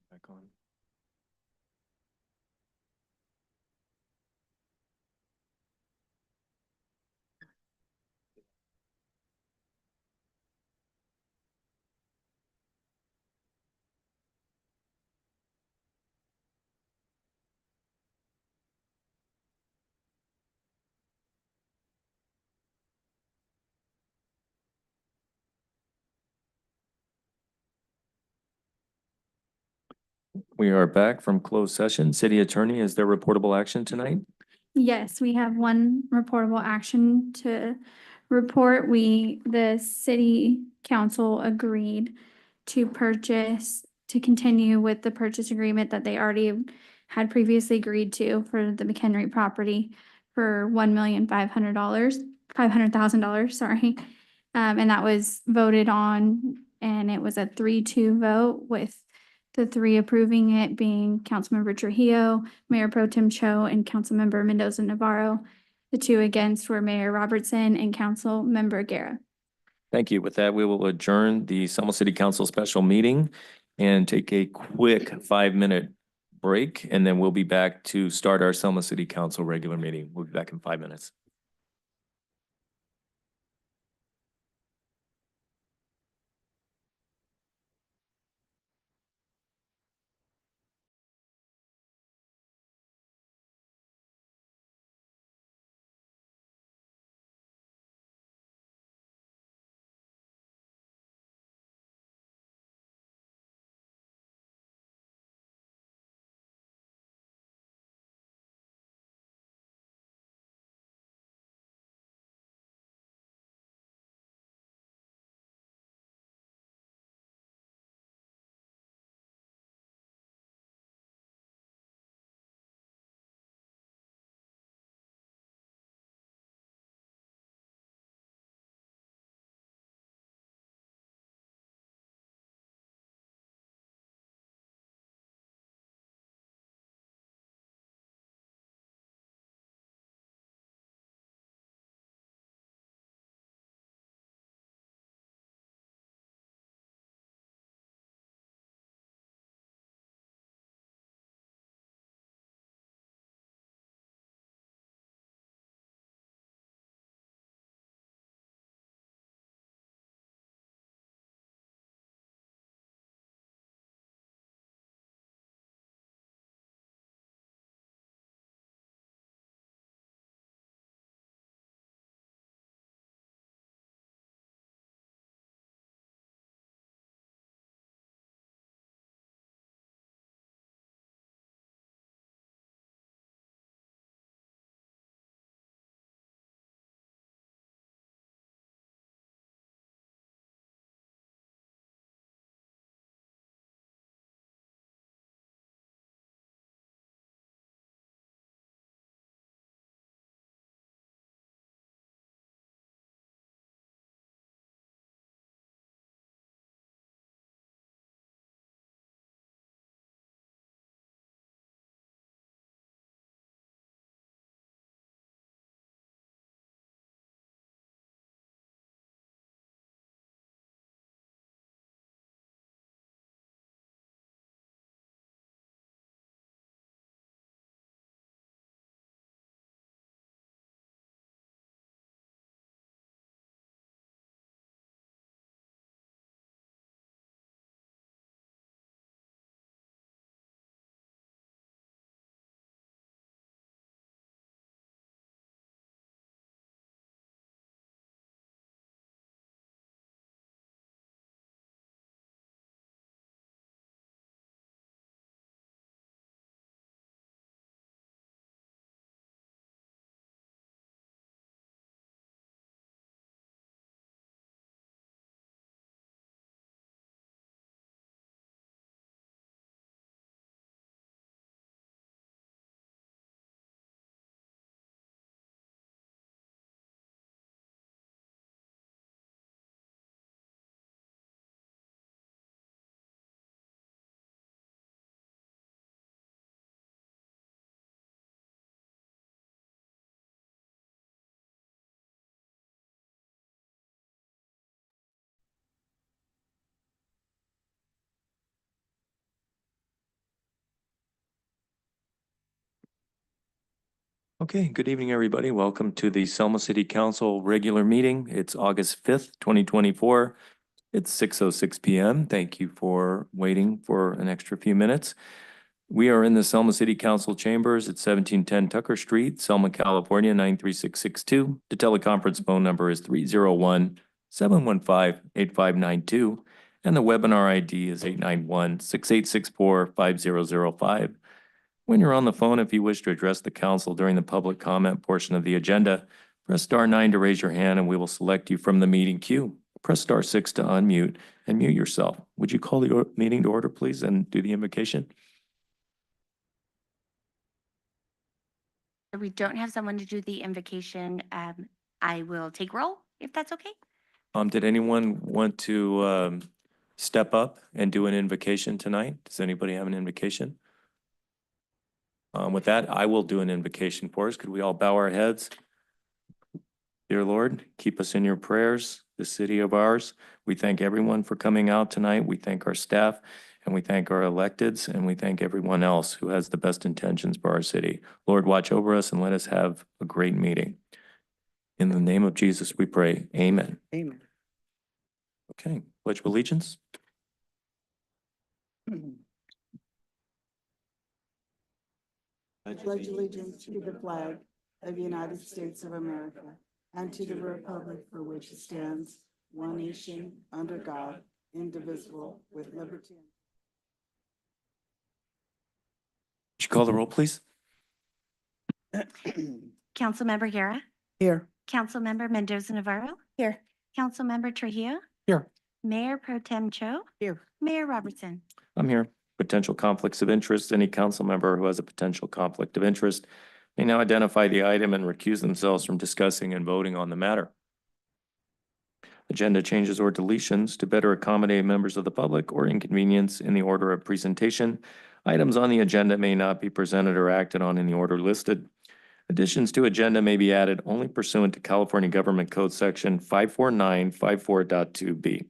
Back on. We are back from closed session. City Attorney, is there reportable action tonight? Yes, we have one reportable action to report. The city council agreed to continue with the purchase agreement that they already had previously agreed to for the McHenry property for $1,500,000, sorry. And that was voted on, and it was a 3-2 vote, with the three approving it being Councilmember Trujillo, Mayor Pro Tem Cho, and Councilmember Mendoza Navarro. The two against were Mayor Robertson and Councilmember Guerra. Thank you. With that, we will adjourn the Selma City Council special meeting and take a quick 5-minute break, and then we'll be back to start our Selma City Council regular meeting. We'll be back in 5 minutes. Okay, good evening, everybody. Welcome to the Selma City Council regular meeting. It's August 5th, 2024. It's 6:06 p.m. Thank you for waiting for an extra few minutes. We are in the Selma City Council chambers at 1710 Tucker Street, Selma, California, 93662. The teleconference phone number is 301-715-8592, and the webinar ID is 891-6864-5005. When you're on the phone, if you wish to address the council during the public comment portion of the agenda, press *9 to raise your hand and we will select you from the meeting queue. Press *6 to unmute and mute yourself. Would you call the meeting to order, please, and do the invocation? We don't have someone to do the invocation. I will take roll, if that's okay. Did anyone want to step up and do an invocation tonight? Does anybody have an invocation? With that, I will do an invocation for us. Could we all bow our heads? Dear Lord, keep us in your prayers, this city of ours. We thank everyone for coming out tonight. We thank our staff, and we thank our electeds, and we thank everyone else who has the best intentions for our city. Lord, watch over us and let us have a great meeting. In the name of Jesus, we pray. Amen. Amen. Okay, pledge of allegiance. Pledge allegiance to the flag of the United States of America and to the republic for which it stands, one nation, under God, indivisible, with liberty. Would you call the roll, please? Councilmember Guerra, Here. Councilmember Mendoza Navarro, Here. Councilmember Trujillo. Here. Mayor Pro Tem Cho. Here. Mayor Robertson. I'm here. Potential conflicts of interest. Any council member who has a potential conflict of interest may now identify the item and recuse themselves from discussing and voting on the matter. Agenda changes or deletions to better accommodate members of the public or inconvenience in the order of presentation. Items on the agenda may not be presented or acted on in the order listed. Additions to agenda may be added only pursuant to California Government Code Section 54954.2B.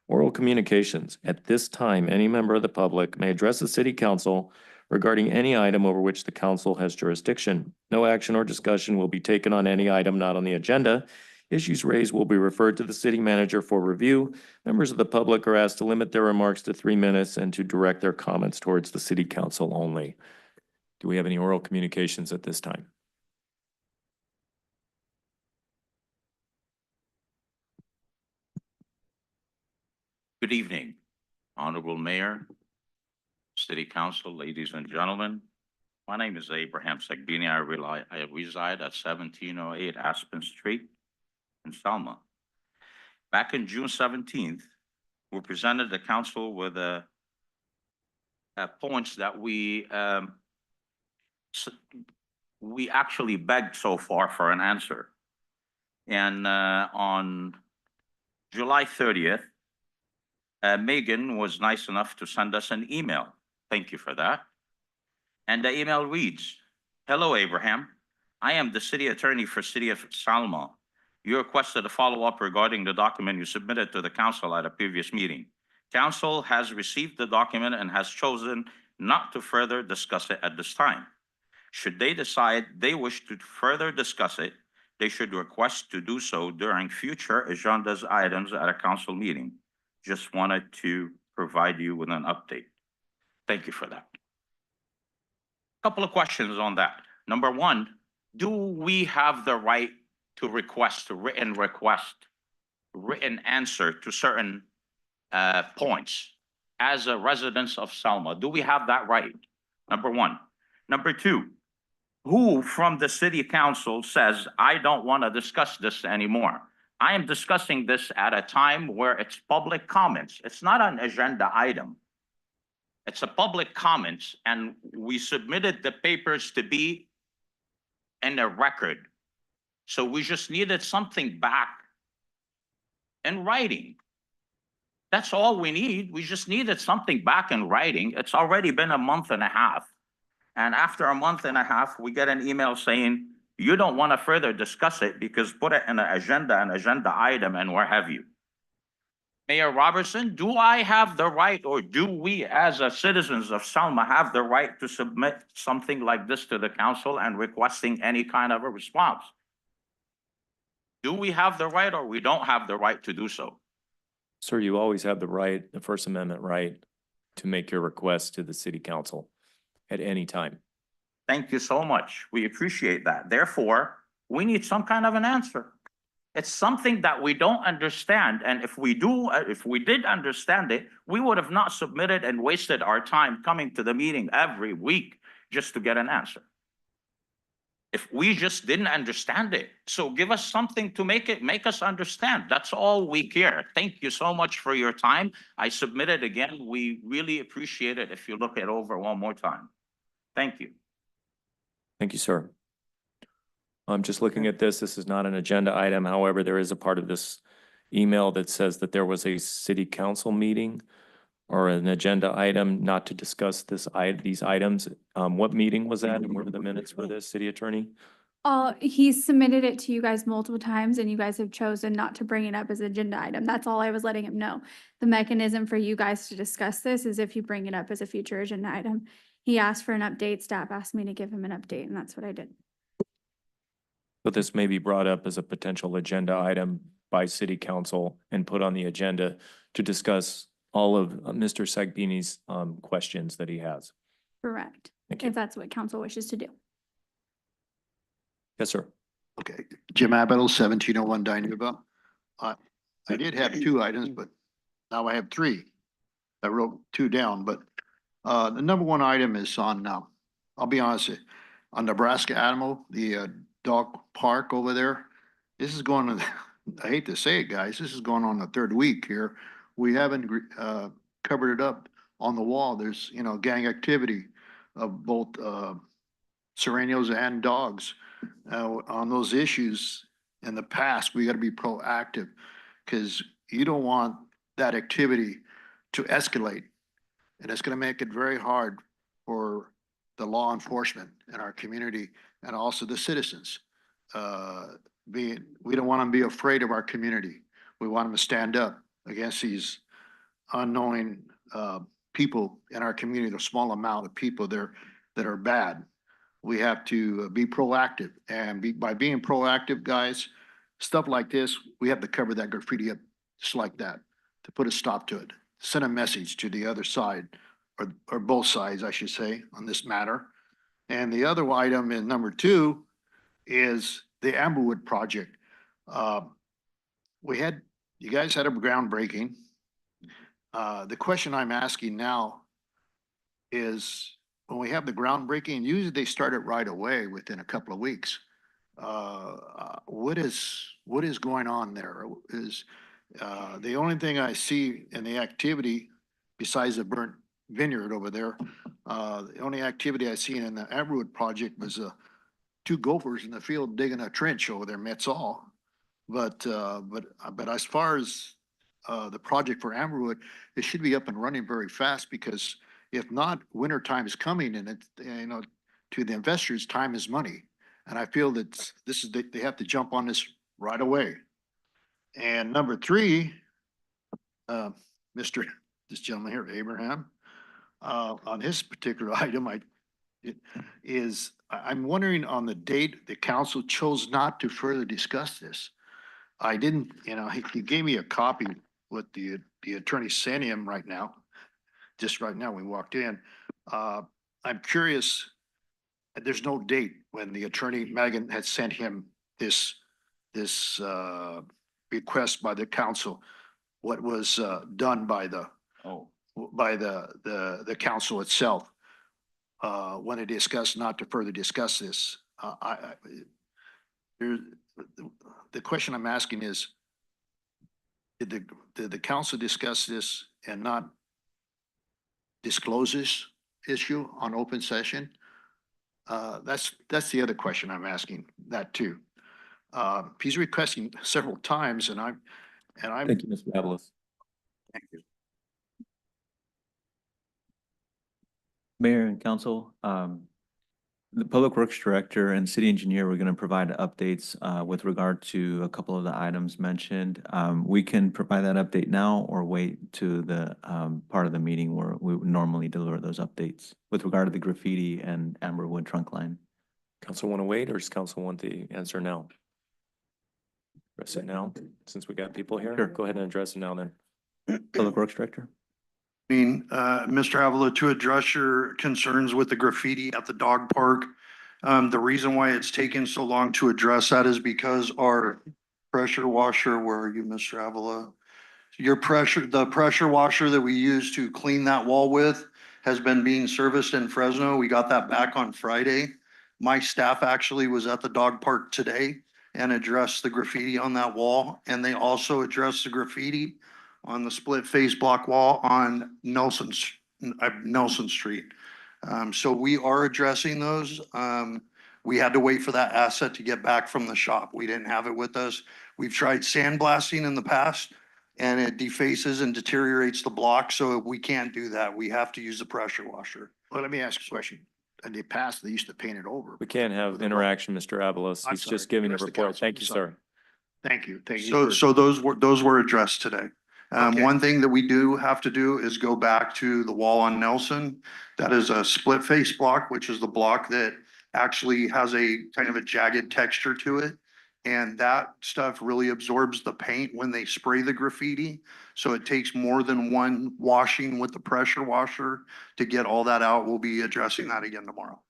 Oral communications. At this time, any member of the public may address the city council regarding any item over which the council has jurisdiction. No action or discussion will be taken on any item not on the agenda. Issues raised will be referred to the city manager for review. Members of the public are asked to limit their remarks to 3 minutes and to direct their comments towards the city council only. Do we have any oral communications at this time? Good evening, Honorable Mayor, City Council, ladies and gentlemen. My name is Abraham Sagbini. I reside at 1708 Aspen Street in Selma. Back in June 17th, we presented the council with points that we actually begged so far for an answer. And on July 30th, Megan was nice enough to send us an email. Thank you for that. And the email reads, "Hello, Abraham. I am the city attorney for City of Selma. You requested a follow-up regarding the document you submitted to the council at a previous meeting. Council has received the document and has chosen not to further discuss it at this time. Should they decide they wish to further discuss it, they should request to do so during future agendas items at a council meeting. Just wanted to provide you with an update." Thank you for that. Couple of questions on that. Number one, do we have the right to request a written answer to certain points as a resident of Selma? Do we have that right? Number one. Number two, who from the city council says, "I don't want to discuss this anymore"? I am discussing this at a time where it's public comments. It's not an agenda item. It's a public comments, and we submitted the papers to be in a record. So we just needed something back in writing. That's all we need. We just needed something back in writing. It's already been a month and a half. And after a month and a half, we get an email saying, "You don't want to further discuss it because put it in an agenda item, and where have you?" Mayor Robertson, do I have the right, or do we as a citizens of Selma have the right to submit something like this to the council and requesting any kind of a response? Do we have the right, or we don't have the right to do so? Sir, you always have the right, the First Amendment right, to make your request to the city council at any time. Thank you so much. We appreciate that. Therefore, we need some kind of an answer. It's something that we don't understand, and if we did understand it, we would have not submitted and wasted our time coming to the meeting every week just to get an answer. If we just didn't understand it, so give us something to make us understand. That's all we care. Thank you so much for your time. I submit it again. We really appreciate it if you look it over one more time. Thank you. Thank you, sir. I'm just looking at this. This is not an agenda item. However, there is a part of this email that says that there was a city council meeting or an agenda item not to discuss these items. What meeting was that? And what are the minutes for this, city attorney? He's submitted it to you guys multiple times and you guys have chosen not to bring it up as agenda item. That's all I was letting him know. The mechanism for you guys to discuss this is if you bring it up as a future agenda item. He asked for an update, staff asked me to give him an update, and that's what I did. But this may be brought up as a potential agenda item by city council and put on the agenda to discuss all of Mr. Sagbini's questions that he has. Correct. Thank you. If that's what council wishes to do. Yes, sir. Okay, Jim Abbott, 1701 Dinuba. I did have two items, but now I have three. I wrote two down, but the number one item is on, I'll be honest, on Nebraska Animal, the dog park over there. This is going to, I hate to say it, guys, this is going on the third week here. We haven't covered it up on the wall. There's, gang activity of both Serenios and dogs. On those issues in the past, we got to be proactive because you don't want that activity to escalate. And it's going to make it very hard for the law enforcement in our community and also the citizens. We don't want them to be afraid of our community. We want them to stand up against these unknowing people in our community, the small amount of people there that are bad. We have to be proactive, and by being proactive, guys, stuff like this, we have to cover that graffiti up just like that to put a stop to it, send a message to the other side, or both sides, I should say, on this matter. And the other item in number two is the Amberwood project. You guys had a groundbreaking. The question I'm asking now is, when we have the groundbreaking, usually they start it right away within a couple of weeks. What is going on there? Is the only thing I see in the activity besides the burnt vineyard over there, the only activity I see in the Amberwood project was two gophers in the field digging a trench over there, that's all. But as far as the project for Amberwood, it should be up and running very fast, because if not, winter time is coming, and it's, to the investors, time is money. And I feel that they have to jump on this right away. And number three, this gentleman here, Abraham, on his particular item, I'm wondering on the date the council chose not to further discuss this. I didn't, he gave me a copy with the attorney sent him right now. Just right now, we walked in. I'm curious, there's no date when the attorney, Megan, had sent him this request by the council. What was done by the council itself when it discussed not to further discuss this. The question I'm asking is, did the council discuss this and not disclose this issue on open session? That's the other question I'm asking that too. He's requesting several times, and I'm. Thank you, Mr. Avalos. Thank you. Mayor and council, The Public Works Director and City Engineer were going to provide updates with regard to a couple of the items mentioned. We can provide that update now or wait to the part of the meeting where we would normally deliver those updates with regard to the graffiti and Amberwood trunk line. Council want to wait, or does council want the answer now? Address it now, since we got people here. Sure. Go ahead and address it now then. Public Works Director? Mr. Avila, to address your concerns with the graffiti at the dog park, the reason why it's taken so long to address that is because our pressure washer, where are you, Mr. Avila? The pressure washer that we use to clean that wall with has been being serviced in Fresno. We got that back on Friday. My staff actually was at the dog park today and addressed the graffiti on that wall. And they also addressed the graffiti on the split face block wall on Nelson Street. So we are addressing those. We had to wait for that asset to get back from the shop. We didn't have it with us. We've tried sandblasting in the past and it defaces and deteriorates the block. So we can't do that. We have to use the pressure washer. Well, let me ask you a question. In the past, they used to paint it over. We can't have interaction, Mr. Avalos. I'm He's sorry. just giving a Address the report. council. Thank you, Sorry. sir. Thank you. Thank you. So those were addressed today. Okay. One thing that we do have to do is go back to the wall on Nelson. That is a split face block, which is the block that actually has a kind of a jagged texture to it. And that stuff really absorbs the paint when they spray the graffiti. So it takes more than one washing with the pressure washer to get all that out. We'll be addressing that again tomorrow.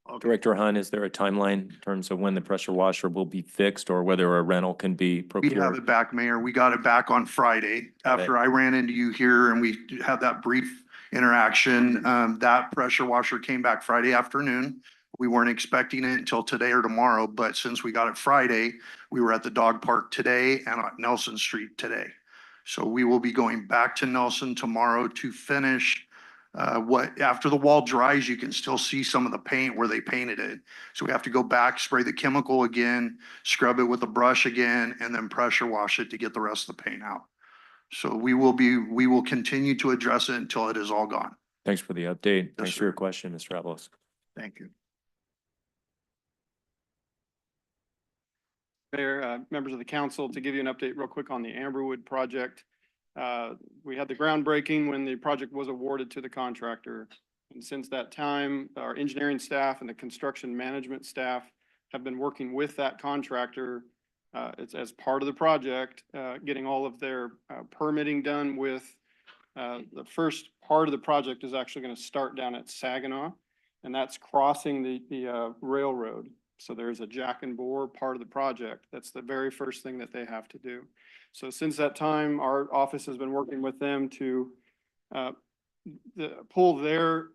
Okay. Director Hunt, is there a timeline in terms of when the pressure washer will be fixed or whether a rental can be We have procured? it back, Mayor. We got it back on Friday Got it. after I ran into you here and we had that brief interaction. That pressure washer came back Friday afternoon. We weren't expecting it until today or tomorrow, but since we got it Friday, we were at the dog park today and on Nelson Street today. So we will be going back to Nelson tomorrow to finish after the wall dries, you can still see some of the paint where they painted it. So we have to go back, spray the chemical again, scrub it with a brush again, and then pressure wash it to get the rest of the paint out. So we will continue to address it until it is all gone. Thanks for the update. Thanks for sir. your question, Mr. Avalos. Thank you. Mayor, members of the council, to give you an update real quick on the Amberwood project. We had the groundbreaking when the project was awarded to the contractor. And since that time, our engineering staff and the construction management staff have been working with that contractor it's as part of the project, getting all of their permitting done with the first part of the project is actually going to start down at Saginaw, and that's crossing the railroad. So there's a jack and bore part of the project. That's the very first thing that they have to do. So since that time, our office has been working with them to pull their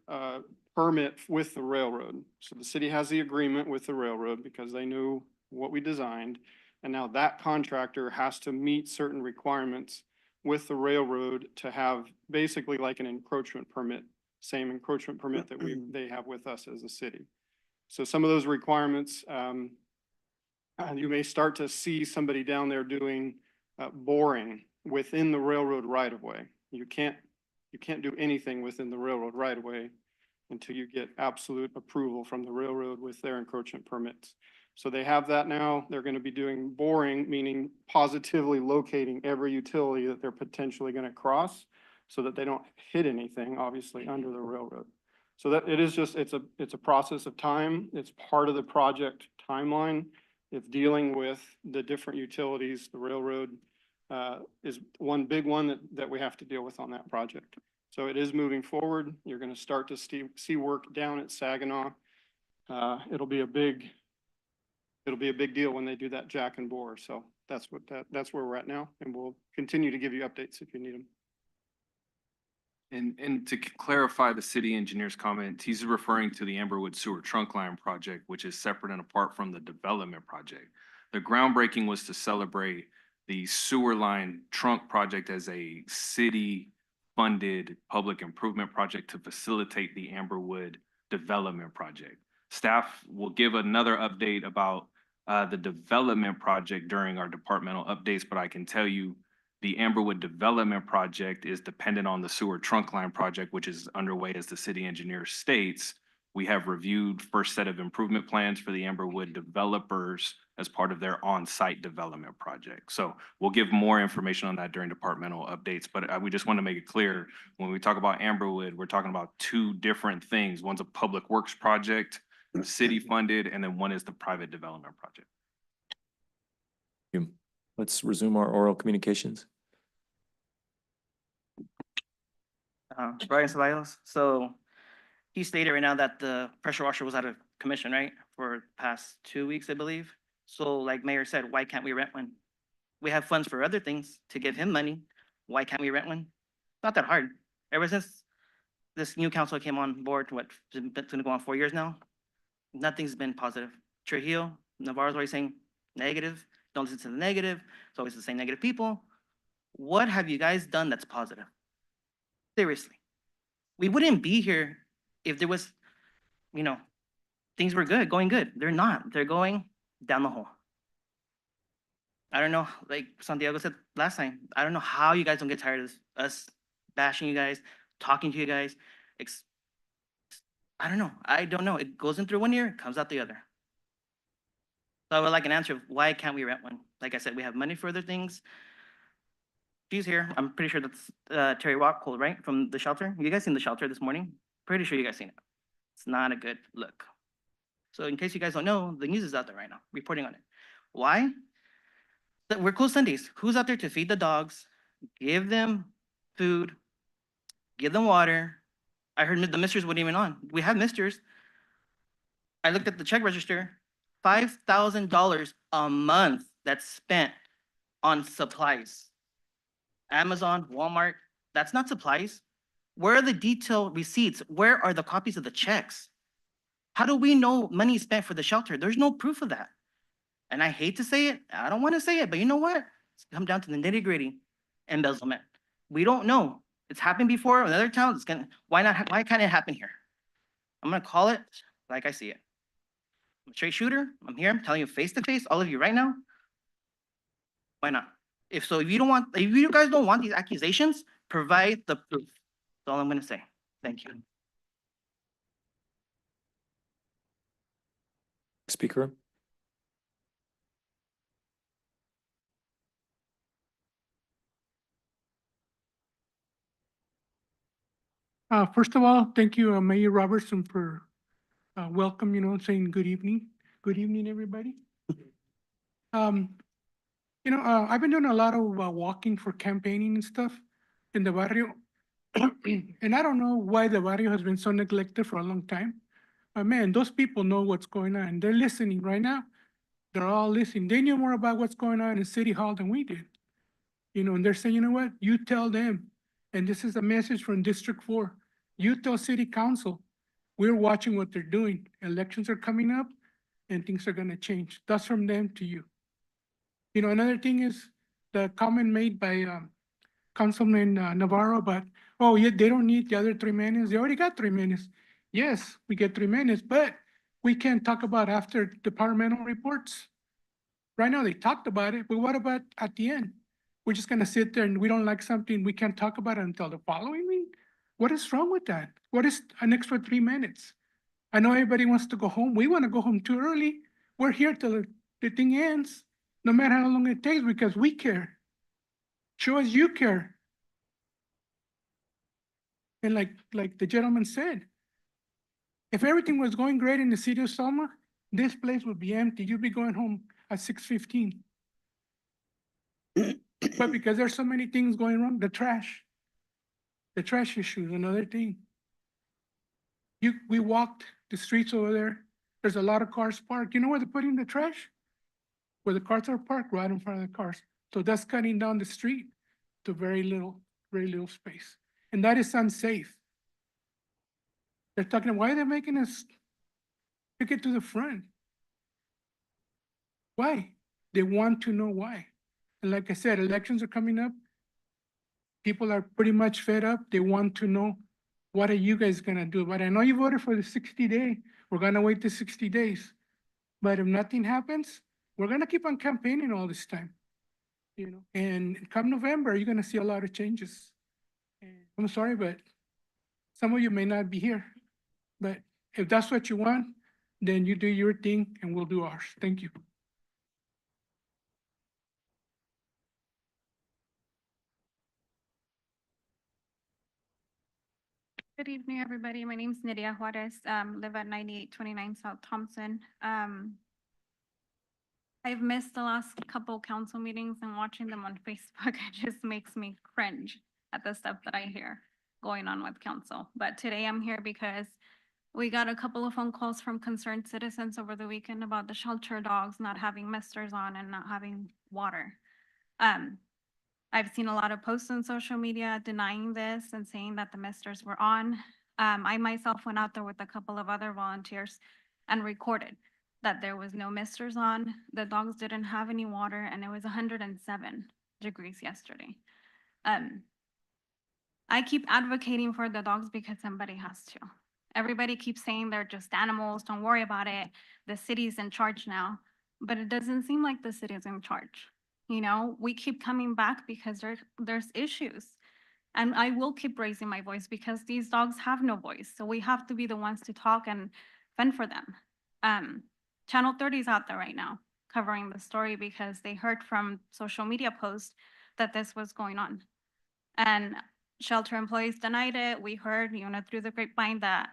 permit with the railroad. So the city has the agreement with the railroad because they knew what we designed. And now that contractor has to meet certain requirements with the railroad to have basically like an encroachment permit, same encroachment permit that they have with us as a city. So some of those requirements, you may start to see somebody down there doing boring within the railroad right of way. You can't do anything within the railroad right of way until you get absolute approval from the railroad with their encroachment permits. So they have that now. They're going to be doing boring, meaning positively locating every utility that they're potentially going to cross so that they don't hit anything, obviously, under the railroad. So that it is just, it's a process of time. It's part of the project timeline. It's dealing with the different utilities. The railroad is one big one that we have to deal with on that project. So it is moving forward. You're going to start to see work down at Saginaw. It'll be a big deal when they do that jack and bore. So that's where we're at now, and we'll continue to give you updates if you need them. And to clarify the city engineer's comment, he's referring to the Amberwood Sewer Trunk Line project, which is separate and apart from the development project. The groundbreaking was to celebrate the sewer line trunk project as a city-funded public improvement project to facilitate the Amberwood development project. Staff will give another update about the development project during our departmental updates, but I can tell you the Amberwood development project is dependent on the sewer trunk line project, which is underway as the city engineer states. We have reviewed first set of improvement plans for the Amberwood developers as part of their on-site development project. So we'll give more information on that during departmental updates, but we just want to make it clear, when we talk about Amberwood, we're talking about two different things. One's a public works project, city funded, and then one is the private development project. Let's resume our oral communications. Brian Ceballos. So he stated right now that the pressure washer was out of commission, right? For the past 2 weeks, I believe. So like Mayor said, why can't we rent one? We have funds for other things to give him money. Why can't we rent one? Not that hard. Ever since this new council came on board, it's gonna go on 4 years now, nothing's been positive. Trujillo, Navarro's always saying negative. Don't listen to the negative. It's always the same negative people. What have you guys done that's positive? Seriously. We wouldn't be here if there was, things were good, going good. They're not. They're going down the hole. I don't know, like Santiago said last time, I don't know how you guys don't get tired of us bashing you guys, talking to you guys. I don't know. I don't know. It goes in through one ear, it comes out the other. So I would like an answer of why can't we rent one? Like I said, we have money for other things. She's here. I'm pretty sure that's Terry Rockhold, right? From the shelter. You guys seen the shelter this morning? Pretty sure you guys seen it. It's not a good look. So in case you guys don't know, the news is out there right now, reporting on it. Why? We're closed Sundays. Who's out there to feed the dogs, give them food, give them water? I heard the misters weren't even on. We have misters. I looked at the check register, $5,000 a month that's spent on supplies. Amazon, Walmart, that's not supplies. Where are the detailed receipts? Where are the copies of the checks? How do we know money spent for the shelter? There's no proof of that. And I hate to say it, I don't want to say it, but you know what? It's come down to the nitty-gritty. Embezzlement. We don't know. It's happened before in other towns. Why can't it happen here? I'm gonna call it like I see it. I'm a straight shooter. I'm here. I'm telling you face to face, all of you right now. Why not? If you guys don't want these accusations, provide the proof. That's all I'm gonna say. Thank you. Speaker. First of all, thank you, Mayor Robertson, for welcome, saying good evening. Good evening, everybody. I've been doing a lot of walking for campaigning and stuff in the barrio. And I don't know why the barrio has been so neglected for a long time. But man, those people know what's going on. They're listening right now. They're all listening. They knew more about what's going on in City Hall than we did. And they're saying, you know what? You tell them. And this is a message from District 4. You tell City Council, we're watching what they're doing. Elections are coming up and things are gonna change. That's from them to you. Another thing is the comment made by Councilman Navarro about, oh, yeah, they don't need the other 3 minutes. They already got 3 minutes. Yes, we get 3 minutes, but we can't talk about after departmental reports. Right now, they talked about it, but what about at the end? We're just gonna sit there and we don't like something, we can't talk about it until the following week? What is wrong with that? What is an extra 3 minutes? I know everybody wants to go home. We wanna go home too early. We're here till the thing ends, no matter how long it takes, because we care. Show us you care. And like the gentleman said, if everything was going great in the city of Selma, this place would be empty. You'd be going home at 6:15. But because there's so many things going wrong, the trash issue is another thing. We walked the streets over there. There's a lot of cars parked. You know where they're putting the trash? Where the cars are parked, right in front of the cars. So that's cutting down the street to very little space. And that is unsafe. They're talking, why are they making us take it to the front? Why? They want to know why. And like I said, elections are coming up. People are pretty much fed up. They want to know, what are you guys gonna do? But I know you voted for the 60-day. We're gonna wait the 60 days. But if nothing happens, we're gonna keep on campaigning all this time. And come November, you're gonna see a lot of changes. And I'm sorry, but some of you may not be here. But If that's what you want, then you do your thing and we'll do ours. Thank you. Good evening, everybody. My name's Nydia Juarez, live at 9829 South Thompson. I've missed the last couple council meetings and watching them on Facebook, it just makes me cringe at the stuff that I hear going on with council. But today I'm here because we got a couple of phone calls from concerned citizens over the weekend about the shelter dogs not having misters on and not having water. I've seen a lot of posts on social media denying this and saying that the misters were on. I myself went out there with a couple of other volunteers and recorded that there was no misters on, the dogs didn't have any water, and it was 107 degrees yesterday. I keep advocating for the dogs because somebody has to. Everybody keeps saying they're just animals, don't worry about it, the city's in charge now, but it doesn't seem like the city's in charge. You know, we keep coming back because there's issues. And I will keep raising my voice because these dogs have no voice. So we have to be the ones to talk and fend for them. Channel 30 is out there right now covering the story because they heard from social media posts that this was going on. And shelter employees denied it. We heard, through the grapevine that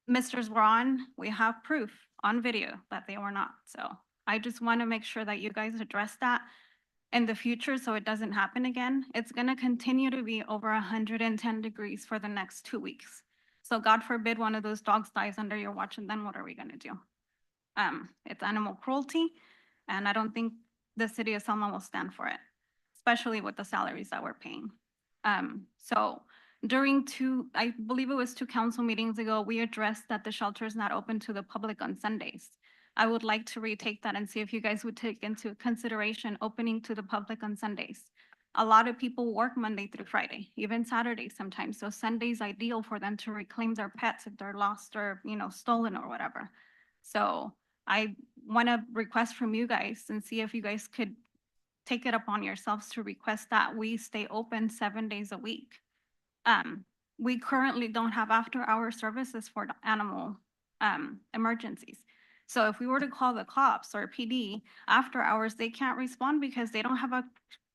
misters were on. We have proof on video that they were not. So I just want to make sure that you guys address that in the future so it doesn't happen again. It's going to continue to be over 110 degrees for the next 2 weeks. So God forbid one of those dogs dies under your watch, and then what are we going to do? It's animal cruelty, and I don't think the city of Selma will stand for it, especially with the salaries that we're paying. So during I believe it was 2 council meetings ago, we addressed that the shelter is not open to the public on Sundays. I would like to retake that and see if you guys would take into consideration opening to the public on Sundays. A lot of people work Monday through Friday, even Saturday sometimes. So Sunday's ideal for them to reclaim their pets if they're lost or, stolen or whatever. So I want to request from you guys and see if you guys could take it upon yourselves to request that we stay open 7 days a week. We currently don't have after-hour services for animal emergencies. So if we were to call the cops or PD after hours, they can't respond because they don't have a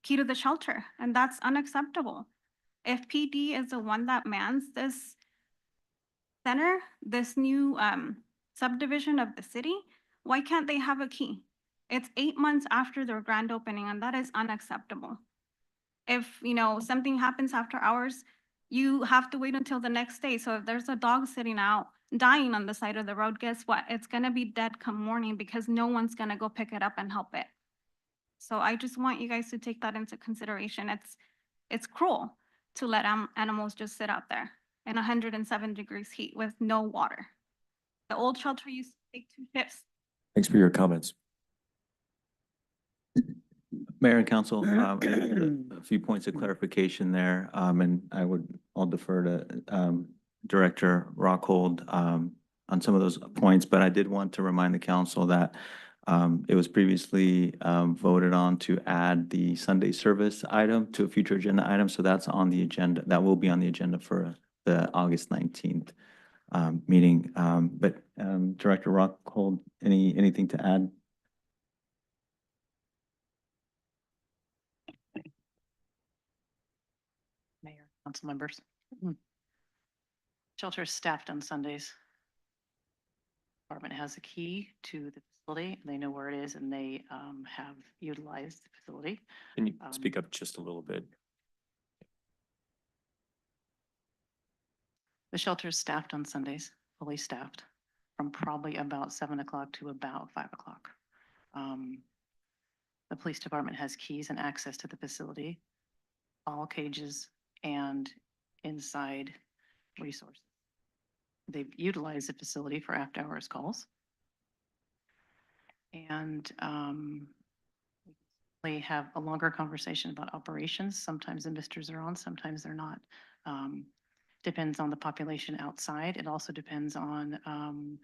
key to the shelter, and that's unacceptable. If PD is the one that mans this center, this new subdivision of the city, why can't they have a key? It's 8 months after their grand opening, and that is unacceptable. If, something happens after hours, you have to wait until the next day. So if there's a dog sitting out dying on the side of the road, guess what? It's gonna be dead come morning because no one's gonna go pick it up and help it. So I just want you guys to take that into consideration. It's cruel to let animals just sit out there in 107 degrees heat with no water. The old shelter used to take 2 shifts. Thanks for your comments. Mayor and council, a few points of clarification there, and I'll defer to Director Rockhold on some of those points, but I did want to remind the council that it was previously voted on to add the Sunday service item to a future agenda item, so that's on the agenda. That will be on the agenda for the August 19th meeting. But Director Rockhold, anything to add? Mayor, council members. Shelter is staffed on Sundays. Department has a key to the facility. They know where it is and they have utilized the facility. Can you speak up just a little bit? The shelter is staffed on Sundays, fully staffed, from probably about 7 o'clock to about 5 o'clock. The police department has keys and access to the facility, all cages and inside resources. They've utilized the facility for after-hours calls. And we have a longer conversation about operations. Sometimes the misters are on, sometimes they're not. Depends on the population outside. It also depends on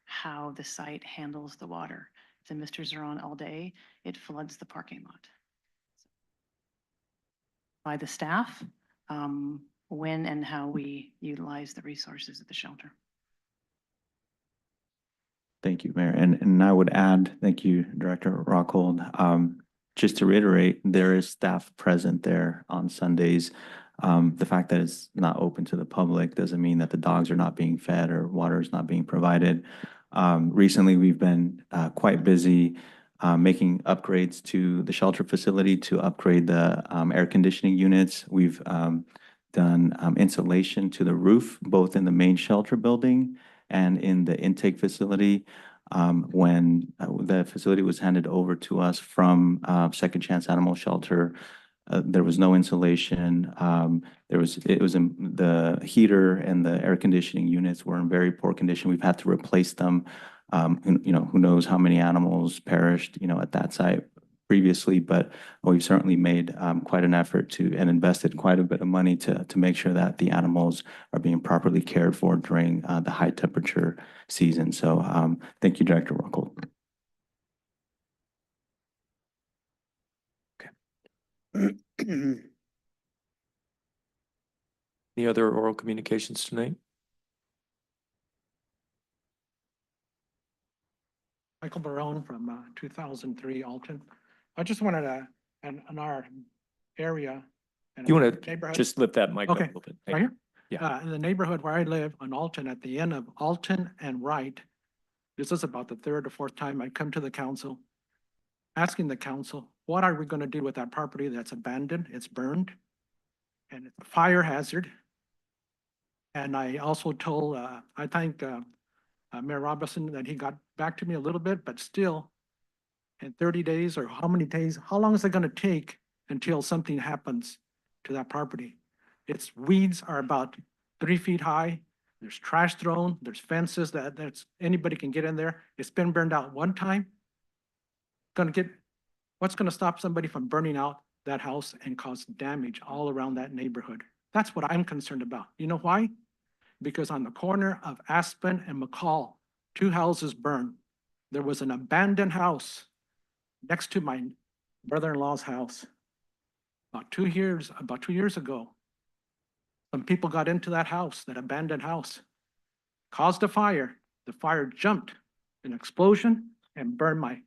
how the site handles the water. If the misters are on all day, it floods the parking lot. By the staff, when and how we utilize the resources at the shelter. Thank you, Mayor. And I would add, thank you, Director Rockhold. Just to reiterate, there is staff present there on Sundays. The fact that it's not open to the public doesn't mean that the dogs are not being fed or water is not being provided. Recently, we've been quite busy making upgrades to the shelter facility to upgrade the air conditioning units. We've done insulation to the roof, both in the main shelter building and in the intake facility. When the facility was handed over to us from Second Chance Animal Shelter, there was no insulation. The heater and the air conditioning units were in very poor condition. We've had to replace them. Who knows how many animals perished, at that site previously, but we've certainly made quite an effort and invested quite a bit of money to make sure that the animals are being properly cared for during the high temperature season. So thank you, Director Ruckle. Any other oral communications tonight? Michael Barone from 2003 Alton. I just wanted to, in our area. You want to neighborhood- just lift that mic up a Okay. little bit? Right here? Yeah. In the neighborhood where I live on Alton, at the end of Alton and Wright, this is about the third or fourth time I come to the council, asking the council, what are we going to do with that property that's abandoned? It's burned, and it's a fire hazard. And I also told, I thank Mayor Robinson that he got back to me a little bit, but still, in 30 days or how many days, how long is it going to take until something happens to that property? Its weeds are about 3 feet high. There's trash thrown. There's fences that's anybody can get in there. It's been burned out one time. What's going to stop somebody from burning out that house and cause damage all around that neighborhood? That's what I'm concerned about. You know why? Because on the corner of Aspen and McCall, 2 houses burned. There was an abandoned house next to my brother-in-law's house. About 2 years ago, some people got into that house, that abandoned house, caused a fire. The fire jumped, an explosion, and burned my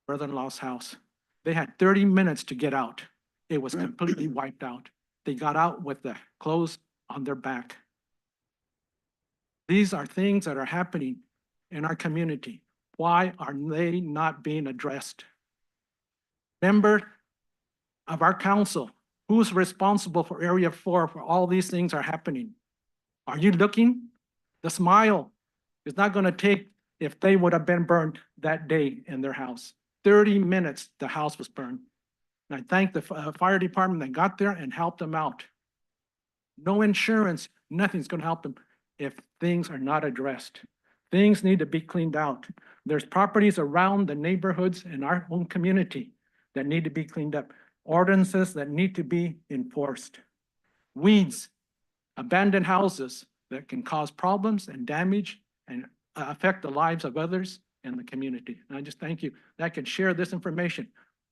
brother-in-law's house. They had 30 minutes to get out. It was completely wiped out. They got out with the clothes on their back. These are things that are happening in our community. Why are they not being addressed? Member of our council, who's responsible for Area 4 for all these things are happening? Are you looking? The smile is not going to take if they would have been burned that day in their house. 30 minutes, the house was burned. And I thank the fire department that got there and helped them out. No insurance, nothing's going to help them if things are not addressed. Things need to be cleaned out. There's properties around the neighborhoods in our own community that need to be cleaned up. Ordinances that need to be enforced. Weeds, abandoned houses that can cause problems and damage and affect the lives of others in the community. And I just thank you that can share this information.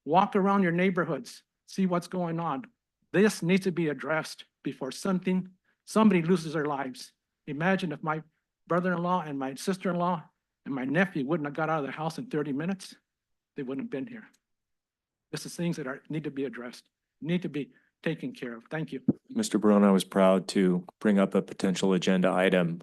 Walk around your neighborhoods, see what's going on. This needs to be addressed before somebody loses their lives. Imagine if my brother-in-law and my sister-in-law and my nephew wouldn't have got out of the house in 30 minutes, they wouldn't have been here. This is things that need to be addressed, need to be taken care of. Thank you. Mr. Barone, I was proud to bring up a potential agenda item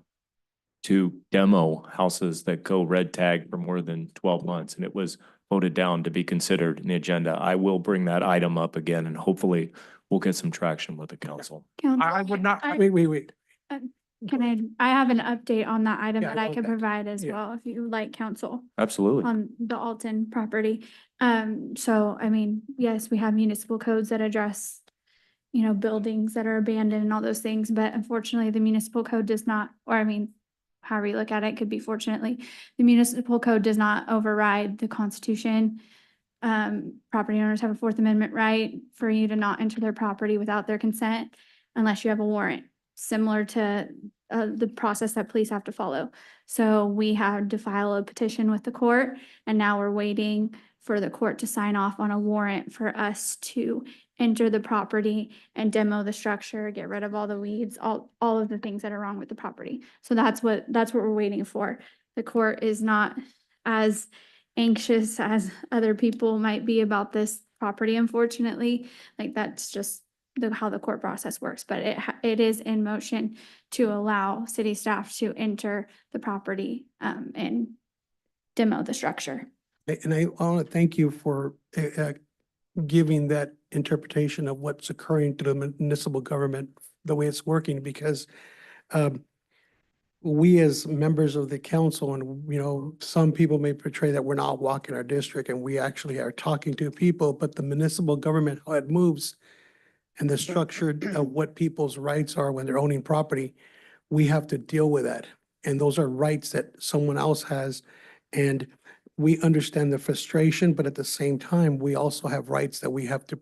to demo houses that go red tag for more than 12 months, and it was voted down to be considered in the agenda. I will bring that item up again, and hopefully we'll get some traction with the council. Council, I would not, I- wait. I have an update on that item Yeah, that I go could back. provide as Yeah. well, if you would like, council, Absolutely. on the Alton property. So, I mean, yes, we have municipal codes that address, buildings that are abandoned and all those things, but unfortunately, the municipal code does not, or I mean, however you look at it, could be fortunately, the municipal code does not override the Constitution. Property owners have a Fourth Amendment right for you to not enter their property without their consent unless you have a warrant, similar to the process that police have to follow. So we had to file a petition with the court, and now we're waiting for the court to sign off on a warrant for us to enter the property and demo the structure, get rid of all the weeds, all of the things that are wrong with the property. So that's what we're waiting for. the court is not as anxious as other people might be about this property, unfortunately. Like, that's just how the court process works, but it is in motion to allow city staff to enter the property, and demo the structure. And I want to thank you for giving that interpretation of what's occurring to the municipal government, the way it's working, because we as members of the council, and some people may portray that we're not walking our district, and we actually are talking to people, but the municipal government, how it moves and the structure of what people's rights are when they're owning property, we have to deal with that. And those are rights that someone else has. And we understand the frustration, but at the same time, we also have rights that we have to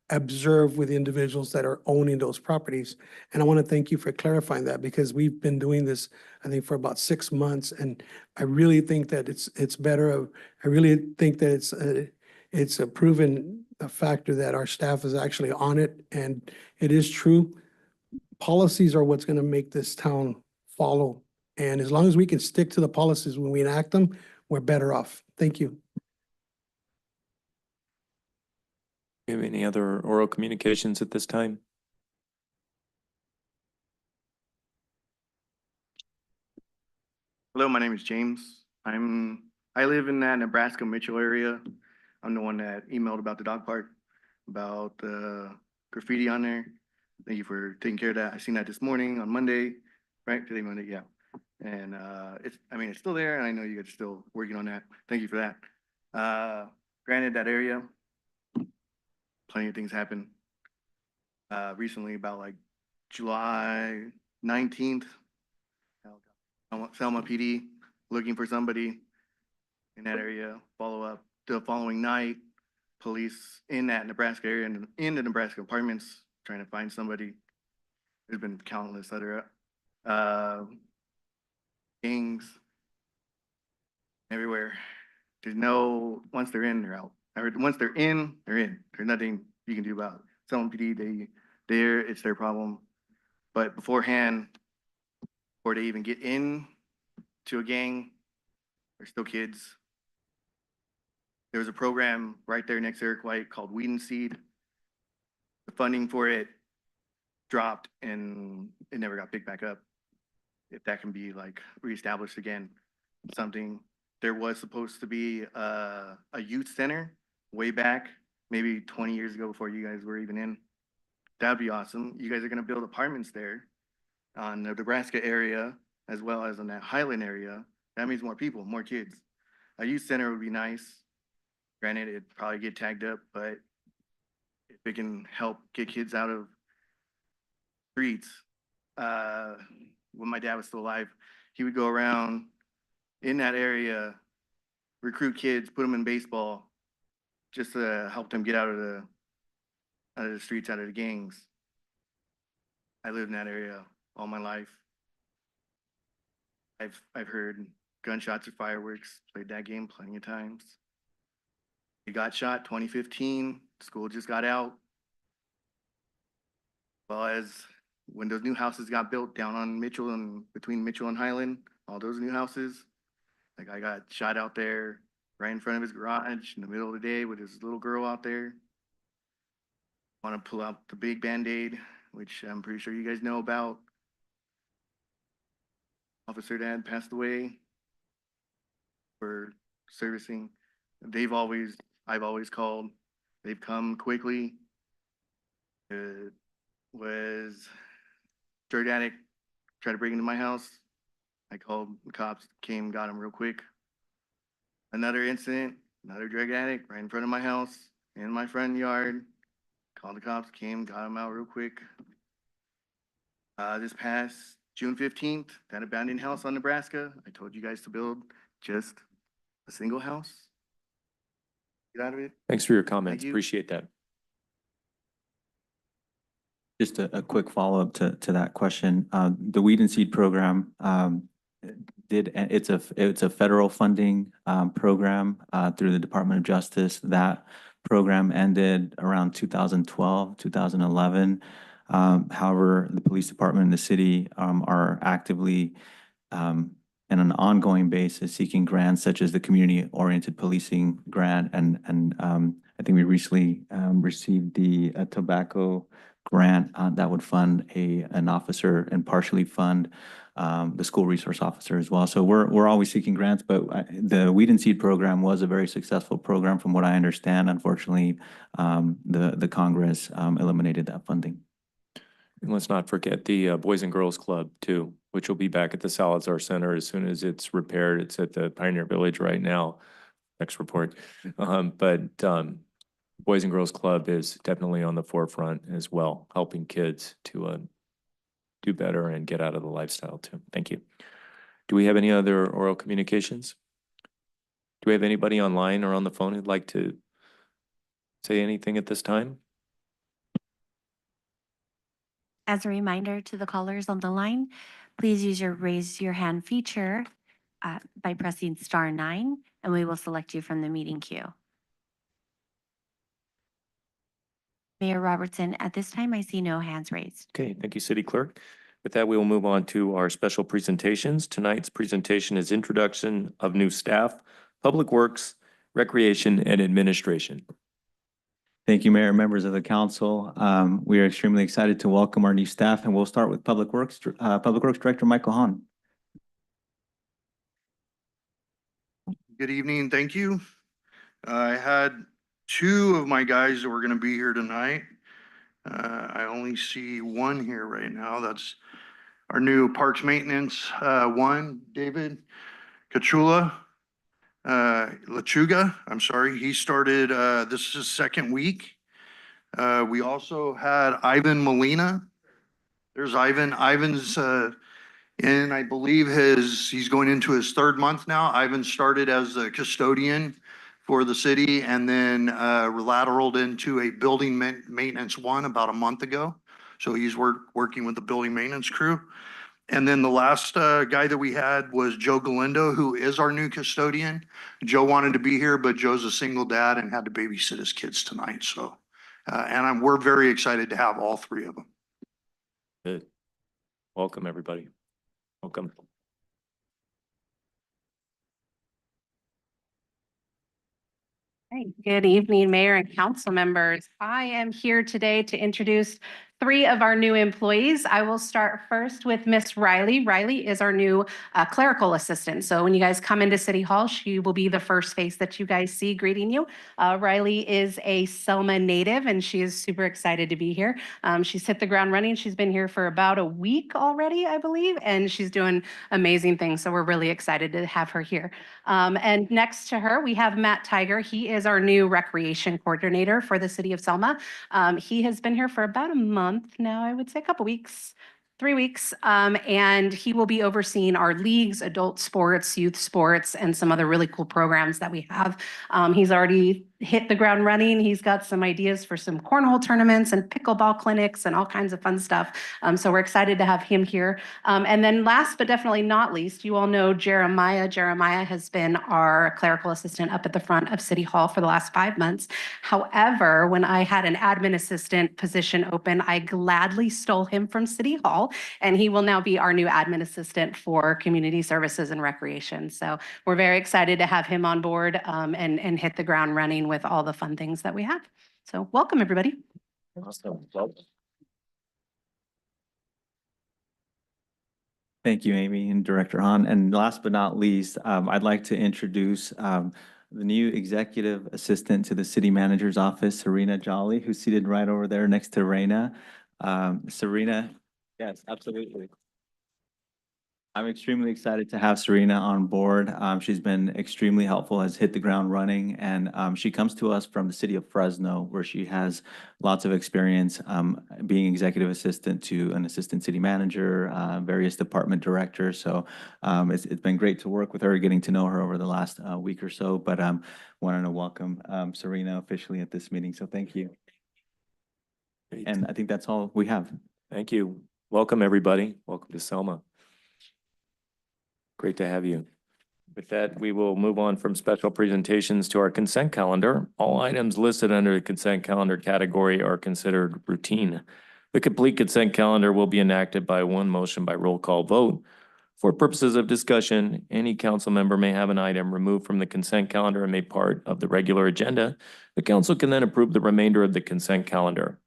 observe with individuals that are owning those properties. And I want to thank you for clarifying that, because we've been doing this, I think, for about 6 months. And I really think that it's better. I really think that it's a proven factor that our staff is actually on it. And it is true. Policies are what's going to make this town follow. And as long as we can stick to the policies when we enact them, we're better off. Thank you. Do you have any other oral communications at this time? Hello, my name is James. I live in that Nebraska Mitchell area. I'm the one that emailed about the dog park, about the graffiti on there. Thank you for taking care of that. I seen that this morning on Monday, right? Today, Monday, yeah. And it's still there, and I know you guys are still working on that. Thank you for that. Granted, that area, plenty of things happen. Recently, about like July 19th, Selma PD looking for somebody in that area. Follow up the following night, police in that Nebraska area and in the Nebraska apartments trying to find somebody. There's been countless other gangs everywhere. There's once they're in, they're out. Once they're in, they're in. There's nothing you can do about it. Selma PD, it's their problem. But beforehand, before they even get in to a gang, they're still kids. There was a program right there next to Eric White called Weed and Seed. The funding for it dropped and it never got picked back up. If that can be like reestablished again, something. There was supposed to be a youth center way back, maybe 20 years ago before you guys were even in. That'd be awesome. You guys are gonna build apartments there on the Nebraska area as well as in that Highland area. That means more people, more kids. A youth center would be nice. Granted, it'd probably get tagged up, but if it can help get kids out of streets. When my dad was still alive, he would go around in that area, recruit kids, put them in baseball, just to help them get out of the streets, out of the gangs. I lived in that area all my life. I've heard gunshots or fireworks, played that game plenty of times. He got shot 2015, school just got out. Well, as when those new houses got built down on Mitchell and between Mitchell and Highland, all those new houses, like I got shot out there right in front of his garage in the middle of the day with his little girl out there. Want to pull out the big Band-Aid, which I'm pretty sure you guys know about. Officer Dad passed away for servicing. I've always called. They've come quickly. It was drug addict, tried to break into my house. I called, the cops came, got him real quick. Another incident, another drug addict right in front of my house, in my front yard. Called the cops, came, got him out real quick. This past June 15th, that abandoned house on Nebraska, I told you guys to build just a single house. Get out of it. Thanks for your comments. you. Appreciate that. Just a quick follow-up to that question. The Weed and Seed program, it's a federal funding program through the Department of Justice. That program ended around 2012, 2011. However, the police department and the city are actively and and on an ongoing basis seeking grants such as the community-oriented policing grant. And I think we recently received the tobacco grant that would fund an officer and partially fund the school resource officer as well. So we're always seeking grants, but the Weed and Seed program was a very successful program from what I understand. Unfortunately, the Congress eliminated that funding. And let's not forget the Boys and Girls Club too, which will be back at the Salazar Center as soon as it's repaired. It's at the Pioneer Village right now. Next report. But Boys and Girls Club is definitely on the forefront as well, helping kids to do better and get out of the lifestyle too. Thank you. Do we have any other oral communications? Do we have anybody online or on the phone who'd like to say anything at this time? As a reminder to the callers on the line, please use your raise your hand feature by pressing *9, and we will select you from the meeting queue. Mayor Robertson, at this time, I see no hands raised. Okay, thank you, City Clerk. With that, we will move on to our special presentations. Tonight's presentation is Introduction of New Staff, Public Works, Recreation, and Administration. Thank you, Mayor, and members of the council. We are extremely excited to welcome our new staff, and we'll start with Public Works Director Michael Hahn. Good evening, thank you. I had two of my guys that were gonna be here tonight. I only see one here right now. That's our new Parks Maintenance, one, David Kachula. Lechuga, I'm sorry, he started, this is his second week. We also had Ivan Molina. There's Ivan. Ivan's, I believe he's going into his third month now. Ivan started as a custodian for the city and then lateraled into a building maintenance one about a month ago. So he's working with the building maintenance crew. And then the last guy that we had was Joe Galindo, who is our new custodian. Joe wanted to be here, but Joe's a single dad and had to babysit his kids tonight. So, we're very excited to have all three of them. Good. Welcome, everybody. Welcome. Hey, good evening, Mayor and council members. I am here today to introduce three of our new employees. I will start first with Miss Riley. Riley is our new clerical assistant. So when you guys come into City Hall, she will be the first face that you guys see greeting you. Riley is a Selma native and she is super excited to be here. She's hit the ground running. She's been here for about a week already, I believe, and she's doing amazing things. So we're really excited to have her here. And next to her, we have Matt Tiger. He is our new recreation coordinator for the City of Selma. He has been here for about a month now, I would say a couple weeks, 3 weeks, and he will be overseeing our leagues, adult sports, youth sports, and some other really cool programs that we have. He's already hit the ground running. He's got some ideas for some cornhole tournaments and pickleball clinics and all kinds of fun stuff. So we're excited to have him here. And then last but definitely not least, you all know Jeremiah. Jeremiah has been our clerical assistant up at the front of City Hall for the last 5 months. However, when I had an admin assistant position open, I gladly stole him from City Hall, and he will now be our new admin assistant for community services and recreation. So we're very excited to have him on board and hit the ground running with all the fun things that we have. So welcome, everybody. Awesome. Thank you, Amy and Director Hahn. And last but not least, I'd like to introduce the new executive assistant to the city manager's office, Serena Jolly, who's seated right over there next to Reina. Serena, yes, absolutely. I'm extremely excited to have Serena on board. She's been extremely helpful, has hit the ground running, and she comes to us from the city of Fresno, where she has lots of experience being executive assistant to an assistant city manager, various department directors. So it's been great to work with her, getting to know her over the last week or so. But wanted to welcome Serena officially at this meeting. So thank you. Great. And I think that's all we have. Thank you. Welcome, everybody. Welcome to Selma. Great to have you. With that, we will move on from special presentations to our consent calendar. All items listed under the consent calendar category are considered routine. The complete consent calendar will be enacted by one motion by roll call vote. For purposes of discussion, any council member may have an item removed from the consent calendar and made part of the regular agenda. The council can then approve the remainder of the consent calendar.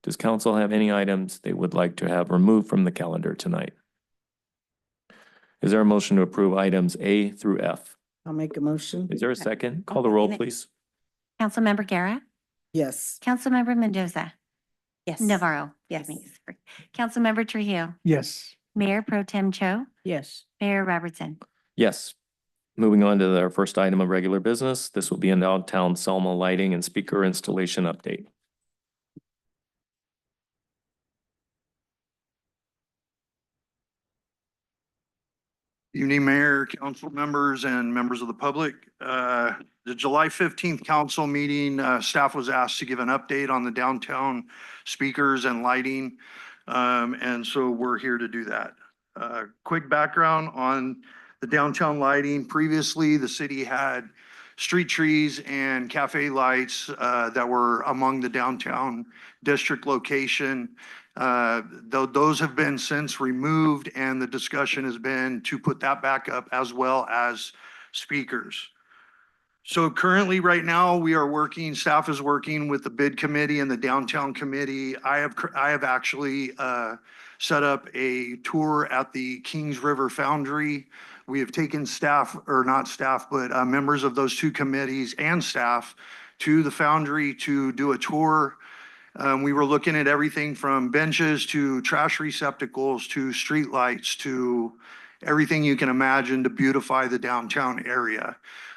Does council have any items they would like to have removed from the calendar tonight? Is there a motion to approve items A through F? I'll make a motion. Is there a second? Call the roll, please. Councilmember Guerra, Yes. Councilmember Mendoza, Yes. Navarro. Yes. Councilmember Trujillo, Yes. Mayor Pro Tem Cho, Yes. Mayor Robertson. Yes. Moving on to our first item of regular business. This will be a downtown Selma lighting and speaker installation update. Evening, Mayor, council members, and members of the public. The July 15th council meeting, staff was asked to give an update on the downtown speakers and lighting. And so we're here to do that. Quick background on the downtown lighting. Previously, the city had street trees and cafe lights that were among the downtown district location. Those have been since removed, and the discussion has been to put that back up as well as speakers. So currently, right now, staff is working with the bid committee and the downtown committee. I have actually set up a tour at the Kings River Foundry. We have taken staff, or not staff, but members of those two committees and staff to the foundry to do a tour. We were looking at everything from benches to trash receptacles to streetlights to everything you can imagine to beautify the downtown area.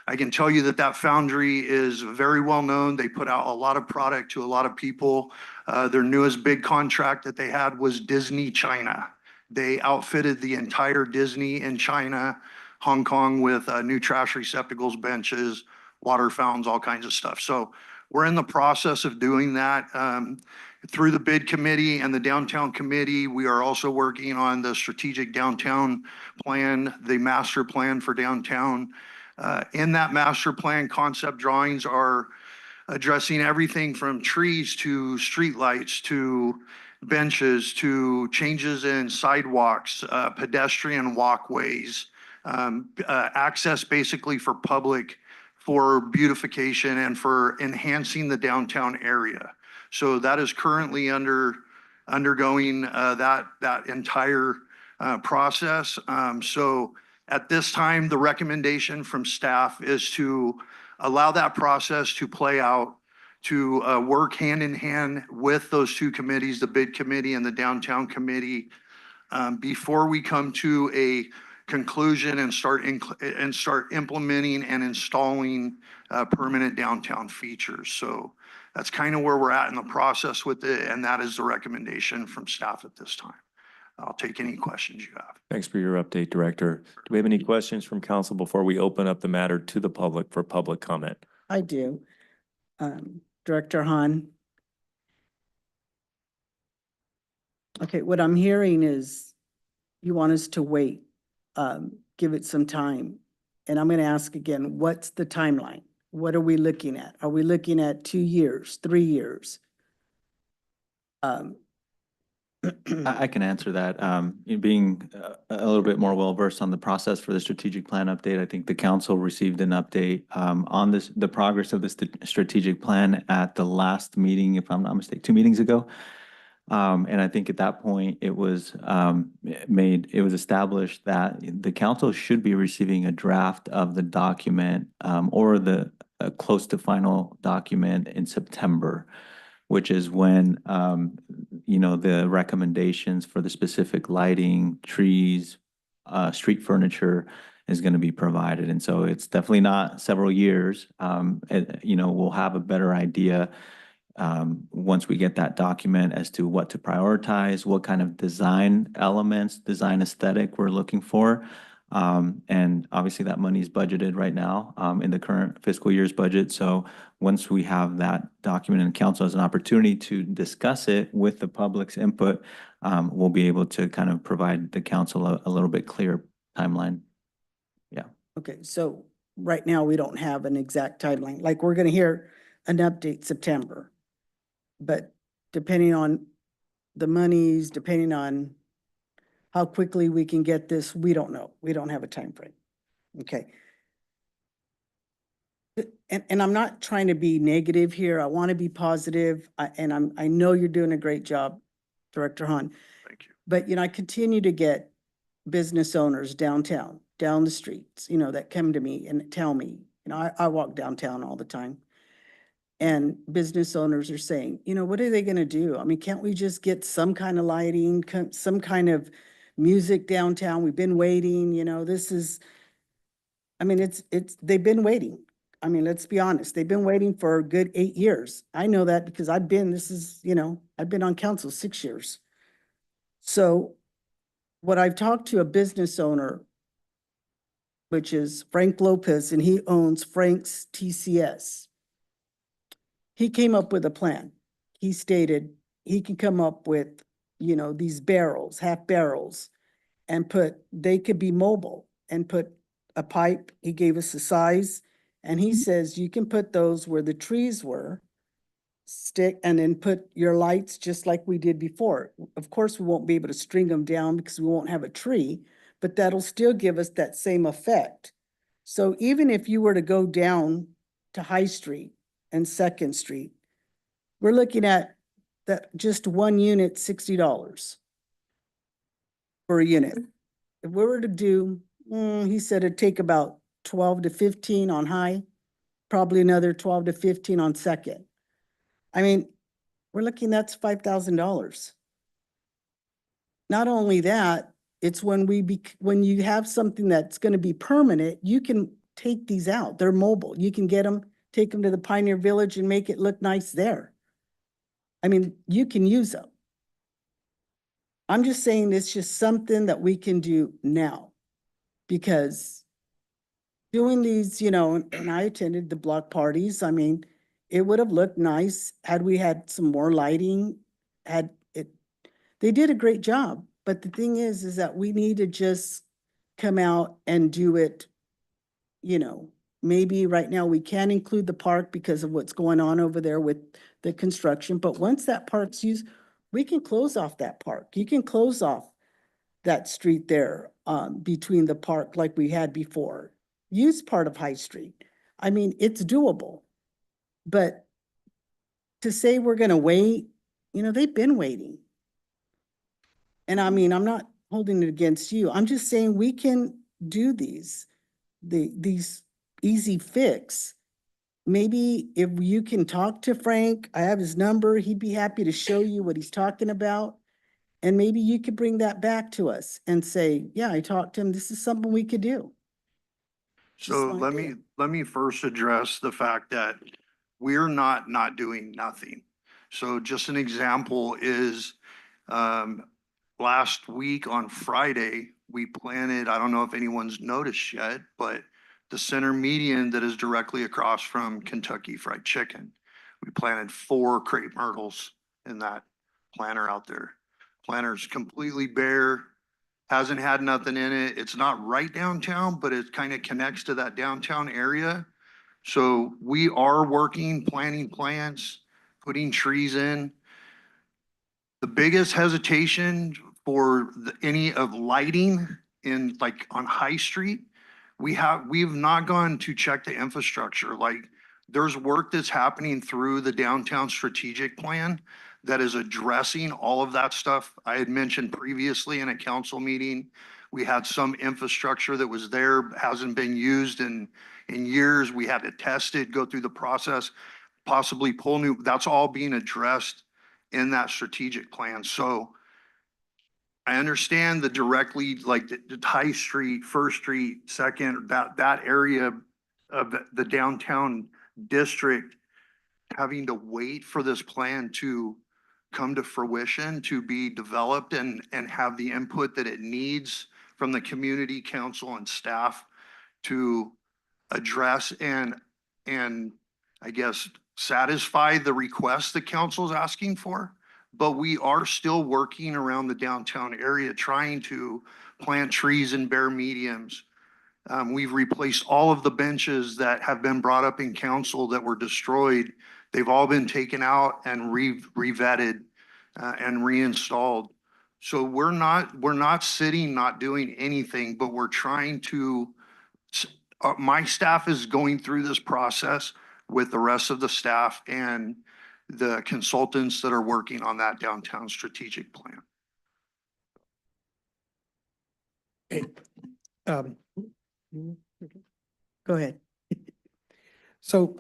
I can tell you that that foundry is very well known. They put out a lot of product to a lot of people. Their newest big contract that they had was Disney China. They outfitted the entire Disney in China, Hong Kong with new trash receptacles, benches, water fountains, all kinds of stuff. So we're in the process of doing that through the bid committee and the downtown committee. We are also working on the strategic downtown plan, the master plan for downtown. In that master plan, concept drawings are addressing everything from trees to streetlights to benches to changes in sidewalks, pedestrian walkways, access basically for public, for beautification and for enhancing the downtown area. So that is currently undergoing that entire process. So at this time, the recommendation from staff is to allow that process to play out, to work hand in hand with those two committees, the bid committee and the downtown committee, before we come to a conclusion and start implementing and installing permanent downtown features. So that's kind of where we're at in the process with it, and that is the recommendation from staff at this time. I'll take any questions you have. Thanks for your update, Director. Do we have any questions from council before we open up the matter to the public for public comment? I do. Director Hahn. Okay, what I'm hearing is you want us to wait, give it some time. And I'm going to ask again, what's the timeline? What are we looking at? Are we looking at 2 years, 3 years? I can answer that. Being a little bit more well-versed on the process for the strategic plan update, I think the council received an update on the progress of the strategic plan at the last meeting, if I'm not mistaken, 2 meetings ago. And I think at that point, it was established that the council should be receiving a draft of the document or the close to final document in September, which is when, the recommendations for the specific lighting, trees, street furniture is going to be provided. And so it's definitely not several years. We'll have a better idea once we get that document as to what to prioritize, what kind of design elements, design aesthetic we're looking for. And obviously that money is budgeted right now in the current fiscal year's budget. So once we have that document and council has an opportunity to discuss it with the public's input, we'll be able to kind of provide the council a little bit clearer timeline. Yeah. Okay, so right now we don't have an exact timeline. Like we're going to hear an update September. But depending on the monies, depending on How quickly we can get this, we don't know. We don't have a time frame. Okay. And I'm not trying to be negative here. I want to be positive. I know you're doing a great job, Director Hahn. Thank you. But, I continue to get business owners downtown, down the streets, that come to me and tell me, I walk downtown all the time. And business owners are saying, what are they gonna do? I mean, can't we just get some kind of lighting, some kind of music downtown? We've been waiting, this is, I mean, they've been waiting. I mean, let's be honest, they've been waiting for a good 8 years. I know that because I've been on council 6 years. So what I've talked to a business owner, which is Frank Lopez, and he owns Frank's TCS. He came up with a plan. He stated he can come up with, these barrels, half barrels, and they could be mobile and put a pipe. He gave us a size, and he says you can put those where the trees were, stick, and then put your lights just like we did before. Of course, we won't be able to string them down because we won't have a tree, but that'll still give us that same effect. So even if you were to go down to High Street and Second Street, we're looking at that just one unit, $60 for a unit. If we were to do, he said it'd take about 12 to 15 on High, probably another 12 to 15 on Second. I mean, we're looking, that's $5,000. Not only that, it's when you have something that's going to be permanent, you can take these out. They're mobile. You can get them, take them to the Pioneer Village and make it look nice there. I mean, you can use them. I'm just saying it's just something that we can do now, because doing these, and I attended the block parties. I mean, it would have looked nice had we had some more lighting, they did a great job. But the thing is that we need to just come out and do it, maybe right now we can include the park because of what's going on over there with the construction. But once that park's used, we can close off that park. You can close off that street there between the park like we had before. Use part of High Street. I mean, it's doable. But to say we're gonna wait, they've been waiting. And I mean, I'm not holding it against you. I'm just saying we can do these easy fix. Maybe if you can talk to Frank, I have his number, he'd be happy to show you what he's talking about. And maybe you could bring that back to us and say, yeah, I talked to him, this is something we could do. So Just let my idea. let me first address the fact that we're not doing nothing. So just an example is, last week on Friday, we planted, I don't know if anyone's noticed yet, but the center median that is directly across from Kentucky Fried Chicken, we planted 4 crepe myrtles in that planter out there. Planter's completely bare, hasn't had nothing in it. It's not right downtown, but it kind of connects to that downtown area. So we are working, planting plants, putting trees in. The biggest hesitation for any of lighting in, like, on High Street, we've not gone to check the infrastructure. Like, there's work that's happening through the downtown strategic plan that is addressing all of that stuff. I had mentioned previously in a council meeting, we had some infrastructure that was there, hasn't been used in years. We had to test it, go through the process, possibly pull new, that's all being addressed in that strategic plan. So I understand the directly, like the High Street, First Street, Second, that area of the downtown district, having to wait for this plan to come to fruition, to be developed and have the input that it needs from the community council and staff to address and I guess satisfy the request the council's asking for. But we are still working around the downtown area, trying to plant trees in bare mediums. We've replaced all of the benches that have been brought up in council that were destroyed. They've all been taken out and re-vetted and reinstalled. So we're not sitting, not doing anything, but we're trying to, my staff is going through this process with the rest of the staff and the consultants that are working on that downtown strategic plan. Um, Go ahead. So,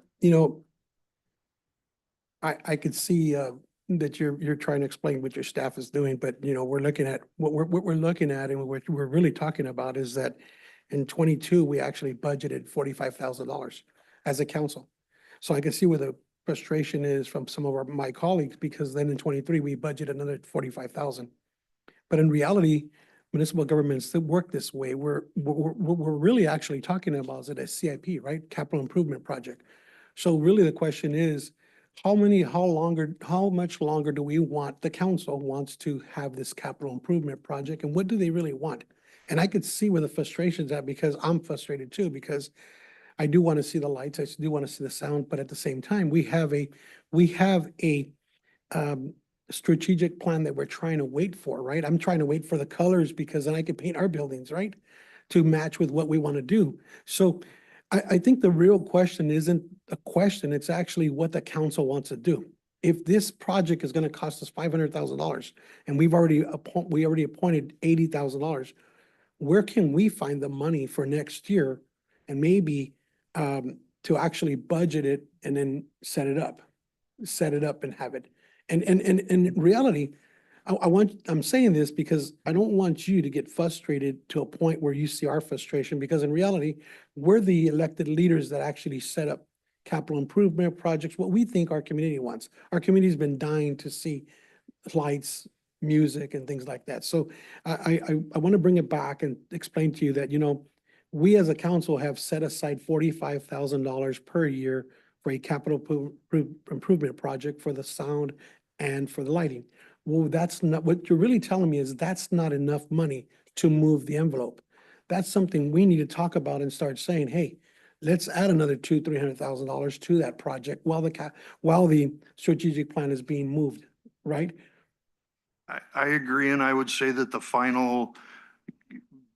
I could see that you're trying to explain what your staff is doing, but we're looking at what we're looking at and what we're really talking about is that in 22 we actually budgeted $45,000 as a council. So I can see where the frustration is from some of my colleagues, because then in 23 we budgeted another 45,000. But in reality, municipal governments that work this way, we're really actually talking about is it a CIP, right? Capital Improvement Project. So really the question is, how much longer do we want, the council wants to have this capital improvement project, and what do they really want? And I could see where the frustration's at, because I'm frustrated too, because I do want to see the lights, I do want to see the sound, but at the same time, we have a strategic plan that we're trying to wait for, right? I'm trying to wait for the colors, because then I can paint our buildings, right? To match with what we want to do. So I think the real question isn't a question, it's actually what the council wants to do. If this project is going to cost us $500,000 and we already appointed $80,000, where can we find the money for next year and maybe to actually budget it and then set it up and have it. And in reality, I'm saying this because I don't want you to get frustrated to a point where you see our frustration, because in reality, we're the elected leaders that actually set up capital improvement projects, what we think our community wants. Our community's been dying to see lights, music, and things like that. So I want to bring it back and explain to you that, we as a council have set aside $45,000 per year for a capital improvement project for the sound and for the lighting. Well, that's not, what you're really telling me is that's not enough money to move the envelope. That's something we need to talk about and start saying, hey, let's add another $200,000-300,000 to that project while the strategic plan is being moved, right? I agree, and I would say that the final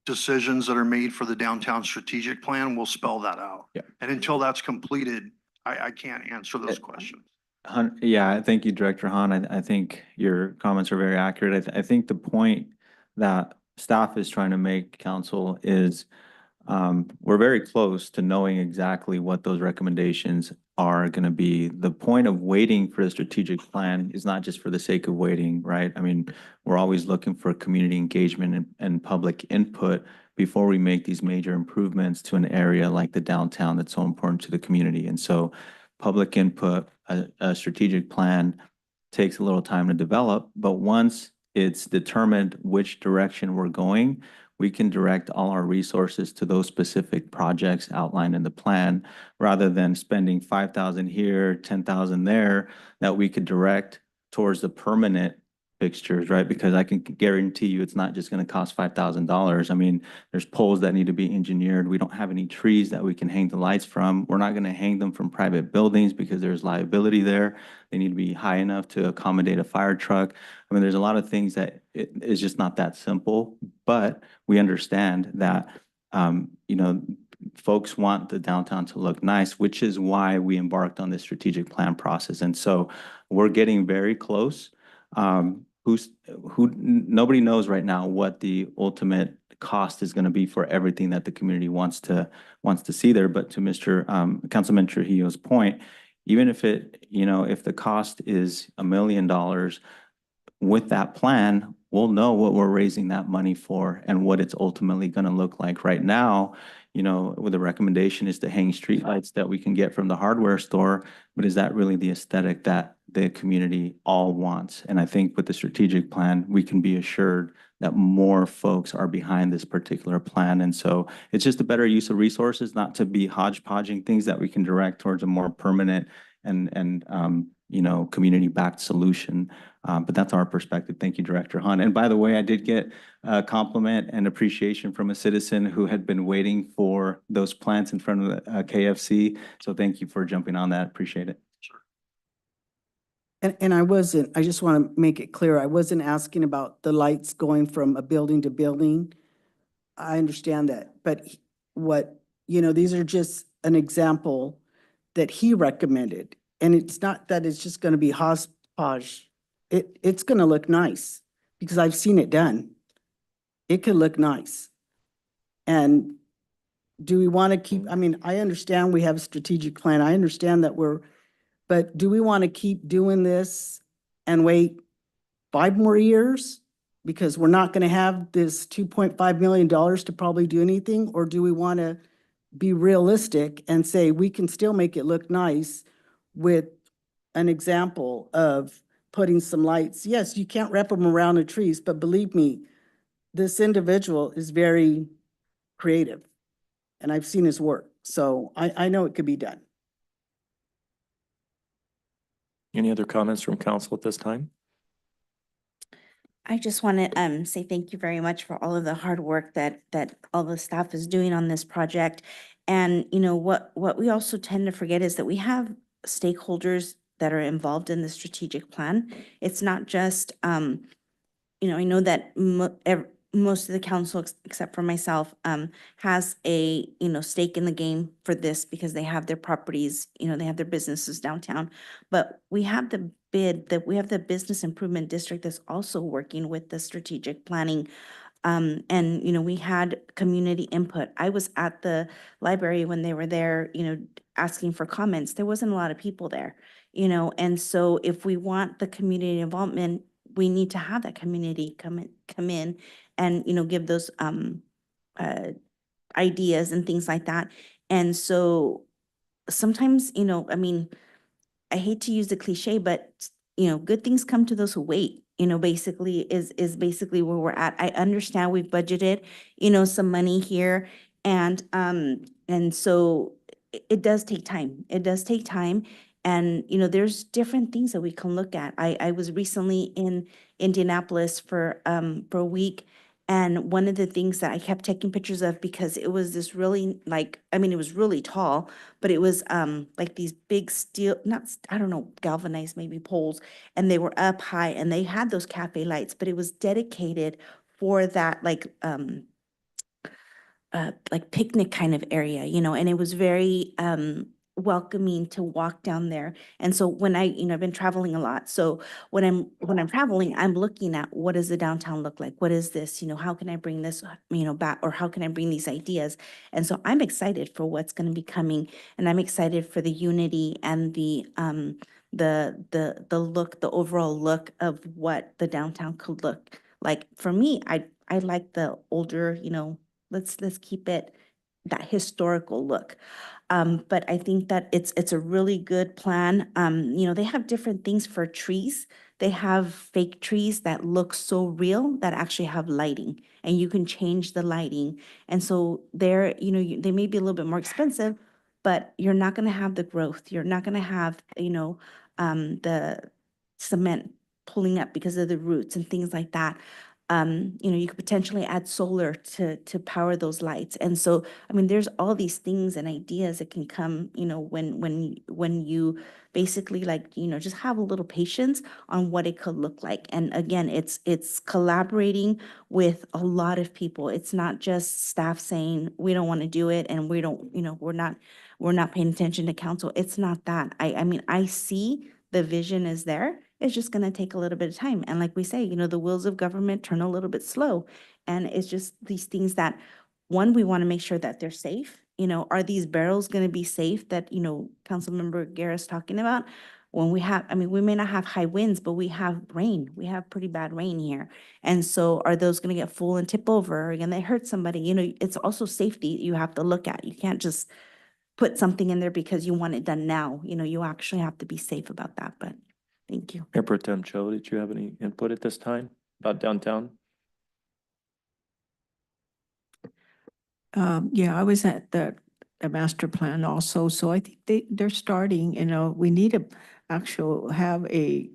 decisions that are made for the downtown strategic plan will spell that out. Yeah. And until that's completed, I can't answer those questions. Yeah, thank you, Director Hahn. I think your comments are very accurate. I think the point that staff is trying to make, council, is we're very close to knowing exactly what those recommendations are going to be. The point of waiting for the strategic plan is not just for the sake of waiting, right? I mean, we're always looking for community engagement and public input before we make these major improvements to an area like the downtown that's so important to the community. And so public input, a strategic plan takes a little time to develop, but once it's determined which direction we're going, we can direct all our resources to those specific projects outlined in the plan, rather than spending 5,000 here, 10,000 there, that we could direct towards the permanent fixtures, right? Because I can guarantee you it's not just going to cost $5,000. I mean, there's poles that need to be engineered. We don't have any trees that we can hang the lights from. We're not going to hang them from private buildings because there's liability there. They need to be high enough to accommodate a fire truck. I mean, there's a lot of things that it is just not that simple, but we understand that, folks want the downtown to look nice, which is why we embarked on this strategic plan process. And so we're getting very close. Nobody knows right now what the ultimate cost is going to be for everything that the community wants to see there. But to Mr. Councilman Trujillo's point, even if if the cost is $1 million, with that plan, we'll know what we're raising that money for and what it's ultimately going to look like. Right now, with the recommendation is to hang streetlights that we can get from the hardware store, but is that really the aesthetic that the community all wants? And I think with the strategic plan, we can be assured that more folks are behind this particular plan. And so it's just a better use of resources, not to be hodgepodging things that we can direct towards a more permanent and community-backed solution. But that's our perspective. Thank you, Director Hahn. And by the way, I did get a compliment and appreciation from a citizen who had been waiting for those plants in front of the KFC. So thank you for jumping on that. Appreciate it. And I wasn't, I just want to make it clear, I wasn't asking about the lights going from a building to building. I understand that, but what, these are just an example that he recommended. And it's not that it's just going to be hodgepodge. It's going to look nice because I've seen it done. It could look nice. And do we want to keep, I mean, I understand we have a strategic plan. I understand that but do we want to keep doing this and wait 5 more years? Because we're not going to have this $2.5 million to probably do anything, or do we want to be realistic and say we can still make it look nice with an example of putting some lights? Yes, you can't wrap them around the trees, but believe me, this individual is very creative and I've seen his work. So I know it could be done. Any other comments from council at this time? I just want to say thank you very much for all of the hard work that all the staff is doing on this project. And what we also tend to forget is that we have stakeholders that are involved in the strategic plan. It's not just I know that most of the council, except for myself, has a stake in the game for this because they have their properties, they have their businesses downtown. But we have the we have the business improvement district that's also working with the strategic planning. And we had community input. I was at the library when they were there, asking for comments. There wasn't a lot of people there, and so if we want the community involvement, we need to have that community come in and give those ideas and things like that. And so sometimes, I mean, I hate to use the cliche, but good things come to those who wait, basically is basically where we're at. I understand we've budgeted, some money here, and so it does take time. It does take time. And there's different things that we can look at. I was recently in Indianapolis for a week. And one of the things that I kept taking pictures of, because it was this really it was really tall, but it was like these big steel, I don't know, galvanized maybe poles, and they were up high and they had those cafe lights, but it was dedicated for that picnic kind of area, and it was very welcoming to walk down there. And so when I've been traveling a lot. So when I'm traveling, I'm looking at what does the downtown look like? What is this? How can I bring this, back, or how can I bring these ideas? And so I'm excited for what's going to be coming, and I'm excited for the unity and the look, the overall look of what the downtown could look like. For me, I like the older, let's keep it that historical look. But I think that it's a really good plan. They have different things for trees. They have fake trees that look so real that actually have lighting, and you can change the lighting. And so they're, they may be a little bit more expensive, but you're not going to have the growth. You're not going to have, the cement pulling up because of the roots and things like that. You could potentially add solar to power those lights. And so, I mean, there's all these things and ideas that can come, when you basically just have a little patience on what it could look like. And again, it's collaborating with a lot of people. It's not just staff saying, we don't want to do it and we don't, we're not paying attention to council. It's not that. I mean, I see the vision is there. It's just going to take a little bit of time. And like we say, the wheels of government turn a little bit slow. And it's just these things that, one, we want to make sure that they're safe. Are these barrels going to be safe that, Councilmember Guerra's talking about? When we have, I mean, we may not have high winds, but we have rain. We have pretty bad rain here. And so are those going to get full and tip over? Or going to hurt somebody? It's also safety you have to look at. You can't just put something in there because you want it done now. You actually have to be safe about that. But thank you. Mayor Pro Tem Cho, did you have any input at this time about downtown? Yeah, I was at the master plan also, so I think they're starting, we need to have the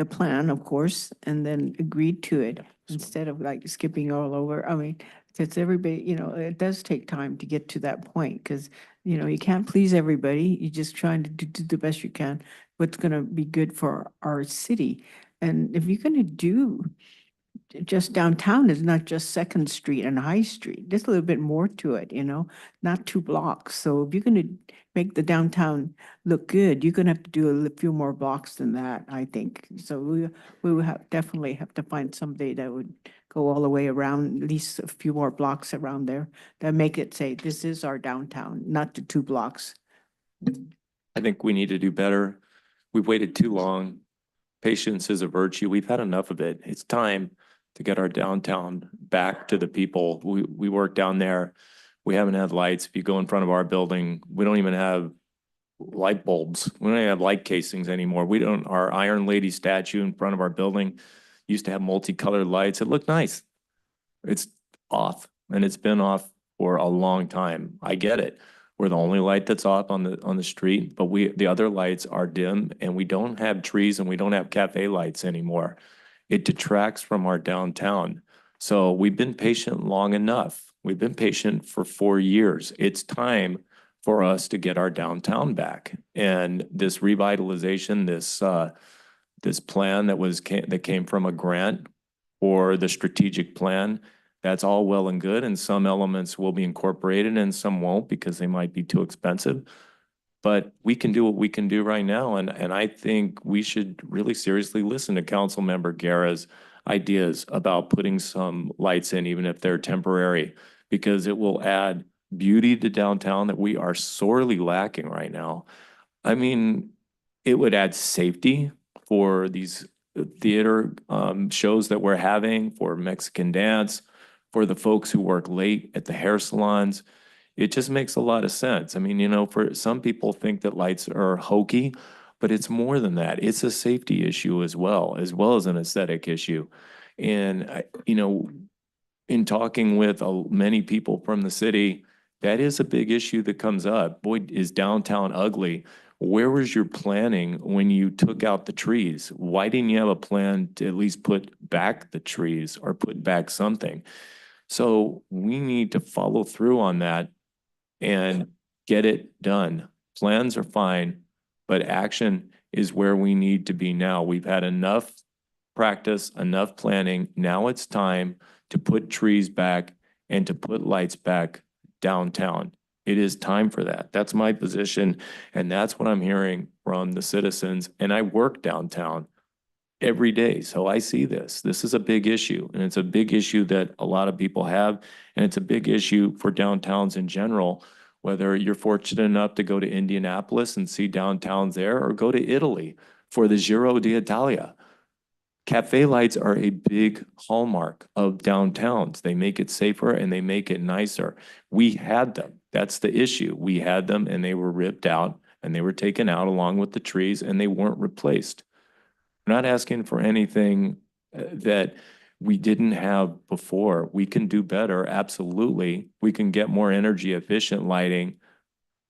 plan, of course, and then agree to it instead of skipping all over. I mean, because everybody, it does take time to get to that point because, you can't please everybody. You're just trying to do the best you can what's gonna be good for our city. And if you're gonna do just downtown, is not just Second Street and High Street. There's a little bit more to it, not 2 blocks. So if you're gonna make the downtown look good, you're gonna have to do a few more blocks than that, I think. So we will definitely have to find somebody that would go all the way around, at least a few more blocks around there, that make it say, this is our downtown, not the 2 blocks. I think we need to do better. We've waited too long. Patience is a virtue. We've had enough of it. It's time to get our downtown back to the people. We work down there. We haven't had lights. If you go in front of our building, we don't even have light bulbs. We don't even have light casings anymore. Our Iron Lady statue in front of our building used to have multicolored lights. It looked nice. It's off, and it's been off for a long time. I get it. We're the only light that's off on the street, but the other lights are dim, and we don't have trees and we don't have cafe lights anymore. It detracts from our downtown. So we've been patient long enough. We've been patient for 4 years. It's time for us to get our downtown back. And this revitalization, this plan that came from a grant or the strategic plan, that's all well and good, and some elements will be incorporated and some won't because they might be too expensive. But we can do what we can do right now, and I think we should really seriously listen to Councilmember Guerra's ideas about putting some lights in, even if they're temporary, because it will add beauty to downtown that we are sorely lacking right now. I mean, it would add safety for these theater shows that we're having, for Mexican dance, for the folks who work late at the hair salons. It just makes a lot of sense. I mean, for some people think that lights are hokey, but it's more than that. It's a safety issue as well as an aesthetic issue. And, in talking with many people from the city, that is a big issue that comes up. Boy, is downtown ugly. Where was your planning when you took out the trees? Why didn't you have a plan to at least put back the trees or put back something? So we need to follow through on that and get it done. Plans are fine, but action is where we need to be now. We've had enough practice, enough planning. Now it's time to put trees back and to put lights back downtown. It is time for that. That's my position, and that's what I'm hearing from the citizens. And I work downtown every day, so I see this. This is a big issue, and it's a big issue that a lot of people have, and it's a big issue for downtowns in general, whether you're fortunate enough to go to Indianapolis and see downtowns there, or go to Italy for the Giro d'Italia. Cafe lights are a big hallmark of downtowns. They make it safer and they make it nicer. We had them. That's the issue. We had them and they were ripped out and they were taken out along with the trees and they weren't replaced. We're not asking for anything that we didn't have before. We can do better, absolutely. We can get more energy efficient lighting,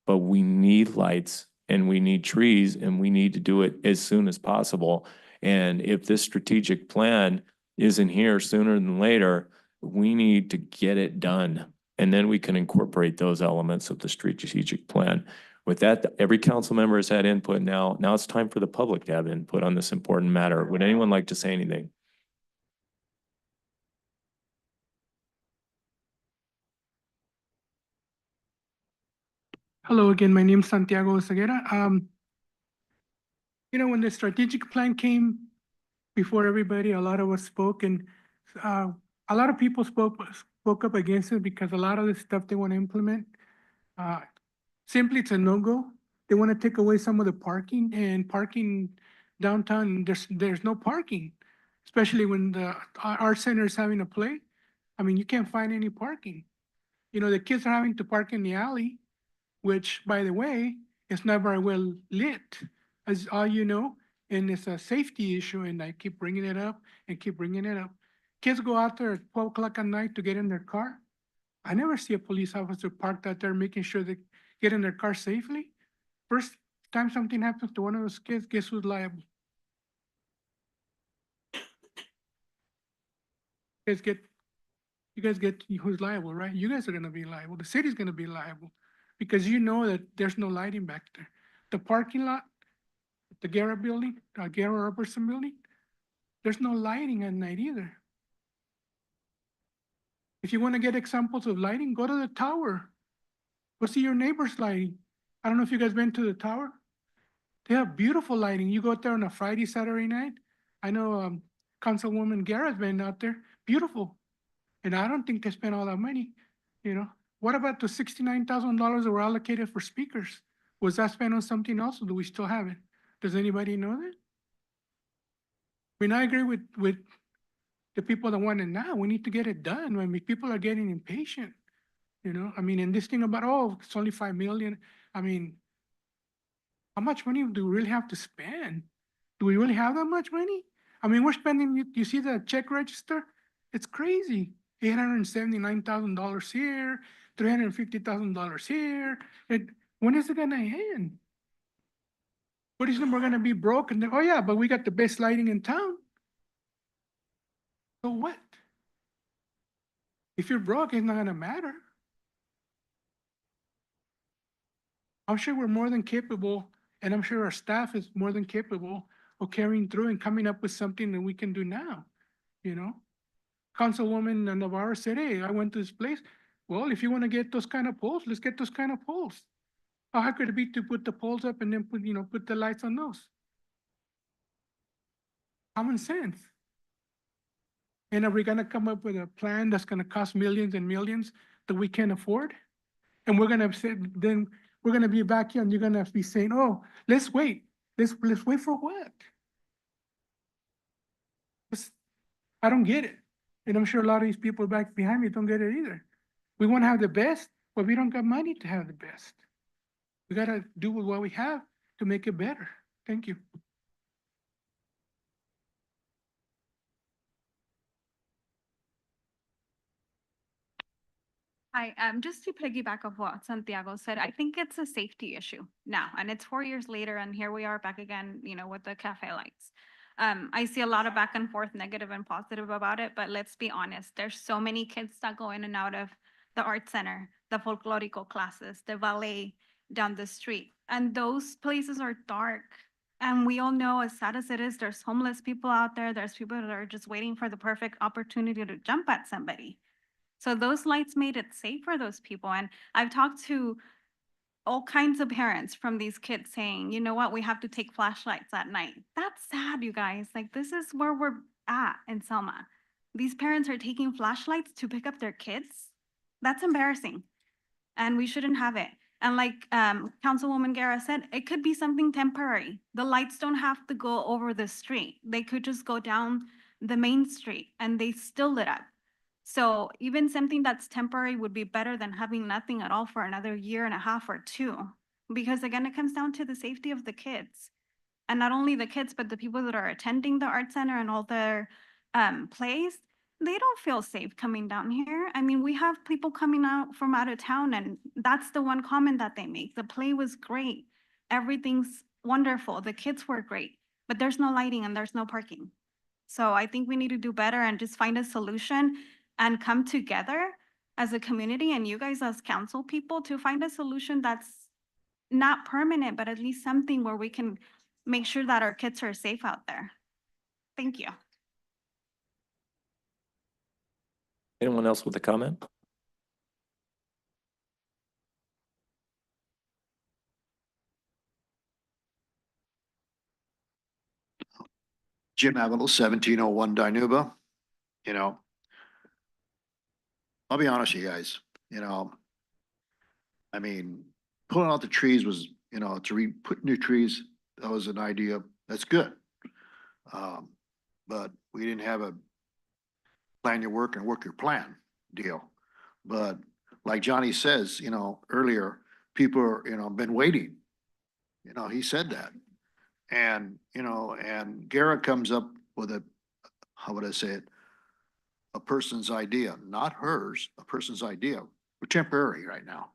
but we need lights and we need trees and we need to do it as soon as possible. And if this strategic plan isn't here sooner than later, we need to get it done. And then we can incorporate those elements of the strategic plan. With that, every council member has had input now. Now it's time for the public to have input on this important matter. Would anyone like to say anything? Hello again, my name's Santiago Ceguera. When the strategic plan came before everybody, a lot of us spoke, and a lot of people spoke up against it because a lot of the stuff they want to implement, simply it's a no-go. They want to take away some of the parking, and parking downtown, there's no parking, especially when the art center is having a play. I mean, you can't find any parking. The kids are having to park in the alley, which, by the way, is not very well lit, as all you know, and it's a safety issue, and I keep bringing it up and keep bringing it up. Kids go out there at 12 o'clock at night to get in their car. I never see a police officer parked out there making sure they get in their car safely. First time something happens to one of those kids, guess who's liable? You guys get who's liable, right? You guys are gonna be liable. The city's gonna be liable because you know that there's no lighting back there. The parking lot, the Guerra building, Guerra Robertson building. There's no lighting at night either. If you want to get examples of lighting, go to the tower. Go see your neighbor's lighting. I don't know if you guys been to the tower. They have beautiful lighting. You go out there on a Friday, Saturday night. I know Councilwoman Guerra's been out there. Beautiful. And I don't think they spent all that money, you know. What about the $69,000 that were allocated for speakers? Was that spent on something else, or do we still have it? Does anybody know that? I mean, I agree with the people that want it now. We need to get it done. I mean, people are getting impatient, you know. I mean, and this thing about, oh, it's only 5 million. I mean, how much money do we really have to spend? Do we really have that much money? I mean, we're spending, you see the check register? It's crazy. $879,000 here, $350,000 here. When is it gonna end? What is it, we're gonna be broke and then, oh yeah, but we got the best lighting in town. So what? If you're broke, it's not gonna matter. I'm sure we're more than capable, and I'm sure our staff is more than capable of carrying through and coming up with something that we can do now, you know? Councilwoman Navarro said, hey, I went to this place. Well, if you want to get those kind of poles, let's get those kind of poles. How hard could it be to put the poles up and then put the lights on those? Common sense. And are we gonna come up with a plan that's gonna cost millions and millions that we can't afford? And we're gonna say, then we're gonna be back here and you're gonna be saying, oh, let's wait. Let's wait for what? I don't get it. And I'm sure a lot of these people back behind me don't get it either. We want to have the best, but we don't got money to have the best. We gotta do with what we have to make it better. Thank you. Hi, just to piggyback off what Santiago said, I think it's a safety issue now, and it's 4 years later, and here we are back again, with the cafe lights. I see a lot of back and forth, negative and positive about it, but let's be honest, there's so many kids that go in and out of the art center, the folklorico classes, the ballet down the street, and those places are dark. And we all know, as sad as it is, there's homeless people out there, there's people that are just waiting for the perfect opportunity to jump at somebody. So those lights made it safe for those people. And I've talked to all kinds of parents from these kids saying, you know what, we have to take flashlights at night. That's sad, you guys. Like, this is where we're at in Selma. These parents are taking flashlights to pick up their kids. That's embarrassing. And we shouldn't have it. And like Councilwoman Guerra said, it could be something temporary. The lights don't have to go over the street. They could just go down the main street and they still lit up. So even something that's temporary would be better than having nothing at all for another year and a half or two. Because again, it comes down to the safety of the kids. And not only the kids, but the people that are attending the art center and all their plays, they don't feel safe coming down here. I mean, we have people coming out from out of town, and that's the one comment that they make. The play was great. Everything's wonderful. The kids were great, but there's no lighting and there's no parking. So I think we need to do better and just find a solution and come together as a community and you guys as council people to find a solution that's not permanent, but at least something where we can make sure that our kids are safe out there. Thank you. Anyone else with a comment? Jim Avenel, 1701 Dinuba. You know, I'll be honest with you guys, I mean, pulling out the trees was, to put new trees, that was an idea. That's good. But we didn't have a plan your work and work your plan deal. But like Johnny says, earlier, people are, been waiting. He said that. And, and Garrett comes up with how would I say it? A person's idea, not hers, a person's idea. We're temporary right now.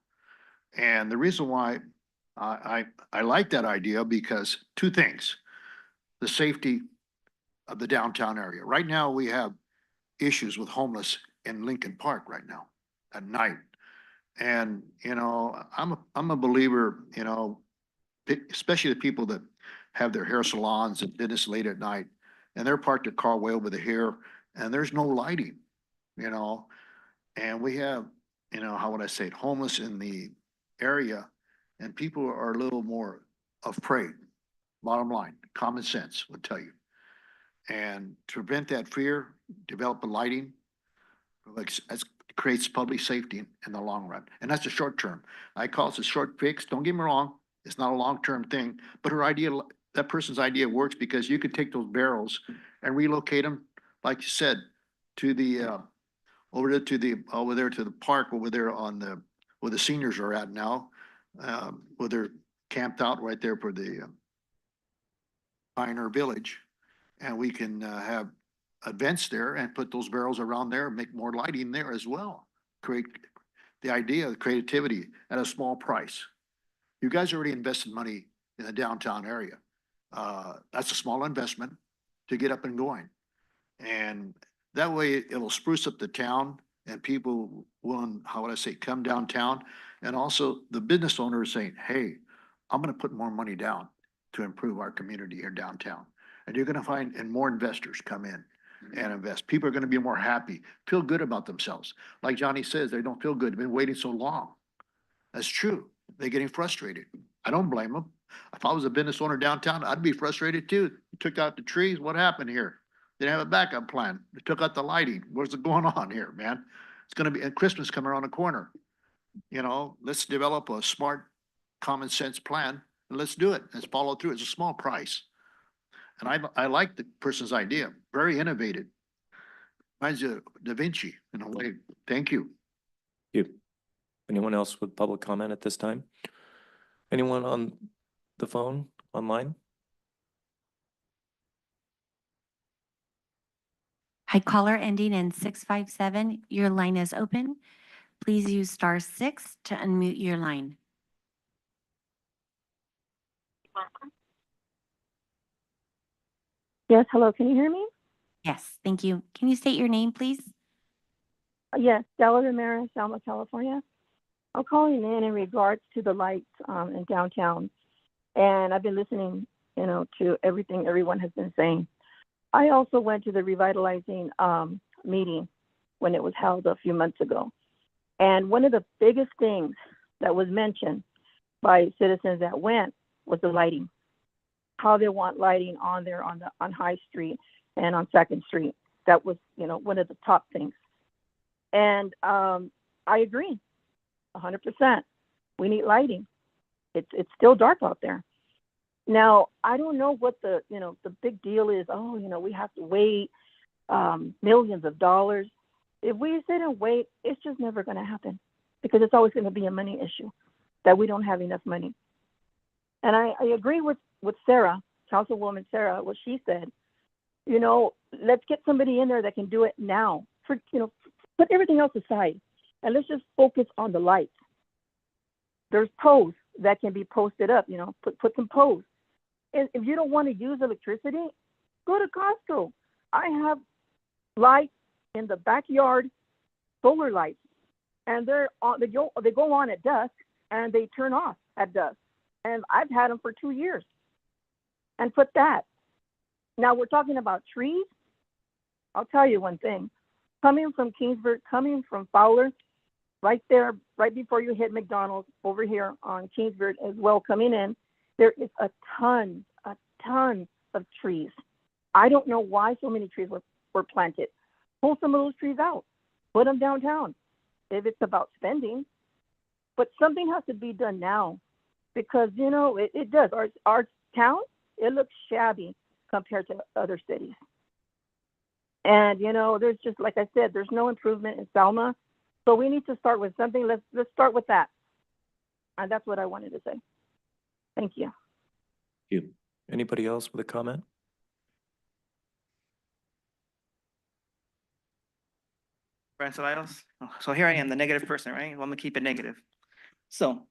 And the reason why I like that idea because two things, the safety of the downtown area. Right now, we have issues with homeless in Lincoln Park right now at night. And, I'm a believer, especially the people that have their hair salons and fitness late at night. And they're parked their car way over the here and there's no lighting, you know? And we have, you know, how would I say it, homeless in the area and people are a little more afraid. Bottom line, common sense would tell you. And to prevent that fear, develop a lighting, like, it creates public safety in the long run. And that's the short term. I call it a short fix. Don't get me wrong. It's not a long-term thing, but her idea, that person's idea works because you could take those barrels and relocate them, like you said, to the, over there to the park over there on the, where the seniors are at now. Where they're camped out right there for the Pioneer Village. And we can, have events there and put those barrels around there, make more lighting there as well. Create the idea of creativity at a small price. You guys already invested money in the downtown area. That's a small investment to get up and going. And that way it'll spruce up the town and people will, how would I say, come downtown. And also the business owner is saying, hey, I'm gonna put more money down to improve our community here downtown. And you're gonna find, and more investors come in and invest. People are gonna be more happy, feel good about themselves. Like Johnny says, they don't feel good, they've been waiting so long. That's true. They're getting frustrated. I don't blame them. If I was a business owner downtown, I'd be frustrated too. You took out the trees, what happened here? They didn't have a backup plan. They took out the lighting. What's going on here, man? It's gonna be, and Christmas coming around the corner. You know, let's develop a smart, common sense plan and let's do it. Let's follow through. It's a small price. And I like the person's idea, very innovative. Reminds you of Da Vinci in a way. Thank you. You. Anyone else with public comment at this time? Anyone on the phone, online? Hi, caller ending in 657. Your line is open. Please use *6 to unmute your line. Yes, hello, can you hear me? Yes, thank you. Can you state your name, please? Yes, Stella Ramirez, Selma, California. I'm calling in regards to the lights in downtown. And I've been listening, you know, to everything everyone has been saying. I also went to the revitalizing meeting when it was held a few months ago. And one of the biggest things that was mentioned by citizens that went was the lighting. How they want lighting on there on High Street and on 2nd Street. That was, you know, one of the top things. And I agree, 100%. We need lighting. It's still dark out there. Now, I don't know what the big deal is. Oh, you know, we have to wait millions of dollars. If we sit and wait, it's just never going to happen because it's always going to be a money issue that we don't have enough money. And I agree with Sarah, Councilwoman Sarah, what she said. You know, let's get somebody in there that can do it now. Put everything else aside and let's just focus on the lights. There's posts that can be posted up, you know, put some posts. And if you don't want to use electricity, go to Costco. I have lights in the backyard, solar lights, and they go on at dusk and they turn off at dusk. And I've had them for 2 years. And put that. Now we're talking about trees. I'll tell you one thing. Coming from Kingsburg, coming from Fowler, right there, right before you hit McDonald's, over here on Kingsburg as well, coming in, there is a ton of trees. I don't know why so many trees were planted. Pull some of those trees out. Put them downtown if it's about spending. But something has to be done now because, you know, it does. Our town, it looks shabby compared to other cities. And, you know, there's just, like I said, there's no improvement in Selma. So we need to start with something. Let's start with that. And that's what I wanted to say. Thank you. You. Anybody else with a comment? Brancelitos. So here I am, the negative person, right? Well, I'm gonna keep it negative. So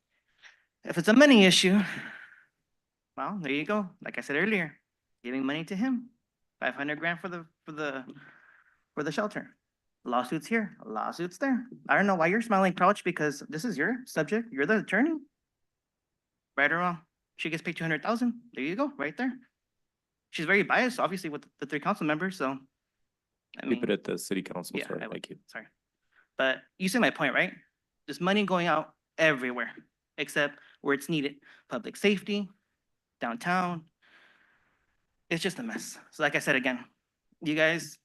if it's a money issue, well, there you go. Like I said earlier, giving money to him, 500 grand for the shelter. Lawsuits here, lawsuits there. I don't know why you're smiling, Crouch, because this is your subject. You're the attorney. Right or wrong? She gets paid 200,000. There you go, right there. She's very biased, obviously, with the three council members, so. I Keep it mean, at the city council, yeah, sir. I will. Thank you. Sorry. But you see my point, right? There's money going out everywhere, except where it's needed. Public safety, downtown. It's just a mess. So like I said again, you guys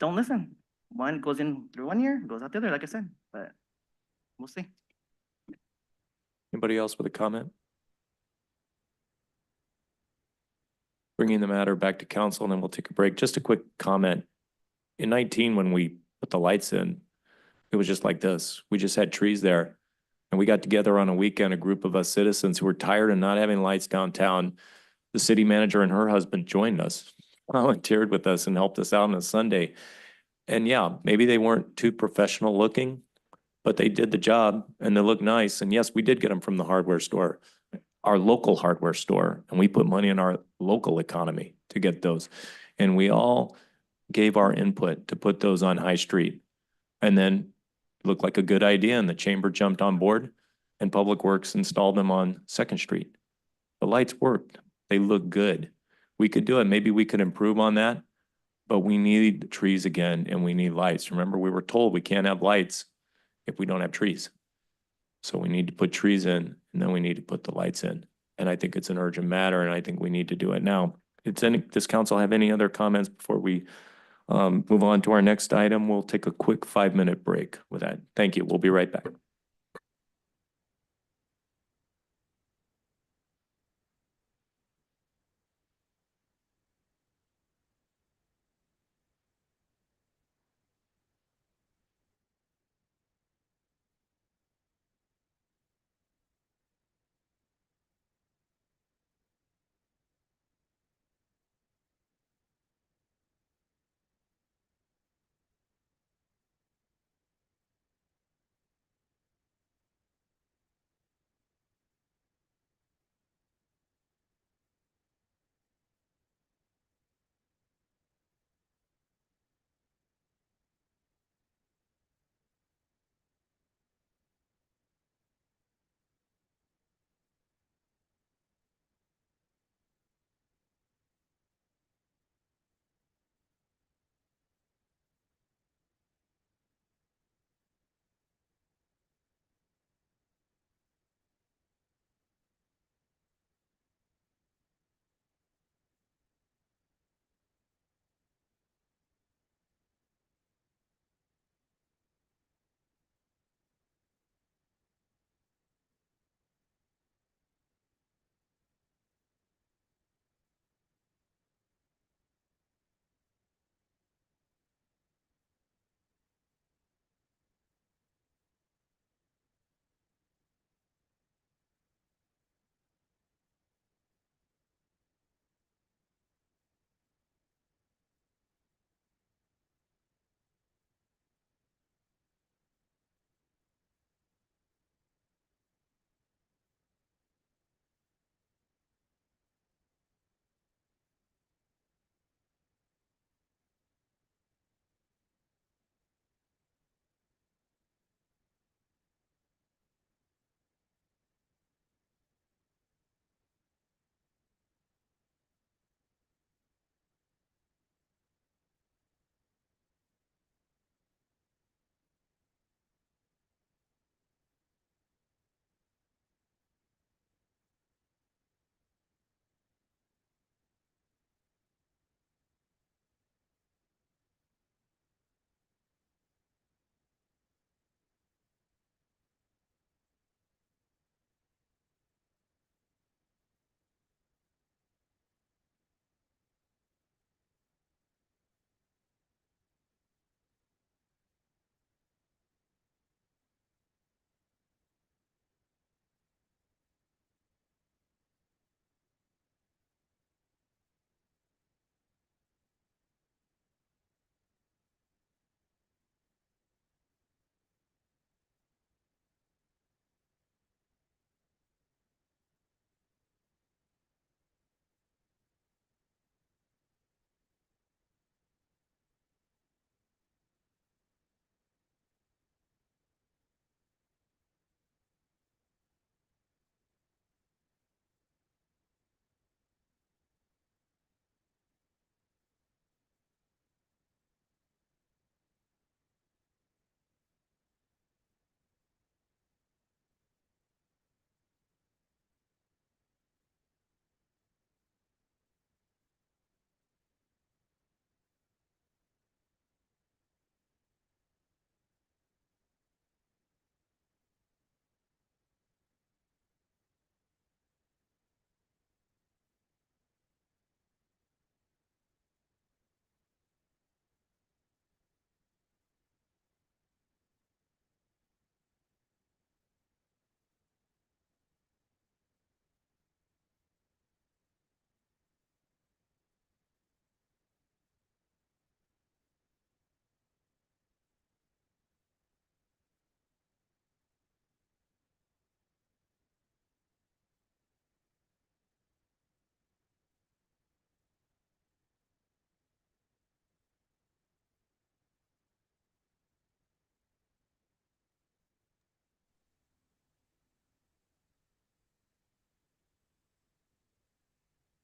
don't listen. One goes in through one ear, goes out the other, like I said, but we'll see. Anybody else with a comment? Bringing the matter back to council and then we'll take a break. Just a quick comment. In 19, when we put the lights in, it was just like this. We just had trees there. And we got together on a weekend, a group of us citizens who were tired of not having lights downtown. The city manager and her husband joined us, volunteered with us and helped us out on a Sunday. And yeah, maybe they weren't too professional looking, but they did the job and they look nice. And yes, we did get them from the hardware store, our local hardware store. And we put money in our local economy to get those. And we all gave our input to put those on High Street. And then looked like a good idea and the chamber jumped on board and Public Works installed them on Second Street. The lights worked. They look good. We could do it. Maybe we could improve on that, but we need trees again and we need lights. Remember, we were told we can't have lights if we don't have trees. So we need to put trees in and then we need to put the lights in. And I think it's an urgent matter and I think we need to do it now. Does council have any other comments before we move on to our next item? We'll take a quick 5-minute break with that. Thank you. We'll be right back.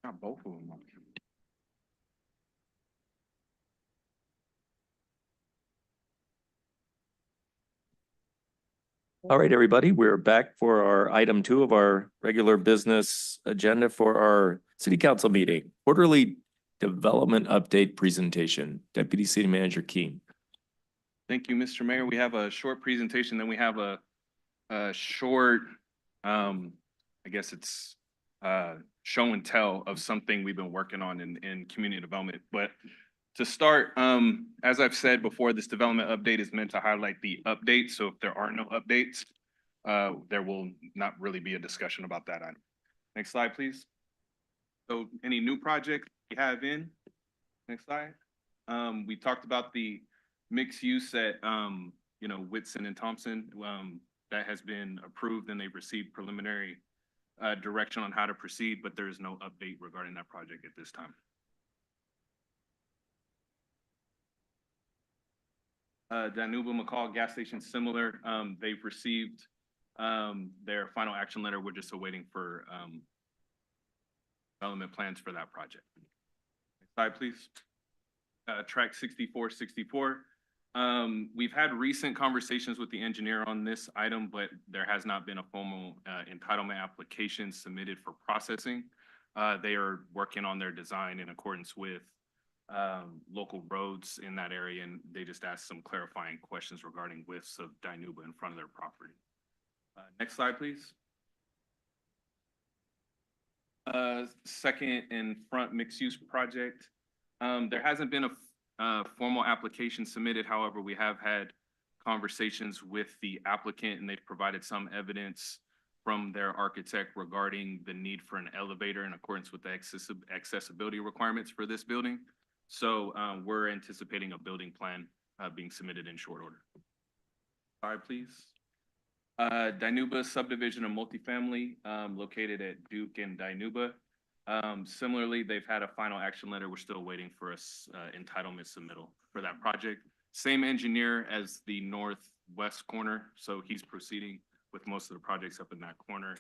Not both of them. All right, everybody, we're back for our item 2 of our regular business agenda for our city council meeting, quarterly development update presentation. Deputy City Manager King. Thank you, Mr. Mayor. We have a short presentation, then we have a short, I guess it's show and tell of something we've been working on in community development. But to start, as I've said before, this development update is meant to highlight the updates. So if there are no updates, there will not really be a discussion about that item. Next slide, please. So any new projects we have in? Next slide. We talked about the mixed use at, Whitson and Thompson. That has been approved and they've received preliminary direction on how to proceed, but there is no update regarding that project at this time. Danuba McCall gas station, similar. They've received their final action letter. We're just awaiting for development plans for that project. Next slide, please. Track 6464. We've had recent conversations with the engineer on this item, but there has not been a formal entitlement application submitted for processing. They are working on their design in accordance with local roads in that area, and they just asked some clarifying questions regarding widths of Dinuba in front of their property. Next slide, please. Second and front mixed use project. There hasn't been a formal application submitted. However, we have had conversations with the applicant and they've provided some evidence from their architect regarding the need for an elevator in accordance with the accessibility requirements for this building. So we're anticipating a building plan being submitted in short order. Slide, please. Dinuba subdivision of multifamily located at Duke and Dinuba. Similarly, they've had a final action letter. We're still waiting for a entitlement submittal for that project. Same engineer as the northwest corner, so he's proceeding with most of the projects up in that corner,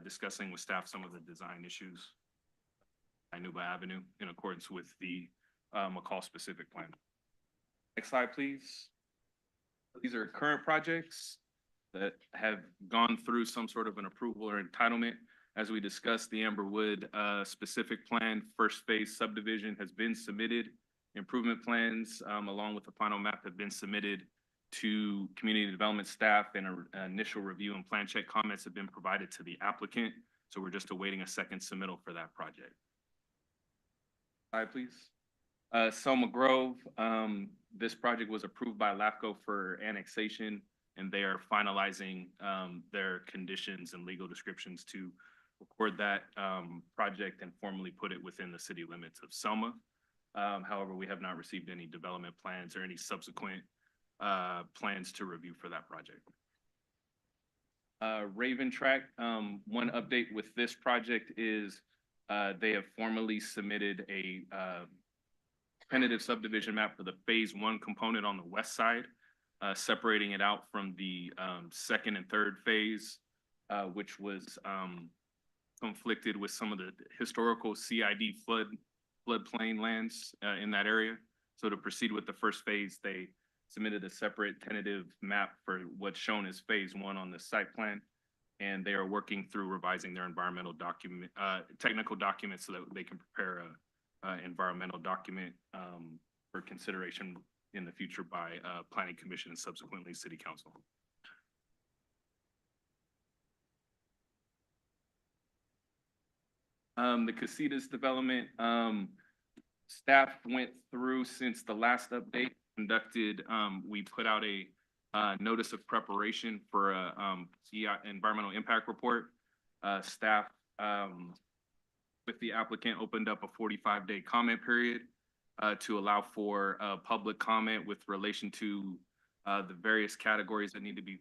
discussing with staff some of the design issues. Dinuba Avenue in accordance with the McCall specific plan. Next slide, please. These are current projects that have gone through some sort of an approval or entitlement. As we discussed, the Amberwood specific plan, first phase subdivision has been submitted. Improvement plans along with the final map have been submitted to community development staff, and an initial review and plan check comments have been provided to the applicant. So we're just awaiting a second submittal for that project. Slide, please. Selma Grove, this project was approved by LAFCO for annexation, and they are finalizing their conditions and legal descriptions to record that project and formally put it within the city limits of Selma. However, we have not received any development plans or any subsequent plans to review for that project. Raven Track, one update with this project is they have formally submitted a tentative subdivision map for the phase 1 component on the west side, separating it out from the second and third phase, which was conflicted with some of the historical CID floodplain lands in that area. So to proceed with the first phase, they submitted a separate tentative map for what's shown as phase 1 on the site plan. And they are working through revising their environmental document, technical documents so that they can prepare a environmental document for consideration in the future by Planning Commission and subsequently City Council. The Casitas development, staff went through since the last update conducted. We put out a notice of preparation for a environmental impact report. Staff with the applicant opened up a 45-day comment period to allow for public comment with relation to the various categories that need to be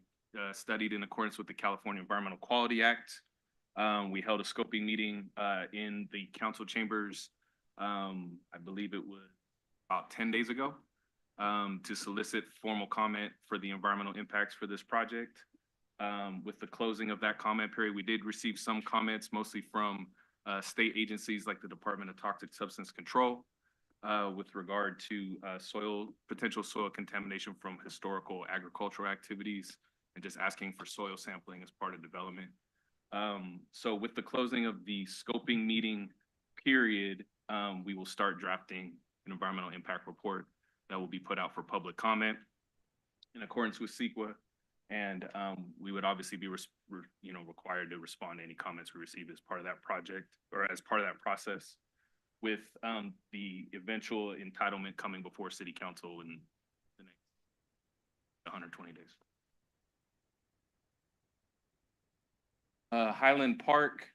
studied in accordance with the California Environmental Quality Act. We held a scoping meeting in the council chambers, I believe it was about 10 days ago, to solicit formal comment for the environmental impacts for this project. With the closing of that comment period, we did receive some comments, mostly from state agencies like the Department of Toxic Substance Control with regard to potential soil contamination from historical agricultural activities, and just asking for soil sampling as part of development. So with the closing of the scoping meeting period, we will start drafting an environmental impact report that will be put out for public comment in accordance with CEQA. And we would obviously be required to respond to any comments we receive as part of that project or as part of that process, with the eventual entitlement coming before City Council in the next 120 days. Highland Park,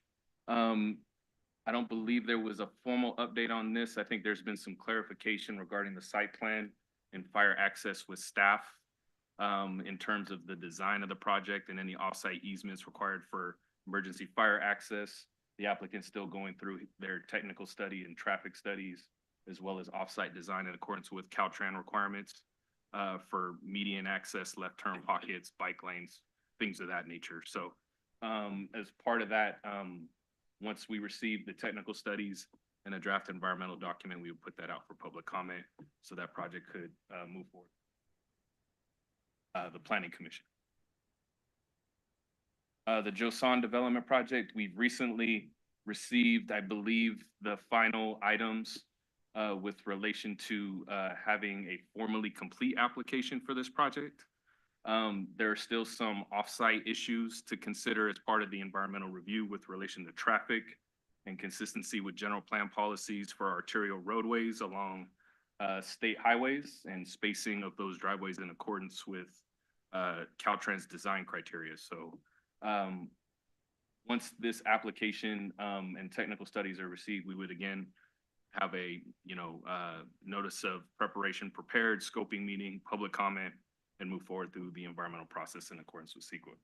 I don't believe there was a formal update on this. I think there's been some clarification regarding the site plan and fire access with staff in terms of the design of the project and any offsite easements required for emergency fire access. The applicant's still going through their technical study and traffic studies, as well as offsite design in accordance with Caltrans requirements for median access, left turn pockets, bike lanes, things of that nature. So as part of that, once we receive the technical studies and a draft environmental document, we would put that out for public comment so that project could move forward. The Planning Commission. The Joseon Development Project, we've recently received, I believe, the final items with relation to having a formally complete application for this project. There are still some offsite issues to consider as part of the environmental review with relation to traffic and consistency with general plan policies for arterial roadways along state highways and spacing of those driveways in accordance with Caltrans design criteria. So once this application and technical studies are received, we would again have a notice of preparation prepared, scoping meeting, public comment, and move forward through the environmental process in accordance with CEQA.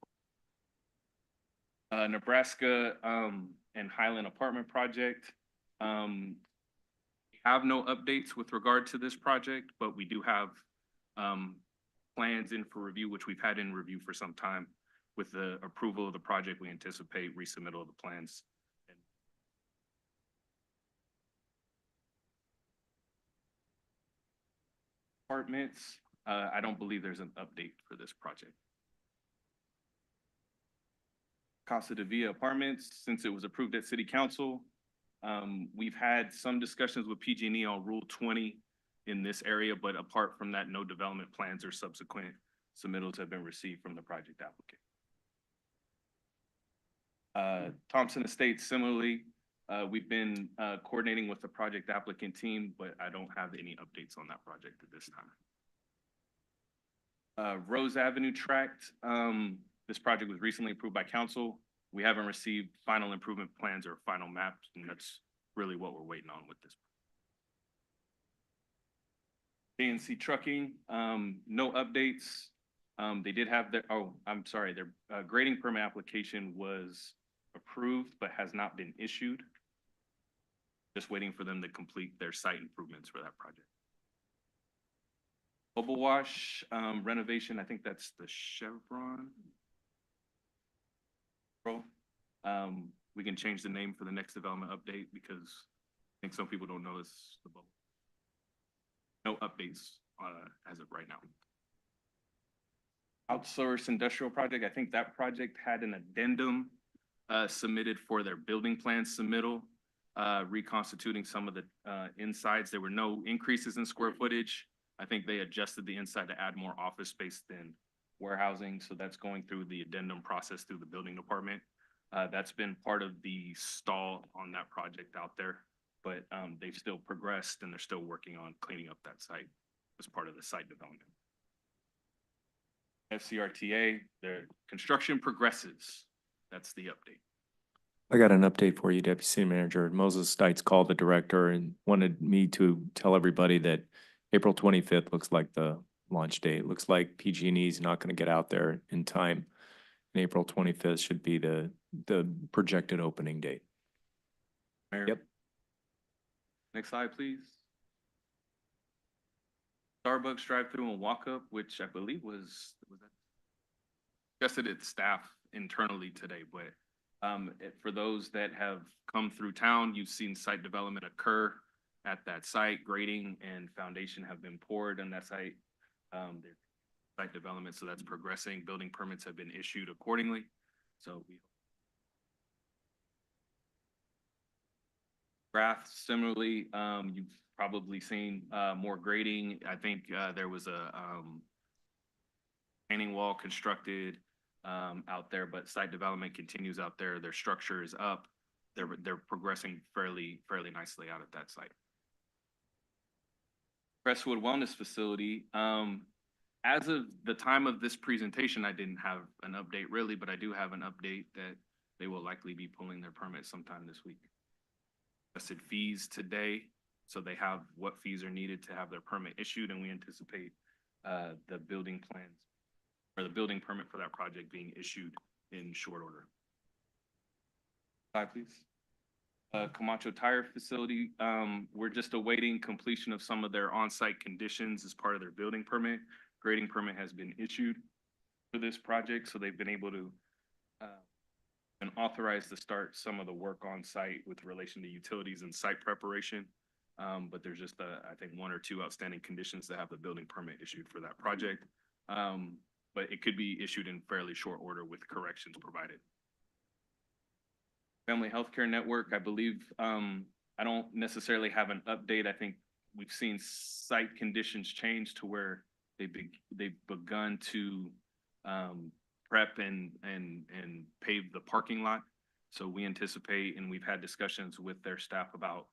Nebraska and Highland Apartment Project. We have no updates with regard to this project, but we do have plans in for review, which we've had in review for some time. With the approval of the project, we anticipate resubmittal of the plans. Apartments, I don't believe there's an update for this project. Casa de Villa Apartments, since it was approved at City Council, we've had some discussions with PG&E on Rule 20 in this area, but apart from that, no development plans or subsequent submittals have been received from the project applicant. Thompson Estates, similarly, we've been coordinating with the project applicant team, but I don't have any updates on that project at this time. Rose Avenue tract, this project was recently approved by council. We haven't received final improvement plans or final maps, and that's really what we're waiting on with this. ANC Trucking, no updates. They did have their, their grading permit application was approved, but has not been issued. Just waiting for them to complete their site improvements for that project. Bubble Wash renovation, I think that's the Chevron. We can change the name for the next development update because I think some people don't know it's the bubble. No updates as of right now. Outsource industrial project, I think that project had an addendum submitted for their building plan submittal, reconstituting some of the insides. There were no increases in square footage. I think they adjusted the inside to add more office space than warehousing. So that's going through the addendum process through the building department. That's been part of the stall on that project out there, but they've still progressed and they're still working on cleaning up that site as part of the site development. FCRTA, the construction progresses. That's the update. I got an update for you, Deputy City Manager. Moses Stites called the director and wanted me to tell everybody that April 25th looks like the launch date. Looks like PG&E is not going to get out there in time. And April 25th should be the projected opening date. Mayor. Yep. Next slide, please. Starbucks drive-through and walk-up, which I believe was that suggested its staff internally today, but For those that have come through town, you've seen site development occur at that site. Grading and foundation have been poured on that site. There's site development, so that's progressing. Building permits have been issued accordingly. So we graph similarly, you've probably seen more grading. I think there was a retaining wall constructed out there, but site development continues out there. Their structure is up. They're progressing fairly nicely out at that site. Crestwood Wellness Facility. As of the time of this presentation, I didn't have an update really, but I do have an update that they will likely be pulling their permit sometime this week. Requested fees today, so they have what fees are needed to have their permit issued, and we anticipate the building plans or the building permit for that project being issued in short order. Slide, please. Camacho Tire Facility, we're just awaiting completion of some of their on-site conditions as part of their building permit. Grading permit has been issued for this project, so they've been able to been authorized to start some of the work on site with relation to utilities and site preparation. But there's just, I think, 1 or 2 outstanding conditions to have the building permit issued for that project. But it could be issued in fairly short order with corrections provided. Family Healthcare Network, I believe, I don't necessarily have an update. I think we've seen site conditions change to where they've begun to prep and pave the parking lot. So we anticipate, and we've had discussions with their staff about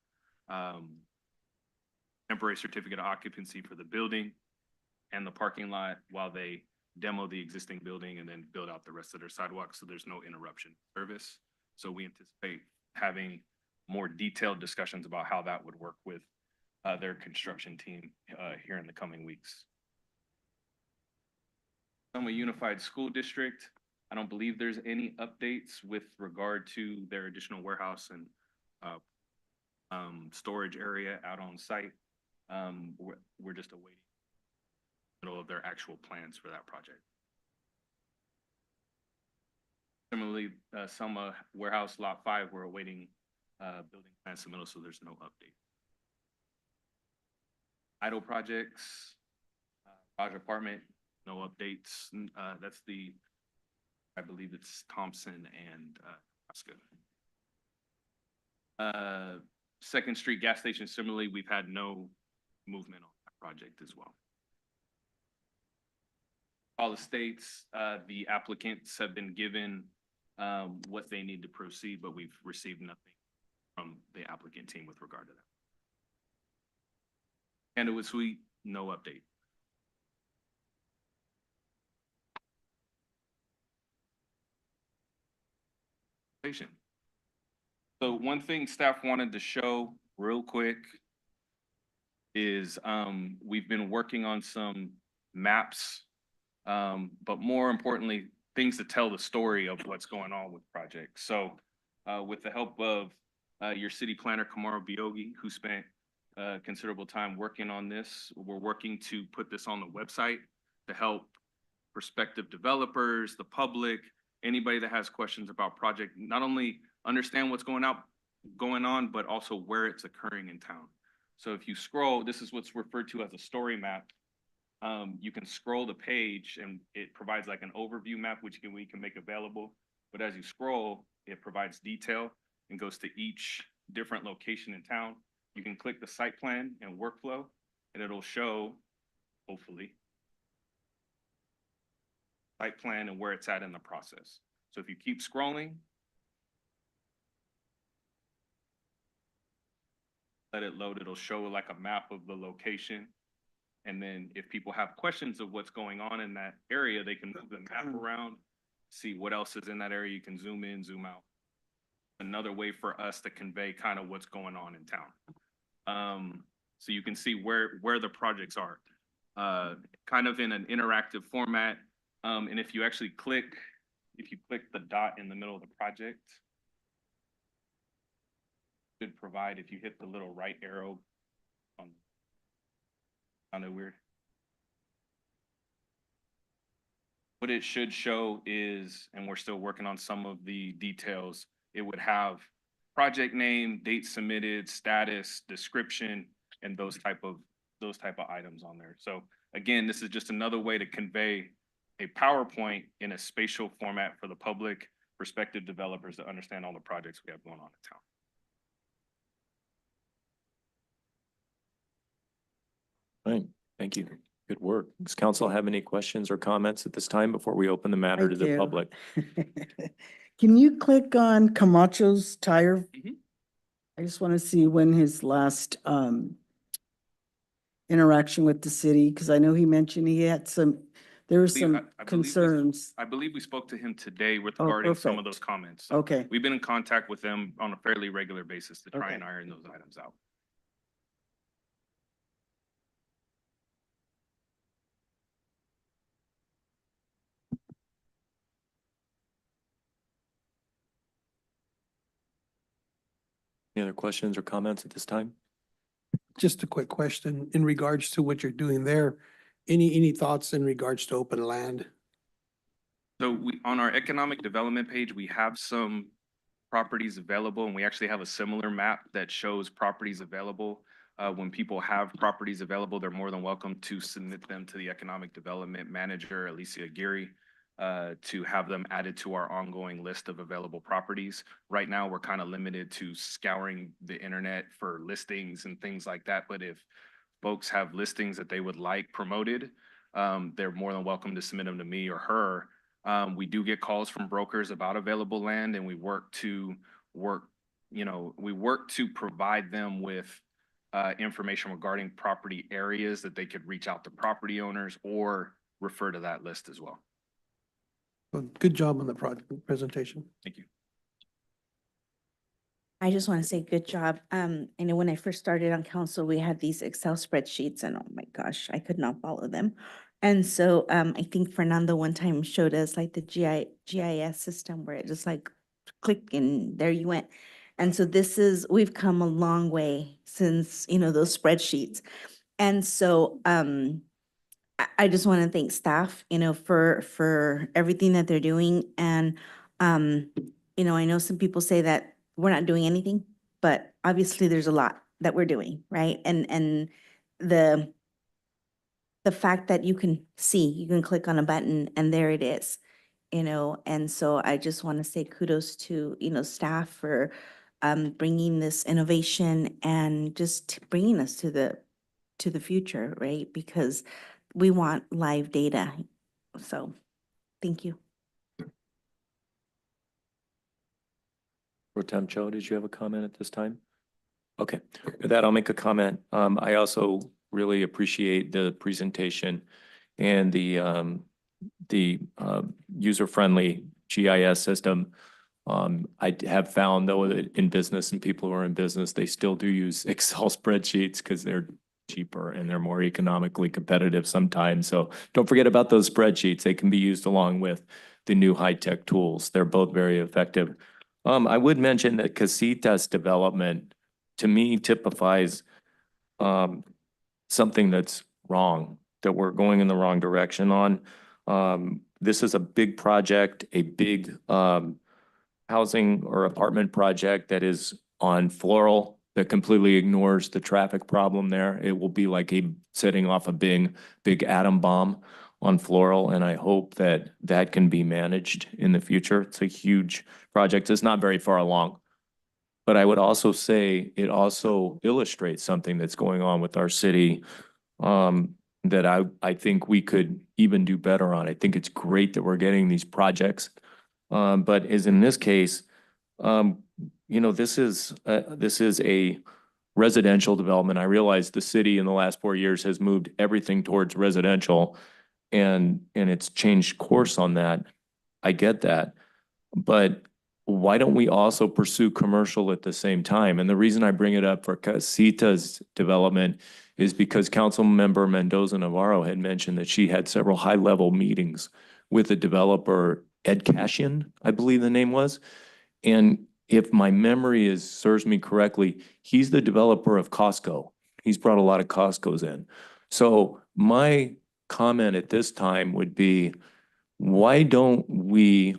temporary certificate of occupancy for the building and the parking lot while they demo the existing building and then build out the rest of their sidewalks, so there's no interruption service. So we anticipate having more detailed discussions about how that would work with their construction team here in the coming weeks. Selma Unified School District, I don't believe there's any updates with regard to their additional warehouse and storage area out on site. We're just awaiting the middle of their actual plans for that project. Similarly, Selma Warehouse Lot 5, we're awaiting building plan submittal, so there's no update. Idle projects, Raj Apartment, no updates. That's the, I believe it's Thompson and Nebraska. Second Street gas station, similarly, we've had no movement on that project as well. All the states, the applicants have been given what they need to proceed, but we've received nothing from the applicant team with regard to that. And it was sweet, no update. So one thing staff wanted to show real quick is we've been working on some maps, but more importantly, things to tell the story of what's going on with projects. So with the help of your city planner, Kamaro Biogi, who spent considerable time working on this, we're working to put this on the website to help prospective developers, the public, anybody that has questions about project, not only understand what's going on, but also where it's occurring in town. So if you scroll, this is what's referred to as a story map. You can scroll the page and it provides like an overview map, which we can make available. But as you scroll, it provides detail and goes to each different location in town. You can click the site plan and workflow, and it'll show, hopefully, site plan and where it's at in the process. So if you keep scrolling, let it load, it'll show like a map of the location. And then if people have questions of what's going on in that area, they can move the map around, see what else is in that area. You can zoom in, zoom out. Another way for us to convey kind of what's going on in town. So you can see where the projects are, kind of in an interactive format. And if you actually click the dot in the middle of the project, it should provide, if you hit the little right arrow on, sounded weird. What what it should show is, and we're still working on some of the details, it would have project name, date submitted, status, description, and those type of items on there. So again, this is just another way to convey a PowerPoint in a spatial format for the public, prospective developers to understand all the projects we have going on in town. Right, thank you. Good work. Does council have any questions or comments at this time before we open the matter I to the do. public? Can you click on Camacho's tire? Mhm. I just want to see when his last interaction with the city, because I know he mentioned he had there were some I believe concerns. I believe we spoke to him today Oh, regarding some of perfect. those comments. So Okay, we've been in contact with them on a fairly regular basis to try Okay. and iron those items out. Any other questions or comments at this time? Just a quick question in regards to what you're doing there. Any thoughts in regards to open land? So on our economic development page, we have some properties available, and we actually have a similar map that shows properties available. When people have properties available, they're more than welcome to submit them to the economic development manager, Alicia Geary, to have them added to our ongoing list of available properties. Right now, we're kind of limited to scouring the internet for listings and things like that. But if folks have listings that they would like promoted, they're more than welcome to submit them to me or her. We do get calls from brokers about available land, and we work to provide them with information regarding property areas that they could reach out to property owners or refer to that list as well. Well, good job on the project presentation. Thank you. I just want to say good job. I know when I first started on council, we had these Excel spreadsheets and oh my gosh, I could not follow them. And so I think Fernando one time showed us like the GIS system where it just like click and there you went. And so we've come a long way since, those spreadsheets. And so I just want to thank staff, for everything that they're doing. And, I know some people say that we're not doing anything, but obviously there's a lot that we're doing, right? And the fact that you can click on a button and there it is, and so I just want to say kudos to, staff for bringing this innovation and just bringing us to the future, right? Because we want live data. So, thank you. Pro Tem Cho, did you have a comment at this time? Okay, with that, I'll make a comment. I also really appreciate the presentation and the user-friendly GIS system. I have found though that in business and people who are in business, they still do use Excel spreadsheets because they're cheaper and they're more economically competitive sometimes. So don't forget about those spreadsheets. They can be used along with the new high-tech tools. They're both very effective. I would mention that Casitas development to me typifies something that's wrong, that we're going in the wrong direction on. This is a big project, a big housing or apartment project that is on Floral that completely ignores the traffic problem there. It will be like setting off a big atom bomb on Floral, and I hope that that can be managed in the future. It's a huge project. It's not very far along. But I would also say it also illustrates something that's going on with our city that I think we could even do better on. I think it's great that we're getting these projects. But as in this case, this is a residential development. I realize the city in the last 4 years has moved everything towards residential and it's changed course on that. I get that. But why don't we also pursue commercial at the same time? And the reason I bring it up for Casitas development is because Councilmember Mendoza Navarro had mentioned that she had several high-level meetings with the developer, Ed Cashian, I believe the name was. And if my memory serves me correctly, he's the developer of Costco. He's brought a lot of Costcos in. So my comment at this time would be, why don't we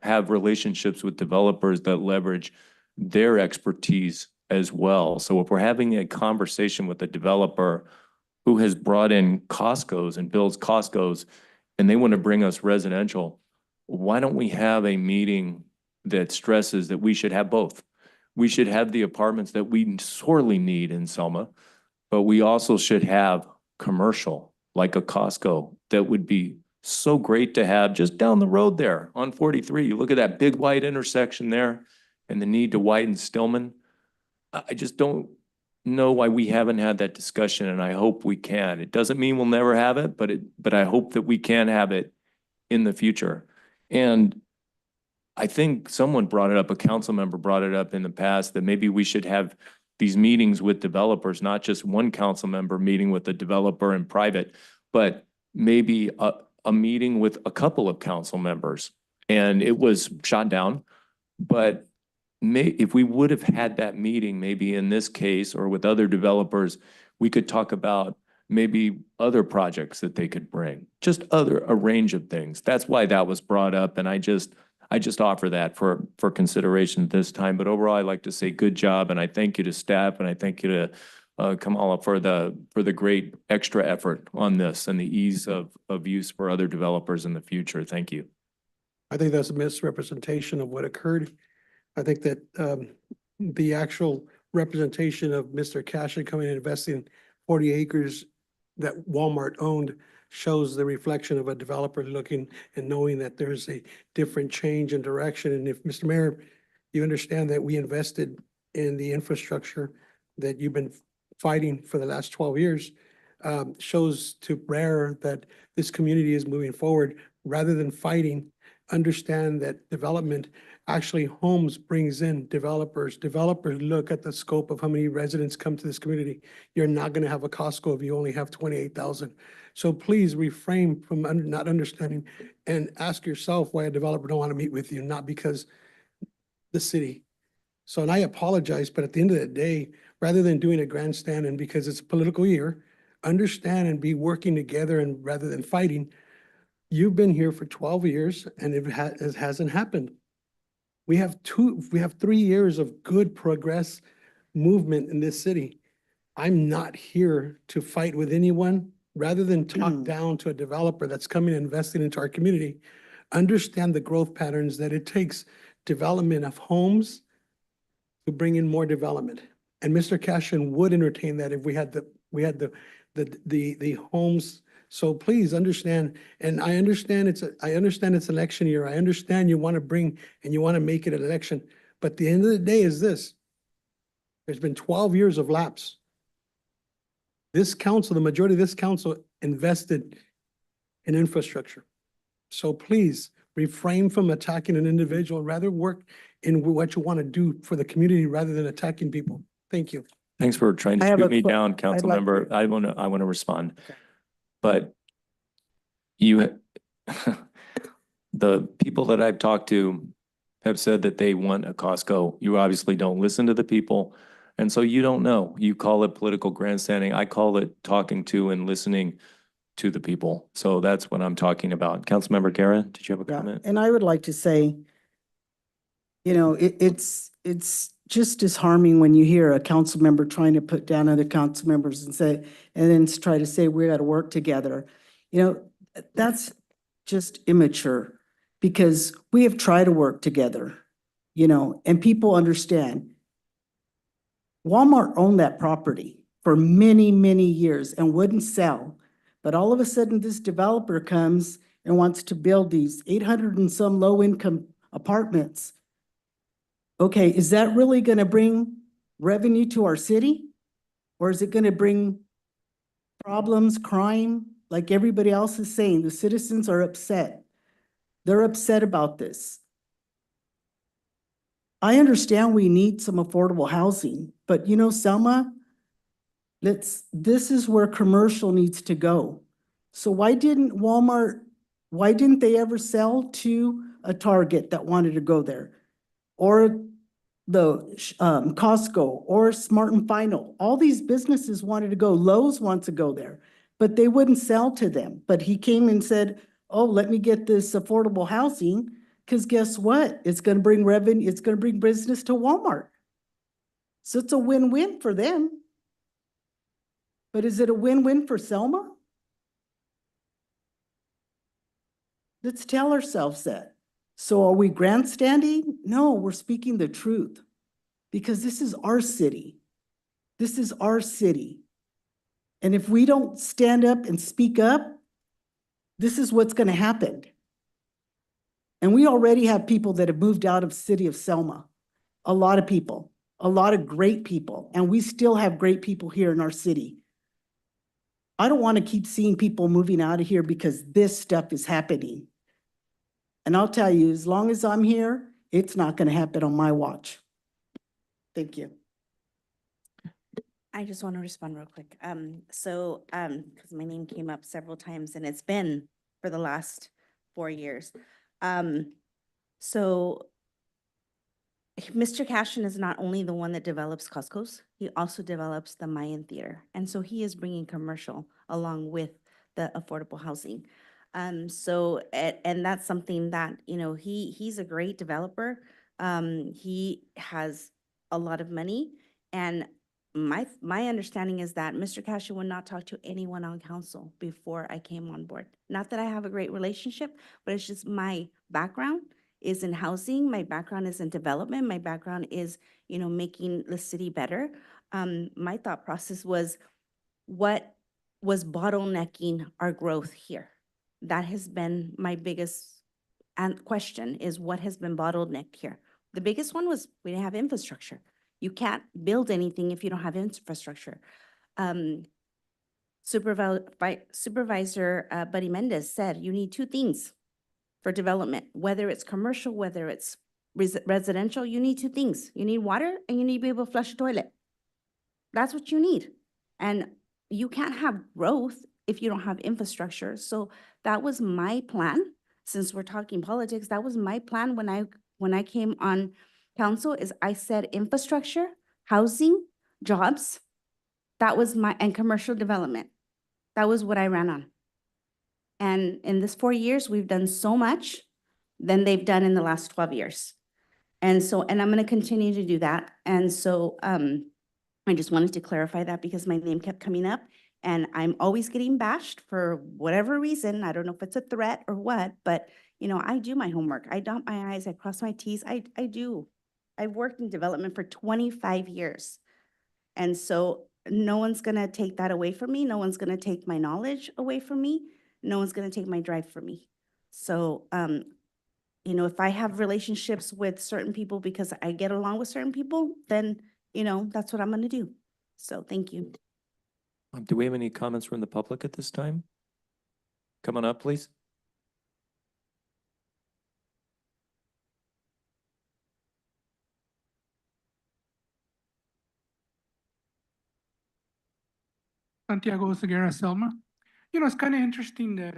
have relationships with developers that leverage their expertise as well? So if we're having a conversation with a developer who has brought in Costco's and builds Costco's and they want to bring us residential, why don't we have a meeting that stresses that we should have both? We should have the apartments that we sorely need in Selma, but we also should have commercial, like a Costco, that would be so great to have just down the road there on 43. You look at that big white intersection there and the need to widen Stillman. I just don't know why we haven't had that discussion, and I hope we can. It doesn't mean we'll never have it, but I hope that we can have it in the future. And I think someone brought it up, a council member brought it up in the past, that maybe we should have these meetings with developers, not just one council member meeting with a developer in private, but maybe a meeting with a couple of council members. And it was shot down, but if we would have had that meeting, maybe in this case or with other developers, we could talk about maybe other projects that they could bring, just a range of things. That's why that was brought up. And I just offer that for consideration this time. But overall, I'd like to say good job. And I thank you to staff and I thank you to Kamala for the great extra effort on this and the ease of use for other developers in the future. Thank you. I think that's a misrepresentation of what occurred. I think that the actual representation of Mr. Cashin coming and investing 40 acres that Walmart owned shows the reflection of a developer looking and knowing that there's a different change in direction. And if, Mr. Mayor, you understand that we invested in the infrastructure that you've been fighting for the last 12 years, shows to bear that this community is moving forward rather than fighting. Understand that development, actually homes brings in developers. Developers look at the scope of how many residents come to this community. You're not going to have a Costco if you only have 28,000. So please refrain from not understanding and ask yourself why a developer don't want to meet with you, not because the city. So, and I apologize, but at the end of the day, rather than doing a grandstand and because it's a political year, understand and be working together and rather than fighting. You've been here for 12 years and it hasn't happened. We have 3 years of good progress movement in this city. I'm not here to fight with anyone. Rather than talk down to a developer that's coming and investing into our community, understand the growth patterns that it takes development of homes to bring in more development. And Mr. Cashin would entertain that if we had the homes. So please understand, and I understand it's election year. I understand you want to bring and you want to make it an election. But the end of the day is this. There's been 12 years of lapse. This council, the majority of this council invested in infrastructure. So please refrain from attacking an individual, rather work in what you want to do for the community rather than attacking people. Thank you. Thanks for trying to shoot me down, council member. I want to respond. But you, the people that I've talked to have said that they want a Costco. You obviously don't listen to the people. And so you don't know. You call it political grandstanding. I call it talking to and listening to the people. So that's what I'm talking about. Councilmember Guerra, did you have a comment? And I would like to say, you know, it's just disheartening when you hear a council member trying to put down other council members and say, and then try to say we got to work together. You know, that's just immature because we have tried to work together, you know, and people understand. Walmart owned that property for many, many years and wouldn't sell. But all of a sudden, this developer comes and wants to build these 800 and some low-income apartments. Okay, is that really going to bring revenue to our city? Or is it going to bring problems, crime, like everybody else is saying? The citizens are upset. They're upset about this. I understand we need some affordable housing, but you know, Selma, this is where commercial needs to go. So why didn't they ever sell to a Target that wanted to go there? Or the Costco or Smart and Final? All these businesses wanted to go. Lowe's wants to go there, but they wouldn't sell to them. But he came and said, oh, let me get this affordable housing, because guess what? It's gonna bring revenue, it's gonna bring business to Walmart. So it's a win-win for them. But is it a win-win for Selma? Let's tell ourselves that. So are we grandstanding? No, we're speaking the truth. Because this is our city. This is our city. And if we don't stand up and speak up, this is what's gonna happen. And we already have people that have moved out of City of Selma. A lot of people, a lot of great people, and we still have great people here in our city. I don't want to keep seeing people moving out of here because this stuff is happening. And I'll tell you, as long as I'm here, it's not going to happen on my watch. Thank you. I just want to respond real quick. Because my name came up several times and it's been for the last 4 years. So Mr. Cashin is not only the one that develops Costco's, he also develops the Mayan Theater. And so he is bringing commercial along with the affordable housing. And that's something that, you know, he's a great developer. He has a lot of money. And my understanding is that Mr. Cashin would not talk to anyone on council before I came on board. Not that I have a great relationship, but it's just my background is in housing, my background is in development, my background is, you know, making the city better. My thought process was what was bottlenecking our growth here? That has been my biggest question is what has been bottlenecked here? The biggest one was we didn't have infrastructure. You can't build anything if you don't have infrastructure. Supervisor Buddy Mendez said you need 2 things for development, whether it's commercial, whether it's residential, you need 2 things. You need water and you need to be able to flush a toilet. That's what you need. And you can't have growth if you don't have infrastructure. So that was my plan. Since we're talking politics, that was my plan when I came on council is I said infrastructure, housing, jobs. That was and commercial development. That was what I ran on. And in this 4 years, we've done so much than they've done in the last 12 years. And I'm going to continue to do that. And so I just wanted to clarify that because my name kept coming up and I'm always getting bashed for whatever reason. I don't know if it's a threat or what, but you know, I do my homework. I dot my I's, I cross my T's. I do. I've worked in development for 25 years. And so no one's going to take that away from me. No one's going to take my knowledge away from me. No one's going to take my drive from me. So, you know, if I have relationships with certain people because I get along with certain people, then, you know, that's what I'm going to do. So thank you. Do we have any comments from the public at this time? Come on up, please. Santiago Segura Selma. You know, it's kind of interesting that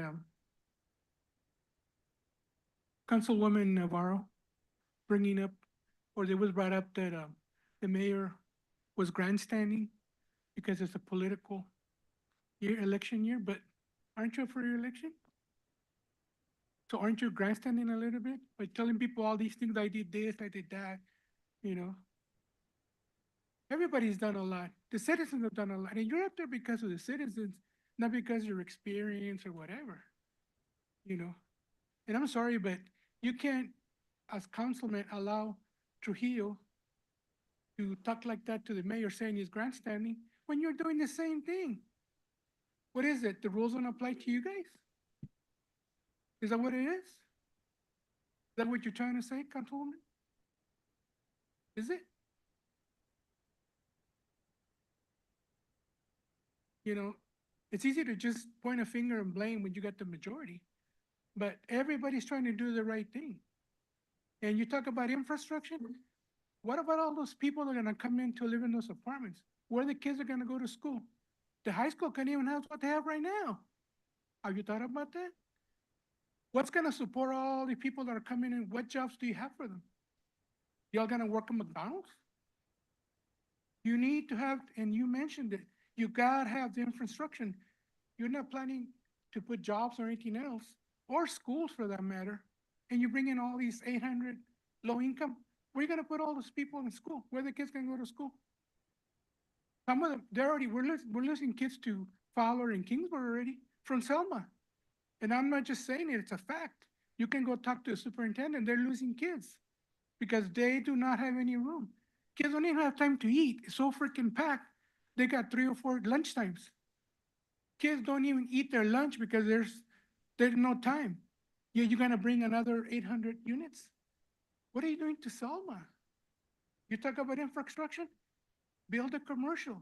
Councilwoman Navarro bringing up, or it was brought up that the mayor was grandstanding because it's a political year, election year, but aren't you up for re-election? So aren't you grandstanding a little bit by telling people all these things, I did this, I did that, you know? Everybody's done a lot. The citizens have done a lot, and you're up there because of the citizens, not because of your experience or whatever, you know? And I'm sorry, but you can't, as councilman, allow Trujillo to talk like that to the mayor saying he's grandstanding when you're doing the same thing. What is it? The rules don't apply to you guys? Is that what it is? Is that what you're trying to say, Councilwoman? Is it? You know, it's easy to just point a finger and blame when you got the majority, but everybody's trying to do the right thing. And you talk about infrastructure. What about all those people that are gonna come in to live in those apartments? Where the kids are gonna go to school? The high school can't even have what they have right now. Have you thought about that? What's gonna support all the people that are coming in? What jobs do you have for them? Y'all gonna work at McDonald's? You need to have, and you mentioned it, you gotta have the infrastructure. You're not planning to put jobs or anything else or schools for that matter, and you bring in all these 800 low income, where are you gonna put all those people in school? Where the kids gonna go to school? Some of them, we're losing kids to Fowler and Kingsburg already from Selma. And I'm not just saying it, it's a fact. You can go talk to the superintendent, they're losing kids because they do not have any room. Kids don't even have time to eat. It's so freaking packed. They got 3 or 4 lunch times. Kids don't even eat their lunch because there's no time. You're gonna bring another 800 units? What are you doing to Selma? You talk about infrastructure? Build a commercial.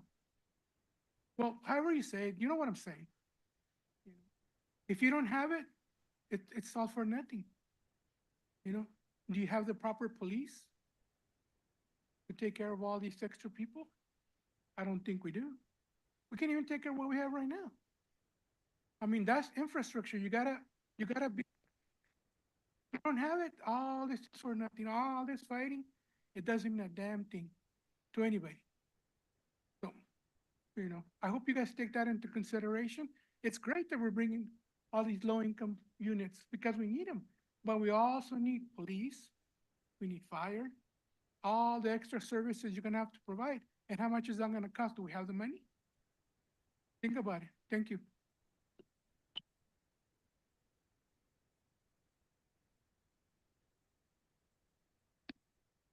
Well, however you say it, you know what I'm saying. If you don't have it, it's all for nothing. You know, do you have the proper police to take care of all these extra people? I don't think we do. We can't even take care of what we have right now. I mean, that's infrastructure. You gotta be, you don't have it, all this is for nothing, all this fighting, it doesn't mean a damn thing to anybody. So, you know, I hope you guys take that into consideration. It's great that we're bringing all these low-income units because we need them, but we also need police, we need fire, all the extra services you're gonna have to provide. And how much is that gonna cost? Do we have the money? Think about it. Thank you.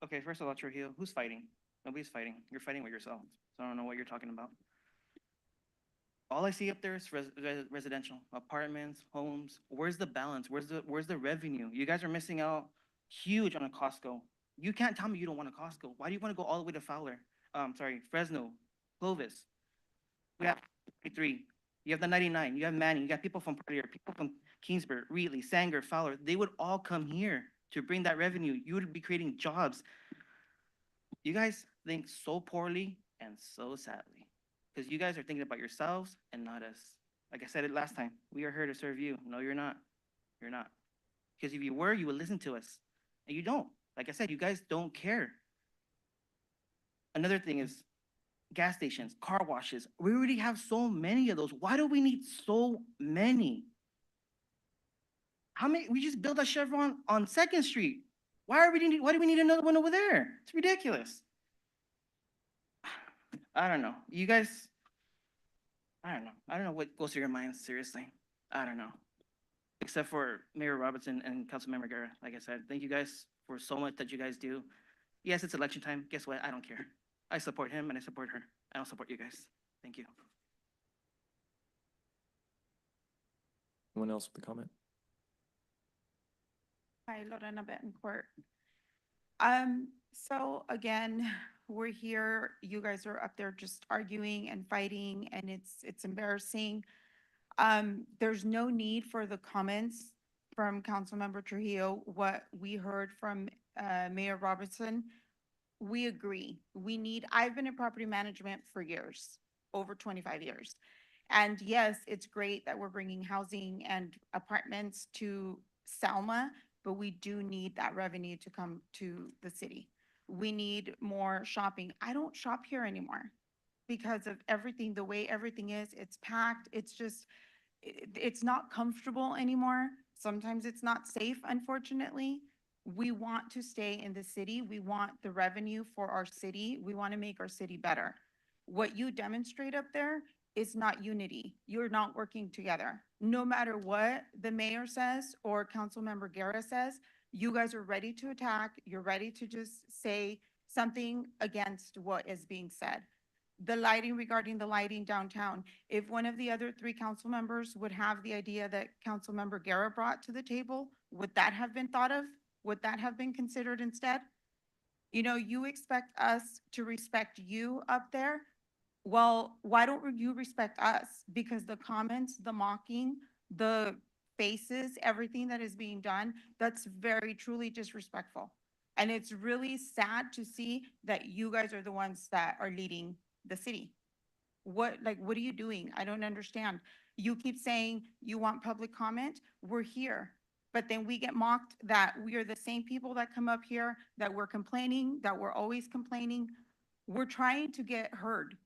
Okay, first of all, Trujillo, who's fighting? Nobody's fighting. You're fighting with yourself. So I don't know what you're talking about. All I see up there is residential, apartments, homes. Where's the balance? Where's the revenue? You guys are missing out huge on a Costco. You can't tell me you don't want a Costco. Why do you want to go all the way to Fowler? Fresno, Clovis. We have 3. You have the 99. You have Manning. You got people from Porter, people from Kingsburg, Reedley, Sanger, Fowler. They would all come here to bring that revenue. You would be creating jobs. You guys think so poorly and so sadly because you guys are thinking about yourselves and not us. Like I said it last time, we are here to serve you. No, you're not. You're not. Because if you were, you would listen to us. And you don't. Like I said, you guys don't care. Another thing is gas stations, car washes. We already have so many of those. Why do we need so many? How many? We just built a Chevron on 2nd Street. Why do we need another one over there? It's ridiculous. I don't know. You guys, I don't know. I don't know what goes through your minds, seriously. I don't know. Except for Mayor Robertson and Councilmember Guerra. Like I said, thank you guys for so much that you guys do. Yes, it's election time. Guess what? I don't care. I support him and I support her. I don't support you guys. Thank you. Anyone else with a comment? Hi, Lorena Betancourt. So again, we're here, you guys are up there just arguing and fighting and it's embarrassing. There's no need for the comments from Councilmember Trujillo. What we heard from, Mayor Robertson, we agree. I've been in property management for years, over 25 years. And yes, it's great that we're bringing housing and apartments to Selma, but we do need that revenue to come to the city. We need more shopping. I don't shop here anymore because of everything, the way everything is, it's packed. It's just, it's not comfortable anymore. Sometimes it's not safe, unfortunately. We want to stay in the city. We want the revenue for our city. We want to make our city better. What you demonstrate up there is not unity. You're not working together. No matter what the mayor says or Councilmember Guerra says, you guys are ready to attack. You're ready to just say something against what is being said. The lighting, regarding the lighting downtown, if one of the other 3 council members would have the idea that Councilmember Guerra brought to the table, would that have been thought of? Would that have been considered instead? You know, you expect us to respect you up there. Well, why don't you respect us? Because the comments, the mocking, the faces, everything that is being done, that's very truly disrespectful. And it's really sad to see that you guys are the ones that are leading the city. What are you doing? I don't understand. You keep saying you want public comment. We're here. But then we get mocked that we are the same people that come up here, that we're complaining, that we're always complaining. We're trying to get heard.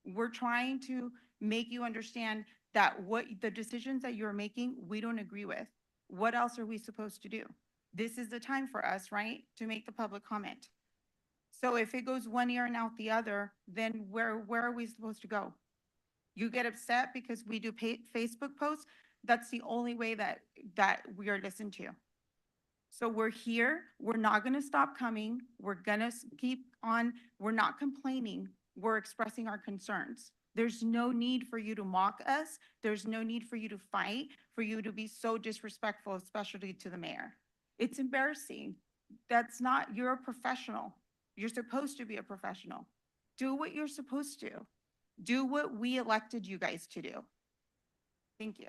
We're trying to make you understand that what the decisions that you're making, we don't agree with. What else are we supposed to do? This is the time for us, right, to make the public comment. So if it goes one ear and out the other, then where are we supposed to go? You get upset because we do Facebook posts? That's the only way that we are listened to. So we're here, we're not gonna stop coming, we're gonna keep on, we're not complaining, we're expressing our concerns. There's no need for you to mock us, there's no need for you to fight, for you to be so disrespectful, especially to the mayor. It's embarrassing. That's not, you're a professional. You're supposed to be a professional. Do what you're supposed to. Do what we elected you guys to do. Thank you.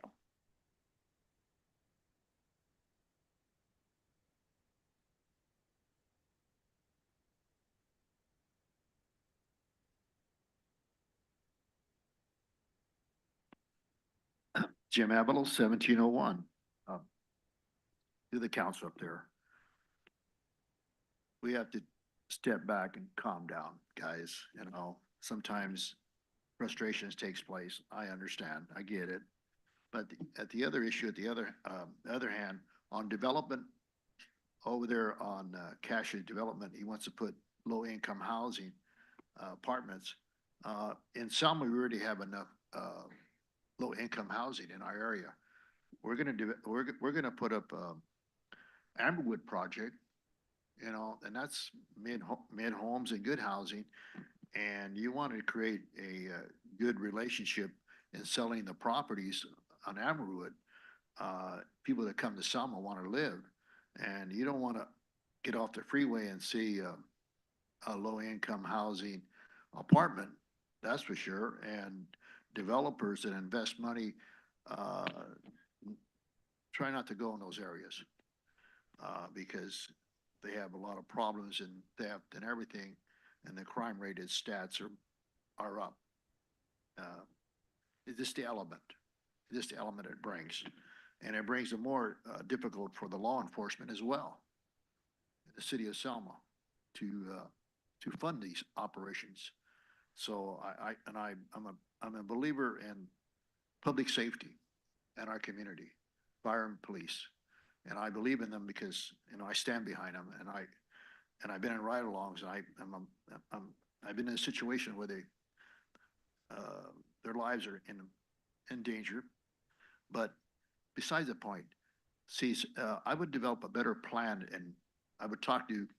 Jim Abital, 1701. To the council up there. We have to step back and calm down, guys. You know, sometimes frustrations takes place. I understand. I get it. But at the other issue, at the other hand, on development, over there on Cash's development, he wants to put low-income housing apartments. In Selma, we already have enough low-income housing in our area. We're gonna put up Amberwood project, you know, and that's mid homes and good housing. And you want to create a good relationship in selling the properties on Amberwood. People that come to Selma want to live, and you don't want to get off the freeway and see a low-income housing apartment, that's for sure. And developers that invest money, try not to go in those areas because they have a lot of problems and theft and everything, and the crime rated stats are up. It's just the element it brings. And it brings it more difficult for the law enforcement as well, the city of Selma, to fund these operations. So I'm a believer in public safety in our community, fire and police. And I believe in them because, you know, I stand behind them, and I've been in ride-alongs, and I've been in a situation where their lives are in danger. But besides the point, see, I would develop a better plan, and I would talk to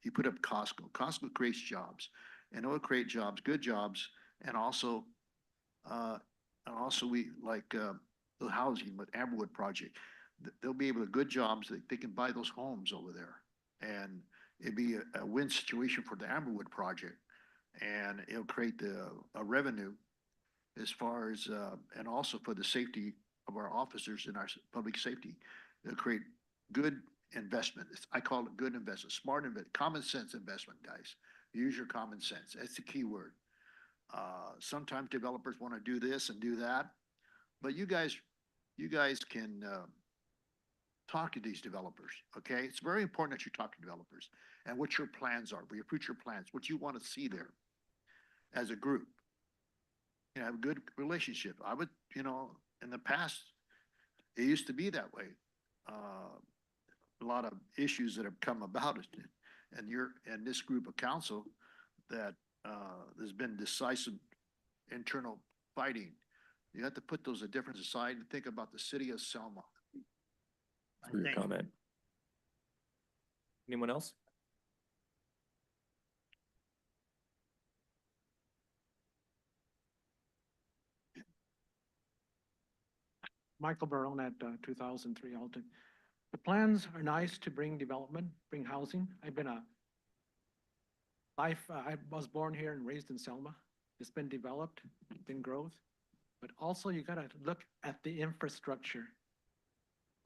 he put up Costco. Costco creates jobs, and it will create jobs, good jobs, and also we like the housing with Amberwood project. They'll be able to good jobs. They can buy those homes over there, and it'd be a win situation for the Amberwood project, and it'll create a revenue as far as and also for the safety of our officers and our public safety. It'll create good investment. I call it good investment, smart investment, common sense investment, guys. Use your common sense. That's the key word. Sometimes developers want to do this and do that, but you guys can talk to these developers, okay? It's very important that you talk to developers and what your plans are, your future plans, what you want to see there as a group. You know, have a good relationship. I would, you know, in the past, it used to be that way. A lot of issues that have come about it, and this group of council that there's been decisive internal fighting. You have to put those differences aside and think about the city of Selma. For your comment. Anyone else? Michael Barone at 2003 Alton. The plans are nice to bring development, bring housing. I was born here and raised in Selma. It's been developed, been growth, but also you gotta look at the infrastructure.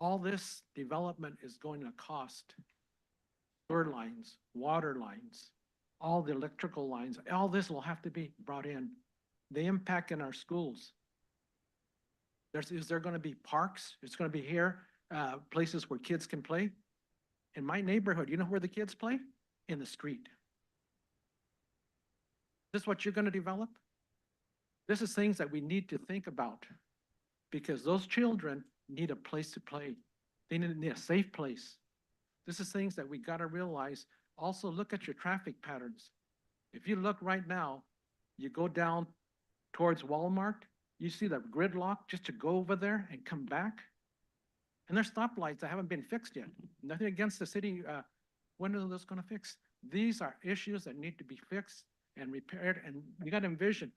All this development is going to cost sewer lines, water lines, all the electrical lines, all this will have to be brought in. The impact in our schools. Is there going to be parks? It's going to be here, places where kids can play. In my neighborhood, you know where the kids play? In the street. This is what you're going to develop? This is things that we need to think about, because those children need a place to play. They need a safe place. This is things that we gotta realize. Also, look at your traffic patterns. If you look right now, you go down towards Walmart, you see the gridlock just to go over there and come back. And there's stoplights that haven't been fixed yet. Nothing against the city, when are those gonna fix? These are issues that need to be fixed and repaired, and you gotta envision,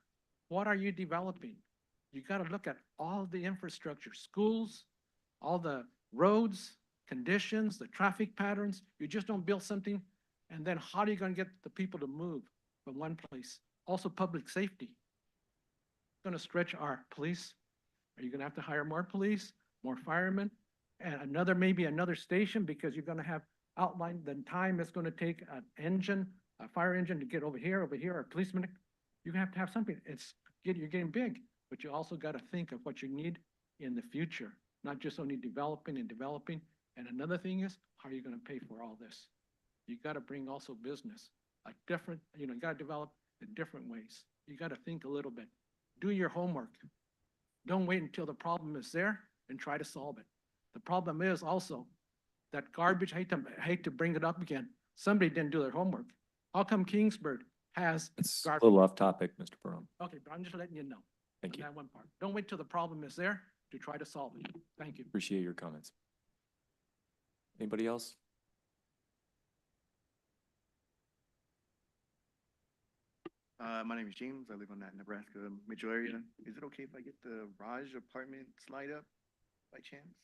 what are you developing? You gotta look at all the infrastructure, schools, all the roads, conditions, the traffic patterns. You just don't build something, and then how are you gonna get the people to move from one place? Also, public safety. Gonna stretch our police. Are you gonna have to hire more police, more firemen, and maybe another station, because you're gonna have outlined the time it's gonna take an engine, a fire engine to get over here, or a policeman. You're gonna have to have something. You're getting big, but you also gotta think of what you need in the future, not just only developing and developing. And another thing is, how are you gonna pay for all this? You gotta bring also business, you gotta develop in different ways. You gotta think a little bit. Do your homework. Don't wait until the problem is there and try to solve it. The problem is also that garbage, I hate to bring it up again. Somebody didn't do their homework. How come Kingsburg has It's a garbage? little off topic, Mr. Barone. Okay, but I'm just letting you know. Thank on you. That one part. Don't wait till the problem is there to try to solve it. Thank you. Appreciate your comments. Anybody else? My name is James. I live on that Nebraska Mitchell area. Is it okay if I get the Raj apartment slide up by chance?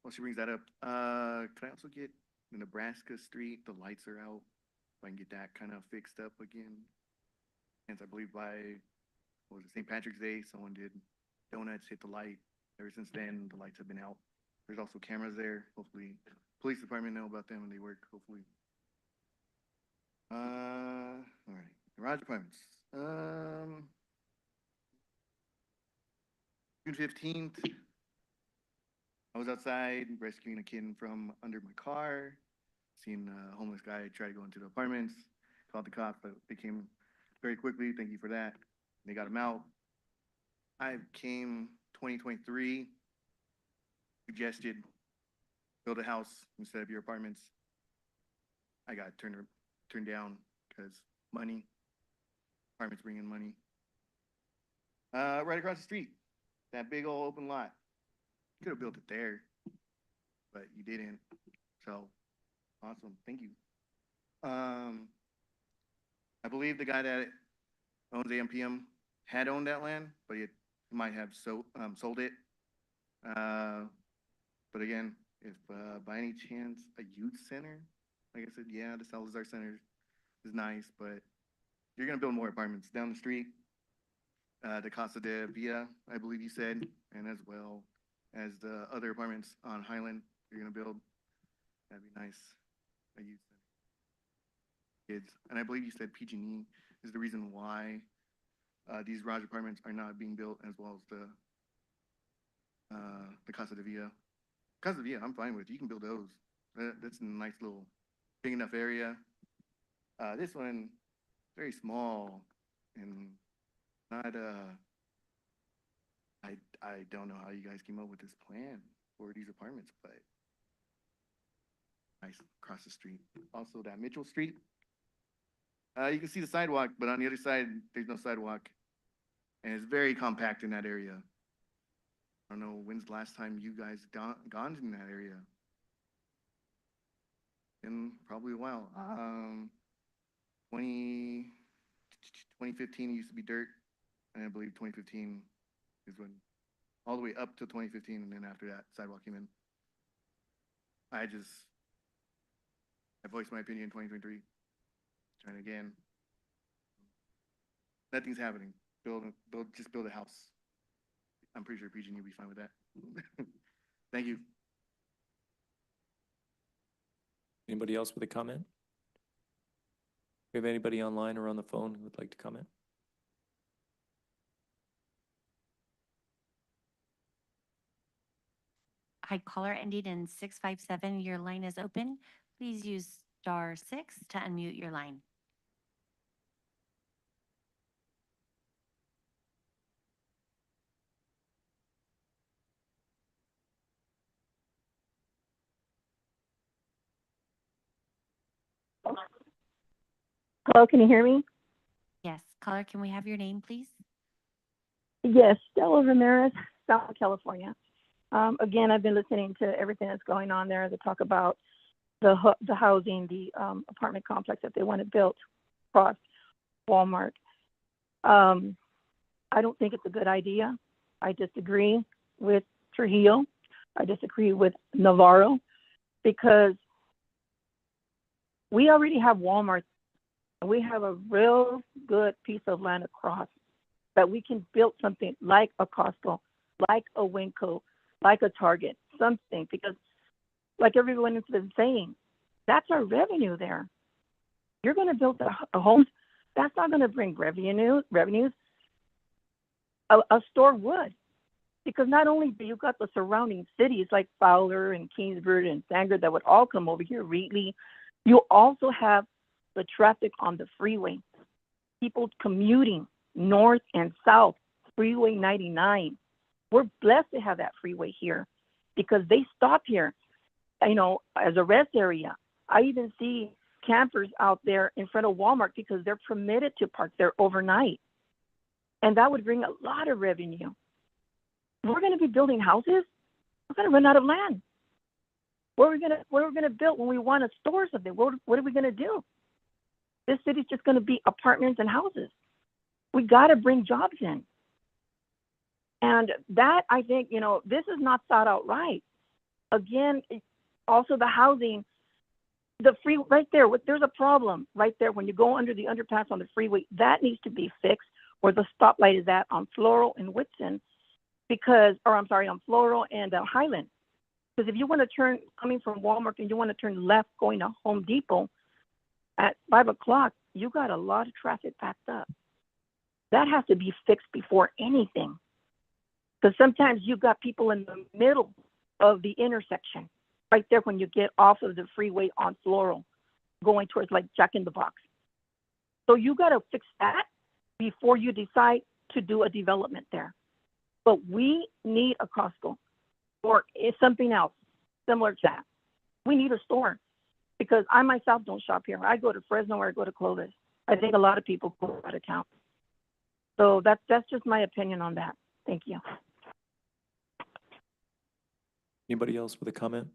While she brings that up, can I also get the Nebraska street? The lights are out. If I can get that kind of fixed up again. And I believe by, what was it, St. Patrick's Day, someone did donuts, hit the light. Ever since then, the lights have been out. There's also cameras there. Hopefully, police department know about them and they work, hopefully. All right, garage apartments. June 15th, I was outside rescuing a kitten from under my car. Seen a homeless guy try to go into the apartments. Called the cops, but they came very quickly. Thank you for that. They got him out. I came 2023, suggested build a house instead of your apartments. I got turned down because money. Apartments bring in money. Right across the street, that big old open lot. Could have built it there, but you didn't. So awesome, thank you. I believe the guy that owns AMPM had owned that land, but he might have sold it. But again, if by any chance a youth center, like I said, yeah, the Salazar Center is nice, but you're gonna build more apartments down the street. The Casa de Villa, I believe you said, and as well as the other apartments on Highland you're gonna build. That'd be nice. A youth center. Kids, and I believe you said PG&E is the reason why these garage apartments are not being built, as well as the Casa de Villa. Casa de Villa, I'm fine with. You can build those. That's a nice little, big enough area. This one, very small and not. I don't know how you guys came up with this plan for these apartments, but nice across the street. Also, that Mitchell Street. You can see the sidewalk, but on the other side, there's no sidewalk. And it's very compact in that area. I don't know, when's the last time you guys gone in that area? In probably a while. 2015 used to be dirt, and I believe 2015 is when, all the way up to 2015, and then after that, sidewalk came in. I voiced my opinion in 2023. Trying again. Nothing's happening. Just build a house. I'm pretty sure PG&E will be fine with that. Thank you. Anybody else with a comment? Do we have anybody online or on the phone who would like to comment? Hi, caller ending in 657. Your line is open. Please use *6 to unmute your line. Hello, can you hear me? Yes, caller, can we have your name, please? Yes, Stella Ramirez, South California. Again, I've been listening to everything that's going on there. They talk about the housing, the apartment complex that they want to build across Walmart. I don't think it's a good idea. I disagree with Trujillo. I disagree with Navarro because we already have Walmart. We have a real good piece of land across that we can build something like a Costco, like a Winco, like a Target, something, because like everyone has been saying, that's our revenue there. You're going to build a home, that's not going to bring revenues. A store would, because not only do you got the surrounding cities like Fowler and Kingsbury and Sanger that would all come over here, Wheatley, you also have the traffic on the freeway, people commuting north and south, Freeway 99. We're blessed to have that freeway here because they stop here, as a rest area. I even see campers out there in front of Walmart because they're permitted to park there overnight. And that would bring a lot of revenue. We're going to be building houses. We're going to run out of land. What are we going to build when we want to store something? What are we going to do? This city's just going to be apartments and houses. We got to bring jobs in. And that, I think, this is not thought out right. Again, also the housing, the free right there, there's a problem right there when you go under the underpass on the freeway. That needs to be fixed where the stoplight is at on Floral and Whitson on Floral and Highland. Because if you want to turn coming from Walmart and you want to turn left going to Home Depot at 5 o'clock, you got a lot of traffic backed up. That has to be fixed before anything. Because sometimes you've got people in the middle of the intersection, right there when you get off of the freeway on Floral, going towards like Jack in the Box. So you got to fix that before you decide to do a development there. But we need a Costco or something else similar to that. We need a store because I myself don't shop here. I go to Fresno or I go to Clovis. I think a lot of people go out of town. So that's just my opinion on that. Thank you. Anybody else with a comment?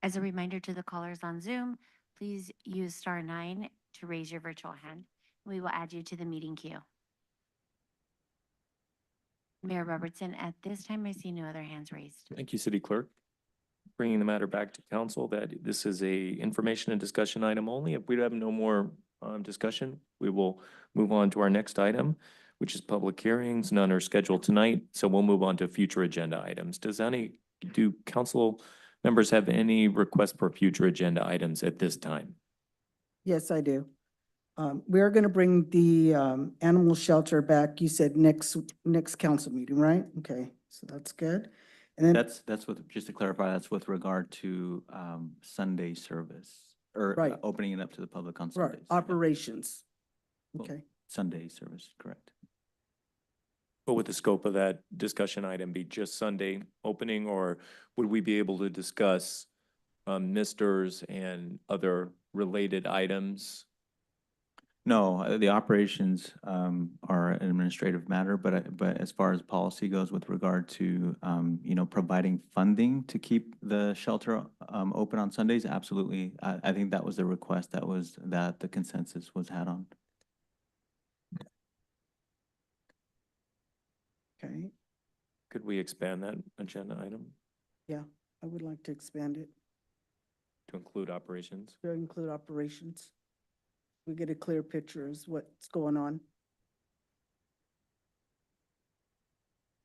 As a reminder to the callers on Zoom, please use *9 to raise your virtual hand. We will add you to the meeting queue. Mayor Robertson, at this time, I see no other hands raised. Thank you, City Clerk. Bringing the matter back to council, that this is a information and discussion item only. If we have no more discussion, we will move on to our next item, which is public hearings. None are scheduled tonight, so we'll move on to future agenda items. Do council members have any requests for future agenda items at this time? Yes, I do. We are going to bring the animal shelter back. You said next council meeting, right? Okay, so that's good. And then That's with, just to clarify, that's with regard to Sunday service or Right. opening it up to the public on right, Sundays. operations. Well, Okay. Sunday service, correct. What would the scope of that discussion item be? Just Sunday opening, or would we be able to discuss misters and other related items? No, the operations are an administrative matter, but as far as policy goes with regard to, providing funding to keep the shelter open on Sundays, absolutely. I think that was the request that the consensus was had on. Okay, Could we expand that agenda item yeah, I would like to expand it to include operations? to include operations. We get a clear picture as what's going on.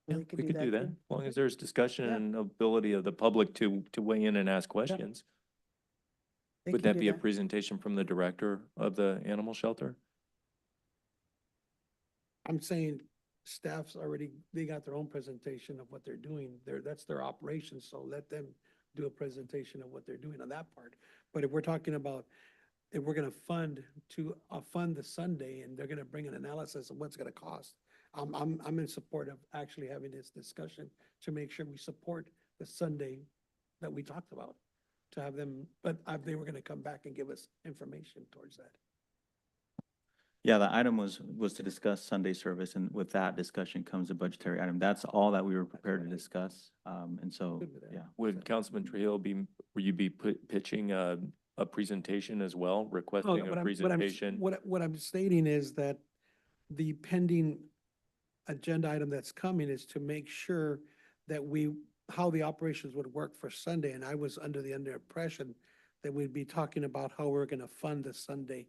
Yeah, We could we could do that, too. as long as there's discussion Yeah. and ability of the public to weigh in and ask questions. They Would can that do be a presentation from the director of the animal shelter? I'm saying staff's already, they got their own presentation of what they're doing. That's their operation, so let them do a presentation of what they're doing on that part. But if we're talking about, if we're gonna fund the Sunday and they're gonna bring an analysis of what's gonna cost, I'm in support of actually having this discussion to make sure we support the Sunday that we talked about, to have them, but they were gonna come back and give us information towards that. Yeah, the item was to discuss Sunday service, and with that discussion comes a budgetary item. That's all that we were prepared to discuss. And so, Good with that. yeah. Would Councilman Trujillo will you be pitching a presentation as well, No, requesting a presentation? What I'm stating is that the pending agenda item that's coming is to make sure that how the operations would work for Sunday. And I was under the impression that we'd be talking about how we're gonna fund the Sunday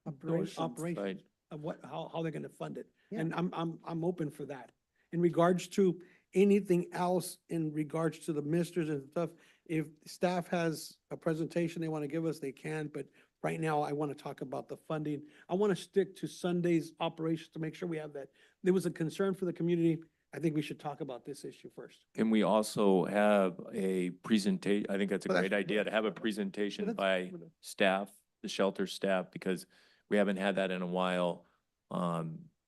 Operations. operations, Right. of how they're gonna fund it. Yeah. And I'm open for that. In regards to anything else, in regards to the misters and stuff, if staff has a presentation they want to give us, they can, but right now I want to talk about the funding. I want to stick to Sunday's operations to make sure we have that. There was a concern for the community. I think we should talk about this issue first. Can we also have a presentation? I think that's a Well, great idea to have a presentation by staff, the shelter staff, because we haven't had that in a while.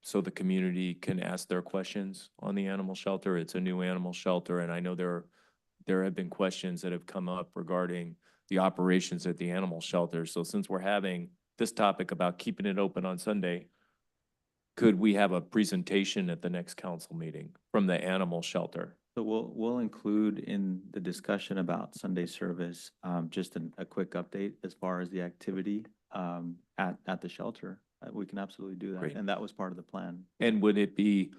So the community can ask their questions on the animal shelter. It's a new animal shelter, and I know there have been questions that have come up regarding the operations at the animal shelter. So since we're having this topic about keeping it open on Sunday, could we have a presentation at the next council meeting from the animal shelter? So we'll include in the discussion about Sunday service, just a quick update as far as the activity, at the shelter. We can absolutely do that. Great. And that was part of the plan. And would it be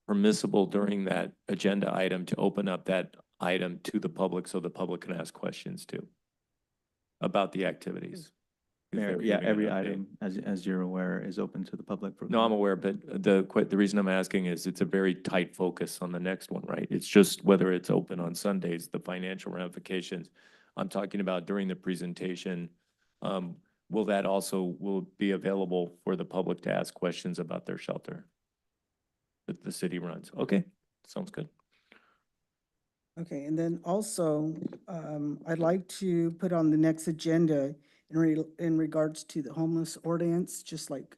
permissible during that agenda item to open up that item to the public so the public can ask questions too about the activities? If Mayor, they're yeah, giving an every update. item, as you're aware, is open to the public. for No, I'm aware, but the reason I'm asking is it's a very tight focus on the next one, right? It's just whether it's open on Sundays, the financial ramifications. I'm talking about during the presentation. Will that also be available for the public to ask questions about their shelter that the city runs? Okay, sounds good. Okay, and then also, I'd like to put on the next agenda in regards to the homeless ordinance, just like,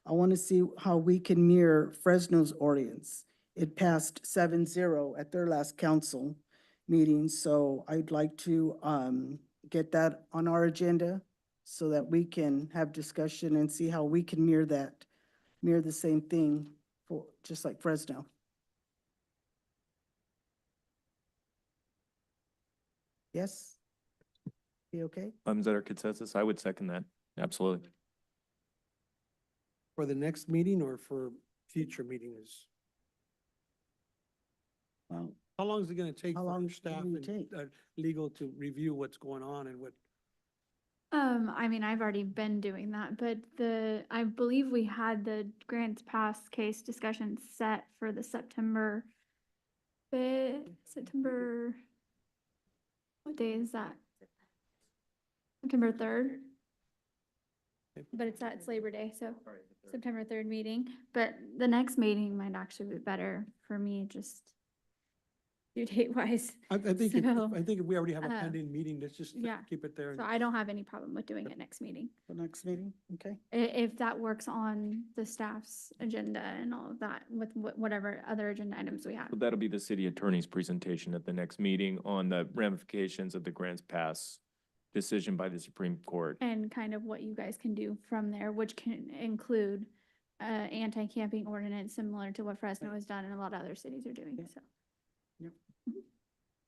I want to see how we can mirror Fresno's ordinance. It passed 7-0 at their last council meeting, so I'd like to, get that on our agenda so that we can have discussion and see how we can mirror the same thing for, just like Fresno. Yes? Be okay? Is that our consensus? I would second that. Absolutely. For the next meeting or for future meetings? Well, How long is it gonna take How for long our staff will it and legal to review what's going on and what? I mean, I've already been doing that, but I believe we had the grants pass case discussion set for the September, what day is that? September 3rd? But it's Labor Day, so September 3rd meeting, but the next meeting might actually be better for me, just due date wise. I think, So, I think if we already have a uh, pending meeting, let's just yeah. keep it there. So I don't have any problem with doing it next meeting. the next meeting, okay? If that works on the staff's agenda and all of that with whatever other agenda items we have. So that'll be the city attorney's presentation at the next meeting on the ramifications of the grants pass decision by the Supreme Court. And kind of what you guys can do from there, which can include anti-camping ordinance similar to what Fresno has done and a lot of other cities are doing, so.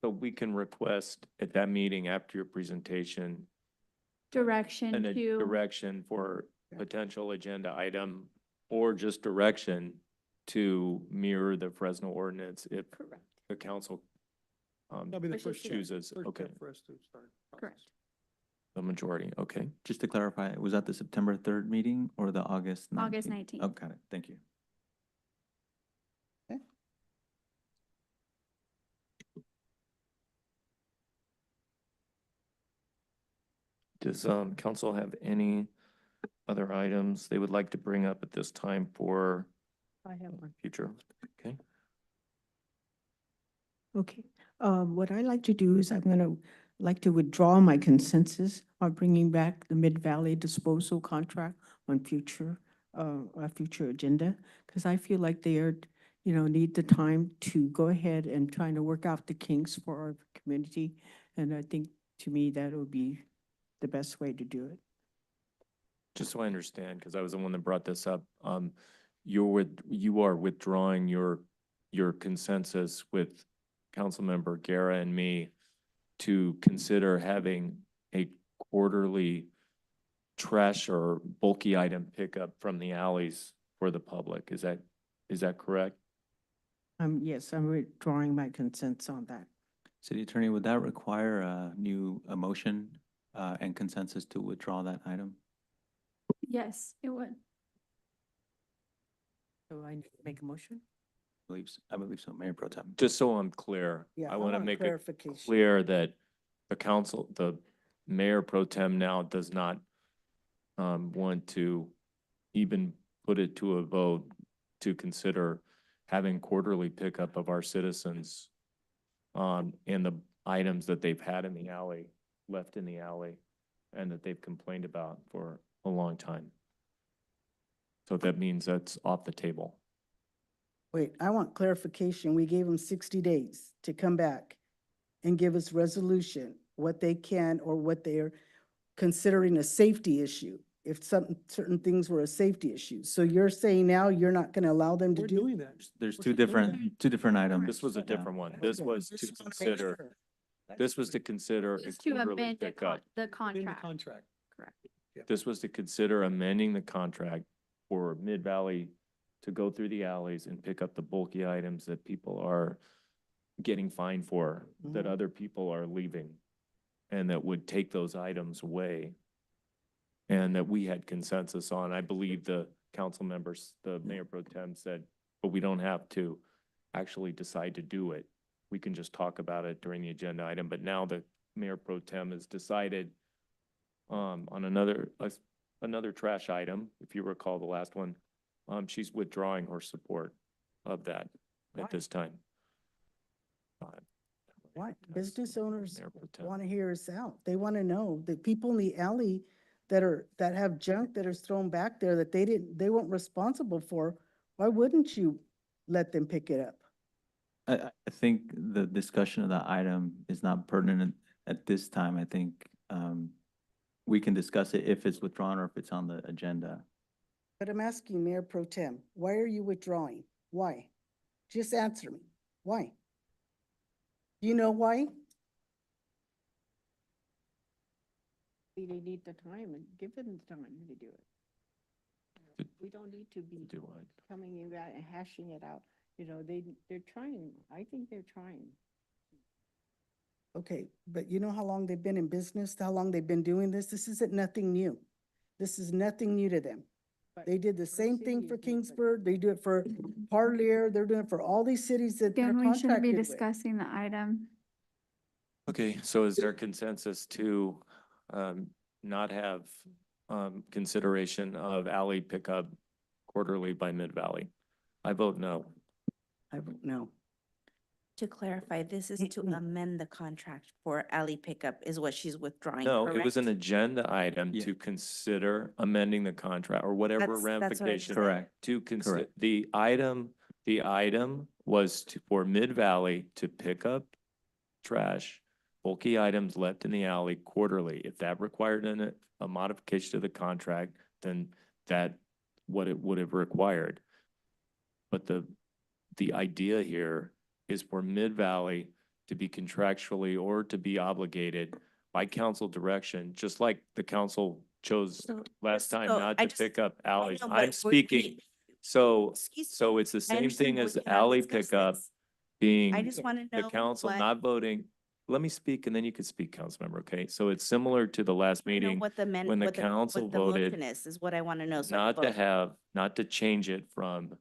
So we can request at that meeting after your presentation, Direction a to, direction for potential agenda item or just direction to mirror the Fresno ordinance if correct, the council That'll be the Which is first to- chooses, first okay, step for us to start. correct. the majority, okay. Just to clarify, was that the September 3rd meeting or the August 19th? August 19th. Oh, got it. Thank you. Does council have any other items they would like to bring up at this time for I have one. future? Okay, Okay, what I like to do is I'm gonna like to withdraw my consensus on bringing back the Mid-Valley disposal contract on a future agenda, because I feel like they are, need the time to go ahead and trying to work out the kinks for our community. And I think, to me, that would be the best way to do it. Just so I understand, because I was the one that brought this up, you are withdrawing your consensus with Councilmember Guerra and me to consider having a quarterly trash or bulky item pickup from the alleys for the public. Is that correct? Yes, I'm withdrawing my consents on that. City Attorney, would that require a motion and consensus to withdraw that item? Yes, it would. So I need to make a motion? I believe so, Mayor Pro Tem. Just so I'm clear, Yeah, I I want to want make it clarification. clear that the Mayor Pro Tem now does not want to even put it to a vote to consider having quarterly pickup of our citizens and the items that they've had in the alley, left in the alley, and that they've complained about for a long time. So that means that's off the table. Wait, I want clarification. We gave them 60 days to come back and give us resolution, what they can or what they're considering a safety issue, if certain things were a safety issue. So you're saying now you're not going to allow them to We're do? doing that. There's We're two different items. This was a different one. This Okay, was to just wanna make consider, sure. this was to consider a Just to quarterly amend pickup. the In the contract. contract. Correct. This was to consider amending the contract for Mid-Valley to go through the alleys and pick up the bulky items that people are getting fined for, that Mhm. other people are leaving, and that would take those items away. And that we had consensus on. I believe the council members, the Mayor Pro Tem said, but we don't have to actually decide to do it. We can just talk about it during the agenda item, but now the Mayor Pro Tem has decided on another trash item, if you recall the last one, she's withdrawing her support of that Why? at this time. What? Business owners Mayor Pro Tem. want to hear us out. They want to know that people in the alley that have junk that is thrown back there that they weren't responsible for. Why wouldn't you let them pick it up? I think the discussion of the item is not pertinent at this time. I think we can discuss it if it's withdrawn or if it's on the agenda. But I'm asking Mayor Pro Tem, why are you withdrawing? Why? Just answer me. Why? Do you know why? They need the time and give them the time to do it. We don't need to be Do what? coming in back and hashing it out. They're trying. I think they're trying. Okay, but you know how long they've been in business, how long they've been doing this? This isn't nothing new. This is nothing new to them. But They did the for same city thing is for different. Kingsburg, they do it for Parlier, they're doing it for all these cities that they're Again, we shouldn't be contracted with. discussing the item. Okay, so is there consensus to not have consideration of alley pickup quarterly by Mid-Valley? I vote no. I don't know. To clarify, this is to amend the contract for alley pickup is what she's withdrawing, No, it was an correct? agenda item Yeah. to consider amending the contract or whatever That's what I ramifications. said. Correct. To consider, Correct. the item was for Mid-Valley to pick up trash, bulky items left in the alley quarterly. If that required a modification to the contract, then that what it would have required. But the idea here is for Mid-Valley to be contractually or to be obligated by council direction, just like the council chose So- last time so not I to just- pick up alleys. know, but I'm we- speaking, so Excuse me. it's the I same understand, thing but as we the cannot alley discuss pickup this. being I just want to the know council what, not voting. Let me speak and then you can speak, council member, okay? So it's similar to the last know meeting what the when the council what the voted motion is what I want to know. So I not can to vote. have, not to change it from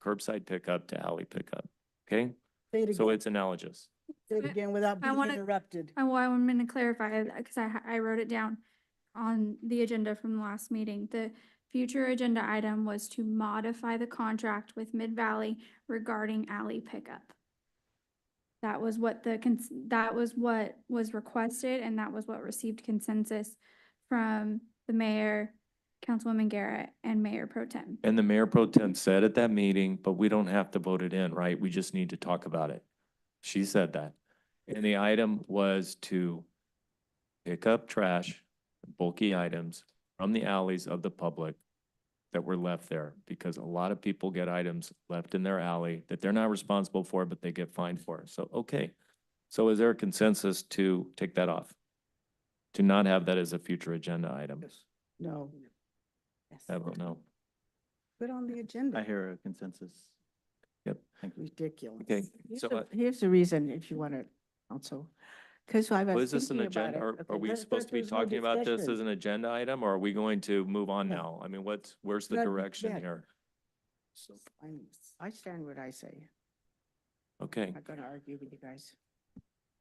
curbside pickup to alley pickup, okay? Say it So again, it's analogous. say it again without I being wanna- interrupted. I want to clarify, because I wrote it down on the agenda from the last meeting. The future agenda item was to modify the contract with Mid-Valley regarding alley pickup. That was what that was what was requested, and that was what received consensus from the mayor, Councilwoman Garrett, and Mayor Pro Tem. And the mayor pro tem said at that meeting, but we don't have to vote it in, right? We just need to talk about it. She said that. And the item was to pick up trash, bulky items from the alleys of the public that were left there, because a lot of people get items left in their alley that they're not responsible for, but they get fined for. So, okay. So is there a consensus to take that off? To not have that as a future agenda item? No. Yes. I don't know. Put on the agenda. I hear a consensus. Yep. Thank you. Ridiculous. Okay, so, Here's the reason, if you want to also, because I Well, was is this an thinking about agenda? it. Are Okay, we let- supposed to be there's no talking about this as discussion. an agenda item, or are we going to move on Yeah. now? I mean, where's the Let- direction yeah. here? So I stand what I say. Okay, I'm not going to argue with you guys.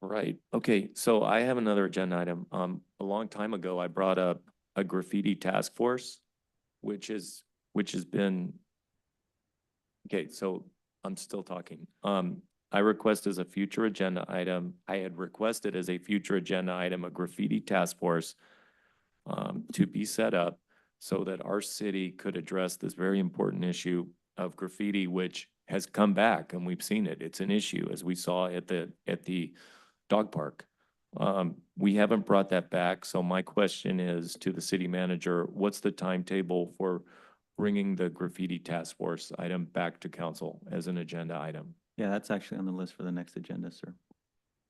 right. Okay, so I have another agenda item. A long time ago, I brought up a graffiti task force, which has been, okay, so I'm still talking. I request as a future agenda item, I had requested as a future agenda item, a graffiti task force to be set up so that our city could address this very important issue of graffiti, which has come back and we've seen it. It's an issue, as we saw at the dog park. We haven't brought that back, so my question is to the city manager, what's the timetable for bringing the graffiti task force item back to council as an agenda item? Yeah, that's actually on the list for the next agenda, sir.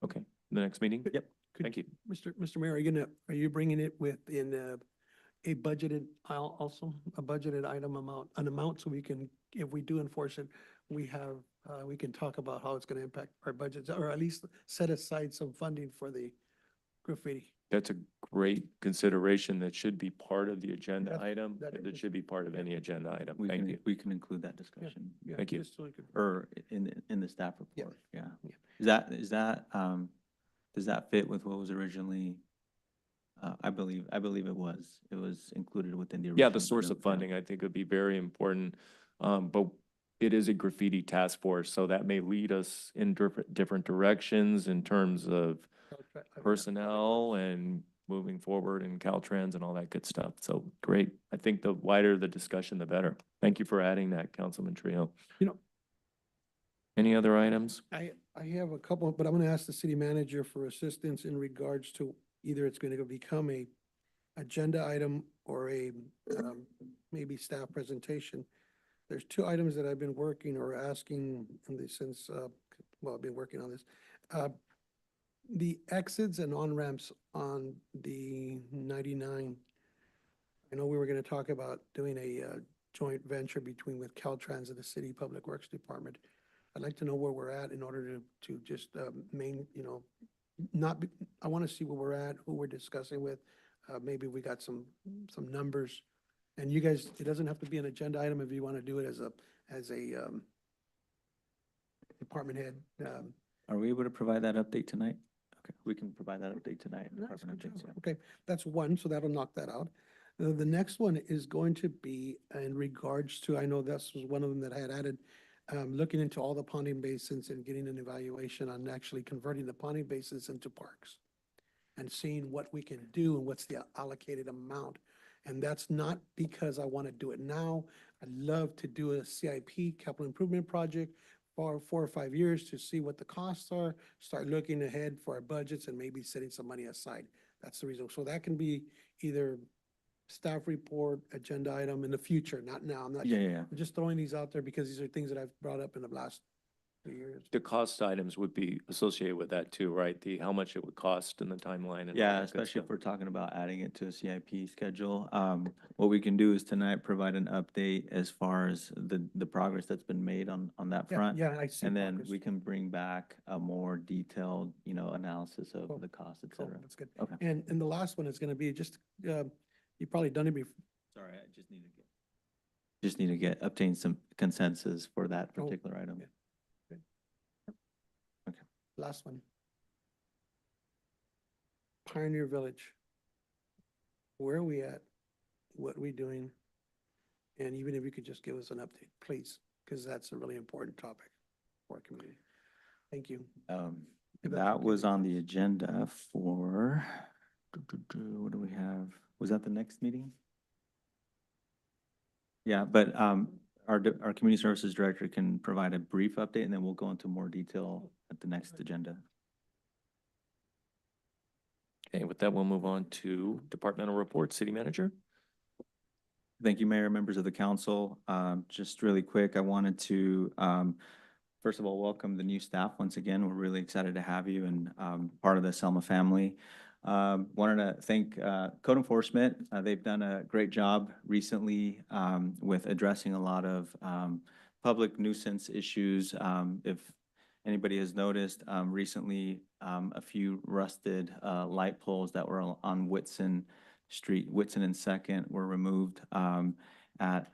Okay, the next meeting? Yep. Thank you. Mr. Mayor, are you bringing it within a budgeted, also a budgeted an amount so we can, if we do enforce it, we can talk about how it's going to impact our budgets, or at least set aside some funding for the graffiti. That's a great consideration that should be part of the agenda item. that That is- should be part of any agenda item. We Thank can, you. we can include that discussion. Yeah, Thank you. just so we could- Or in the staff Yeah. report, yeah. Yeah. Is that, does that fit with what was originally? I believe it was included within the. Yeah, the original source of bill, yeah. funding, I think would be very important. But it is a graffiti task force, so that may lead us in different directions in terms of personnel and moving forward and Caltrans and all that good stuff. So great. I think the wider the discussion, the better. Thank you for adding that, Councilman Trio. You know, Any other items? I have a couple, but I'm going to ask the city manager for assistance in regards to either it's going to become a agenda item or a maybe staff presentation. There's two items that I've been working or asking in the since, well, I've been working on this. The exits and on-ramps on the 99. I know we were going to talk about doing a joint venture between with Caltrans and the City Public Works Department. I'd like to know where we're at in order to just not be, I want to see where we're at, who we're discussing with. Maybe we got some numbers. And you guys, it doesn't have to be an agenda item if you want to do it as a department head. Are we able to provide that update tonight? Okay, we can provide that update tonight. Nice, Department good updates, job. yeah. Okay, that's one, so that'll knock that out. The next one is going to be in regards to, I know this was one of them that I had added, looking into all the ponding basins and getting an evaluation on actually converting the ponding basins into parks and seeing what we can do and what's the allocated amount. And that's not because I want to do it now. I'd love to do a CIP, capital improvement project, for 4 or 5 years to see what the costs are, start looking ahead for our budgets and maybe setting some money aside. That's the reason. So that can be either staff report, agenda item in the future, not now. I'm not. Yeah. I'm just throwing these out there because these are things that I've brought up in the last 2 years. The cost items would be associated with that too, right? How much it would cost and the timeline and all Yeah, that good especially stuff. if we're talking about adding it to a CIP schedule. What we can do is tonight provide an update as far as the progress that's been made on that Yeah, front. yeah, I see And then progress. we can bring back a more detailed, analysis of Cool. the cost, et Cool, cetera. that's good. Okay. And the last one is going to be just, you've probably done it before. Sorry, I just need to obtain some consensus for that Oh, particular item. yeah. Last one. Pioneer Village. Where are we at? What are we doing? And even if you could just give us an update, please, because that's a really important topic for our community. Thank you. If that's That okay was with on you. the agenda for, what do we have? Was that the next meeting? Yeah, but our community services director can provide a brief update and then we'll go into more detail at the next agenda. Okay, with that, we'll move on to departmental reports. City manager? Thank you, Mayor, members of the council. Just really quick, I wanted to, first of all, welcome the new staff once again. We're really excited to have you and part of the Selma family. Wanted to thank code enforcement. They've done a great job recently with addressing a lot of public nuisance issues. If anybody has noticed, recently a few rusted light poles that were on Whitson Street, Whitson and Second, were removed at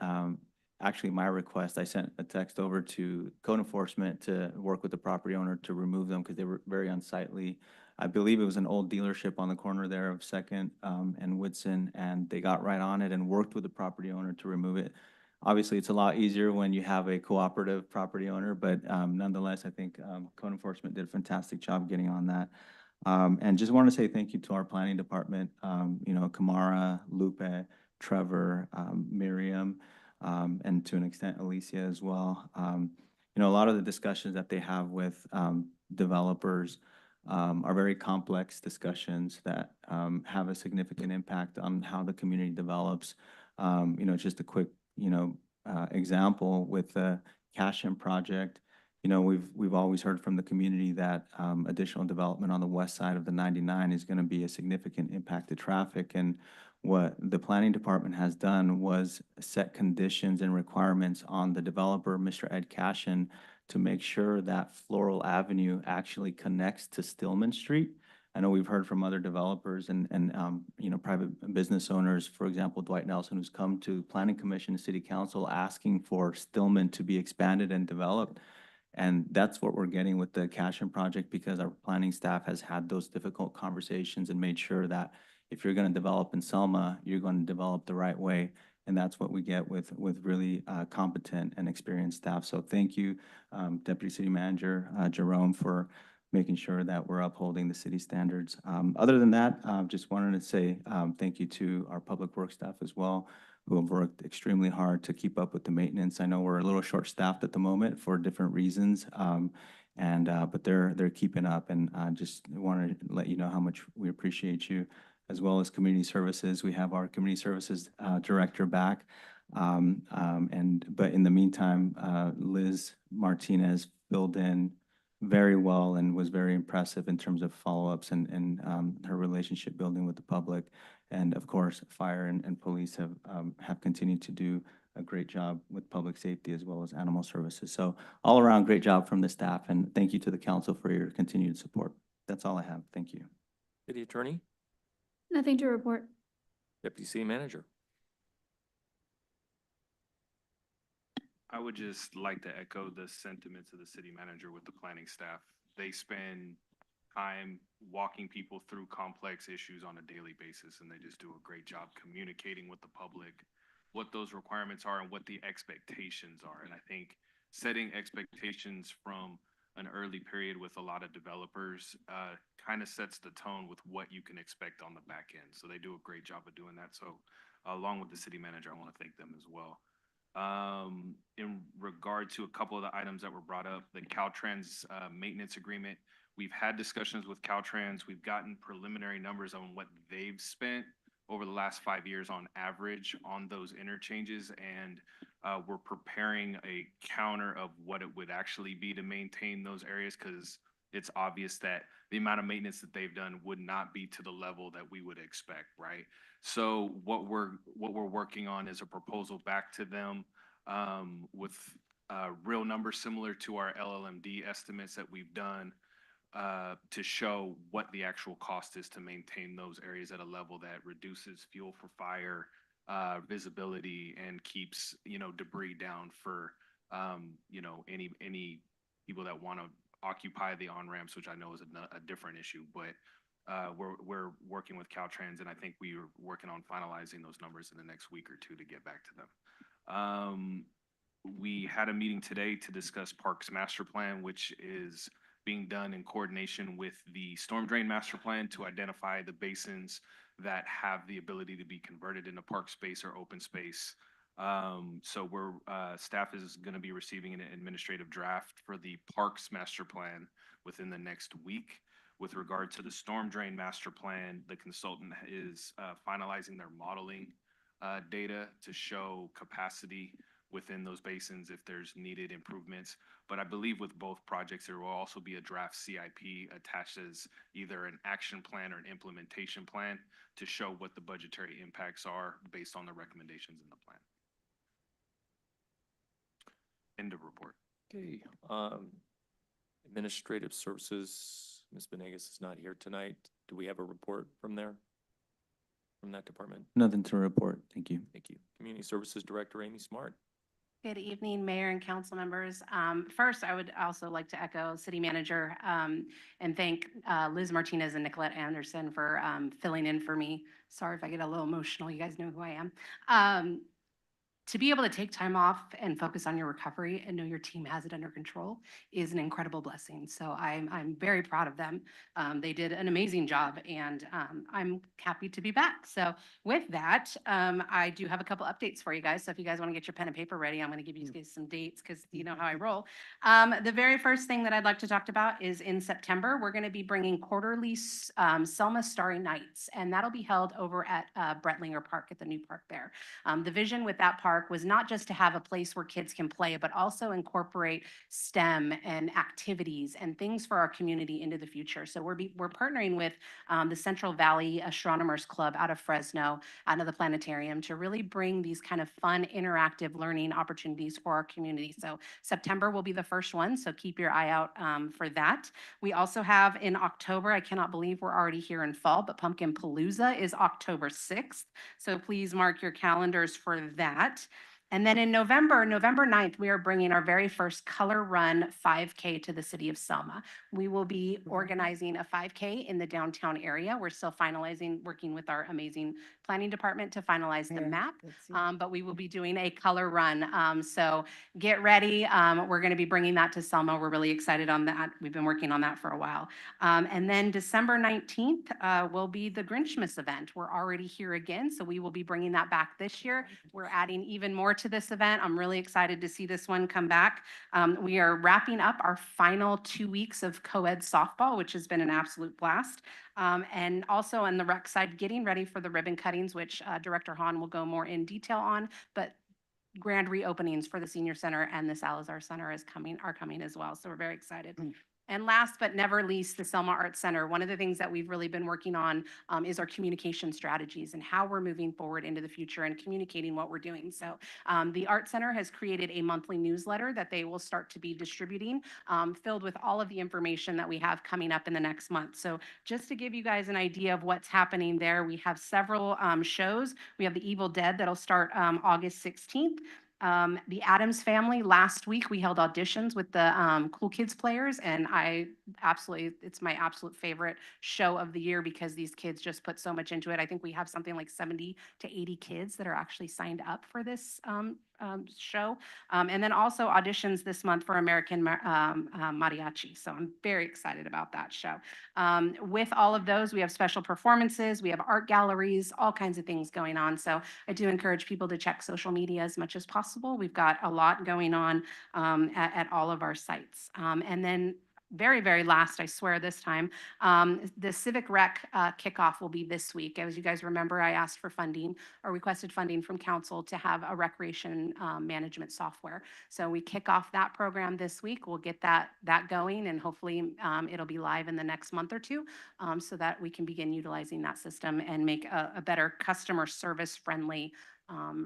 actually my request. I sent a text over to code enforcement to work with the property owner to remove them because they were very unsightly. I believe it was an old dealership on the corner there of Second and Woodson, and they got right on it and worked with the property owner to remove it. Obviously, it's a lot easier when you have a cooperative property owner, but nonetheless, I think code enforcement did a fantastic job getting on that. And just want to say thank you to our planning department, Kamara, Lupe, Trevor, Miriam, and to an extent Alicia as well. A lot of the discussions that they have with developers are very complex discussions that have a significant impact on how the community develops. Just a quick, example with the Cashin project. We've always heard from the community that additional development on the west side of the 99 is going to be a significant impact to traffic. And what the planning department has done was set conditions and requirements on the developer, Mr. Ed Cashin, to make sure that Floral Avenue actually connects to Stillman Street. I know we've heard from other developers and private business owners, for example, Dwight Nelson, who's come to Planning Commission and City Council asking for Stillman to be expanded and developed. And that's what we're getting with the Cashin project, because our planning staff has had those difficult conversations and made sure that if you're going to develop in Selma, you're going to develop the right way. And that's what we get with really competent and experienced staff. So thank you, Deputy City Manager Jerome, for making sure that we're upholding the city standards. Other than that, just wanted to say thank you to our public works staff as well, who have worked extremely hard to keep up with the maintenance. I know we're a little short-staffed at the moment for different reasons, but they're keeping up, and just wanted to let you know how much we appreciate you, as well as community services. We have our community services director back, but in the meantime, Liz Martinez filled in very well and was very impressive in terms of follow-ups and her relationship building with the public. And of course, fire and police have continued to do a great job with public safety as well as animal services. So all around, great job from the staff, and thank you to the council for your continued support. That's all I have. Thank you. City attorney? Nothing to report. Deputy city manager? I would just like to echo the sentiments of the city manager with the planning staff. They spend time walking people through complex issues on a daily basis, and they just do a great job communicating with the public what those requirements are and what the expectations are. And I think setting expectations from an early period with a lot of developers kind of sets the tone with what you can expect on the back end. So they do a great job of doing that. So along with the city manager, I want to thank them as well. In regard to a couple of the items that were brought up, the Caltrans maintenance agreement, we've had discussions with Caltrans. We've gotten preliminary numbers on what they've spent over the last 5 years on average on those interchanges, and we're preparing a counter of what it would actually be to maintain those areas, because it's obvious that the amount of maintenance that they've done would not be to the level that we would expect, right? So what we're working on is a proposal back to them with real numbers similar to our LLMD estimates that we've done to show what the actual cost is to maintain those areas at a level that reduces fuel for fire, visibility, and keeps debris down for any people that want to occupy the on-ramps, which I know is a different issue, but we're working with Caltrans, and I think we are working on finalizing those numbers in the next week or two to get back to them. We had a meeting today to discuss Parks Master Plan, which is being done in coordination with the storm drain master plan to identify the basins that have the ability to be converted into park space or open space. So staff is gonna be receiving an administrative draft for the parks master plan within the next week. With regard to the storm drain master plan, the consultant is finalizing their modeling data to show capacity within those basins if there's needed improvements. But I believe with both projects, there will also be a draft CIP attached as either an action plan or an implementation plan to show what the budgetary impacts are based on the recommendations in the plan. End of report. Okay, administrative services, Ms. Benegas is not here tonight. Do we have a report from there? From that department? Nothing to report. Thank you. Thank you. Community Services Director Amy Smart. Good evening, Mayor and council members. First, I would also like to echo City Manager and thank Liz Martinez and Nicolette Anderson for filling in for me. Sorry if I get a little emotional. You guys know who I am. To be able to take time off and focus on your recovery and know your team has it under control is an incredible blessing. So I'm very proud of them. They did an amazing job, and I'm happy to be back. So with that, I do have a couple updates for you guys. So if you guys want to get your pen and paper ready, I'm going to give you guys some dates because you know how I roll. The very first thing that I'd like to talk about is in September, we're going to be bringing quarterly Selma Starry Nights, and that'll be held over at Brettlinger Park at the new park there. The vision with that park was not just to have a place where kids can play, but also incorporate STEM and activities and things for our community into the future. So we're partnering with the Central Valley Astronomers Club out of Fresno, out of the planetarium, to really bring these kind of fun, interactive learning opportunities for our community. So September will be the first one, so keep your eye out for that. We also have in October, I cannot believe we're already here in fall, but Pumpkin Palooza is October 6th. So please mark your calendars for that. And then in November 9th, we are bringing our very first Color Run 5K to the City of Selma. We will be organizing a 5K in the downtown area. We're still finalizing, working with our amazing planning department to finalize the map, but we will be doing a color run. So get ready. We're going to be bringing that to Selma. We're really excited on that. We've been working on that for a while. And then December 19th will be the Grinchmas event. We're already here again, so we will be bringing that back this year. We're adding even more to this event. I'm really excited to see this one come back. We are wrapping up our final 2 weeks of co-ed softball, which has been an absolute blast. And also on the rec side, getting ready for the ribbon cuttings, which Director Hahn will go more in detail on, but grand reopenings for the Senior Center and the Salazar Center are coming as well. So we're very excited. And last but never least, the Selma Arts Center. One of the things that we've really been working on is our communication strategies and how we're moving forward into the future and communicating what we're doing. So the Art Center has created a monthly newsletter that they will start to be distributing, filled with all of the information that we have coming up in the next month. So just to give you guys an idea of what's happening there, we have several shows. We have The Evil Dead that'll start August 16th. The Addams Family, last week we held auditions with the Cool Kids players, and it's my absolute favorite show of the year because these kids just put so much into it. I think we have something like 70 to 80 kids that are actually signed up for this show. And then also auditions this month for American Mariachi. So I'm very excited about that show. With all of those, we have special performances, we have art galleries, all kinds of things going on. So I do encourage people to check social media as much as possible. We've got a lot going on at all of our sites. And then very, very last, I swear this time, the Civic Rec kickoff will be this week. As you guys remember, I asked for funding or requested funding from council to have a recreation management software. So we kick off that program this week. We'll get that going, and hopefully it'll be live in the next month or two so that we can begin utilizing that system and make a better customer service friendly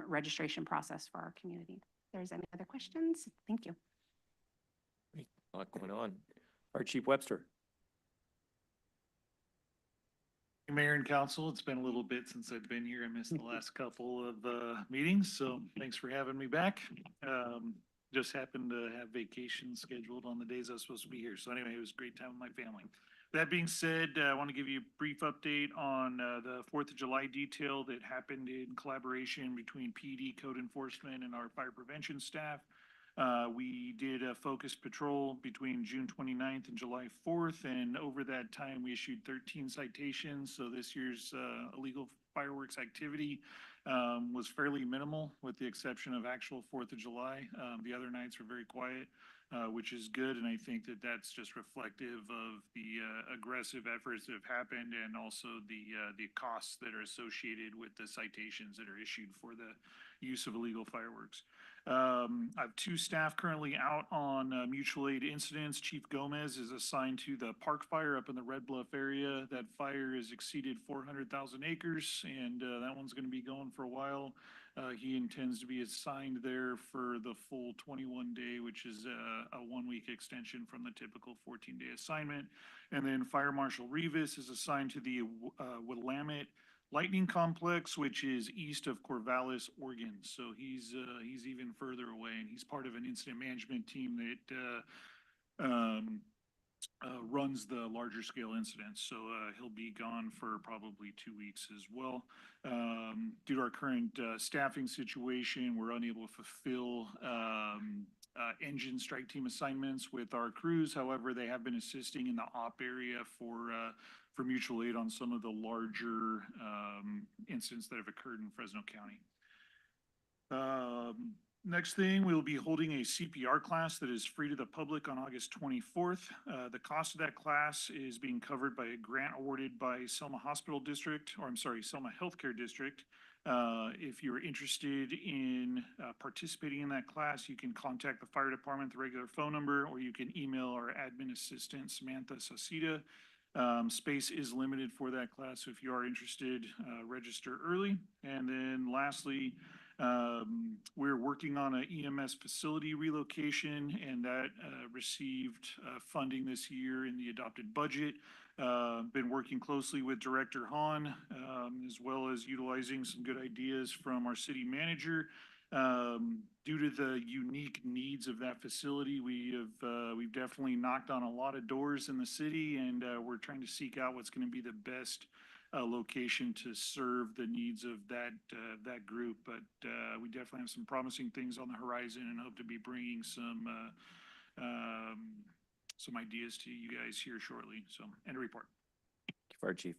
registration process for our community. If there's any other questions, thank you. A lot going on. Our Chief Webster. Mayor and Council, it's been a little bit since I've been here. I missed the last couple of meetings, so thanks for having me back. Just happened to have vacation scheduled on the days I was supposed to be here. So anyway, it was a great time with my family. That being said, I want to give you a brief update on the 4th of July detail that happened in collaboration between PD, code enforcement, and our fire prevention staff. We did a focus patrol between June 29th and July 4th, and over that time, we issued 13 citations. So this year's illegal fireworks activity was fairly minimal, with the exception of actual 4th of July. The other nights were very quiet, which is good, and I think that that's just reflective of the aggressive efforts that have happened, and also the costs that are associated with the citations that are issued for the use of illegal fireworks. I have 2 staff currently out on mutual aid incidents. Chief Gomez is assigned to the park fire up in the Red Bluff area. That fire has exceeded 400,000 acres, and that one's going to be going for a while. He intends to be assigned there for the full 21-day, which is a 1-week extension from the typical 14-day assignment. And then Fire Marshal Rivas is assigned to the Willamette Lightning Complex, which is east of Corvallis, Oregon. So he's even further away, and he's part of an incident management team that runs the larger scale incidents. So he'll be gone for probably 2 weeks as well. Due to our current staffing situation, we're unable to fulfill engine strike team assignments with our crews. However, they have been assisting in the op area for mutual aid on some of the larger incidents that have occurred in Fresno County. Next thing, we'll be holding a CPR class that is free to the public on August 24th. The cost of that class is being covered by a grant awarded by Selma Hospital District, or I'm sorry, Selma Healthcare District. If you're interested in participating in that class, you can contact the fire department, the regular phone number, or you can email our admin assistant, Samantha Sacita. Space is limited for that class, so if you are interested, register early. And then lastly, we're working on an EMS facility relocation, and that received funding this year in the adopted budget. Been working closely with Director Hahn, as well as utilizing some good ideas from our city manager. Due to the unique needs of that facility, we've definitely knocked on a lot of doors in the city, and we're trying to seek out what's going to be the best location to serve the needs of that group. But we definitely have some promising things on the horizon, and hope to be bringing some ideas to you guys here shortly. So, end of report. Thank you, Fire Chief.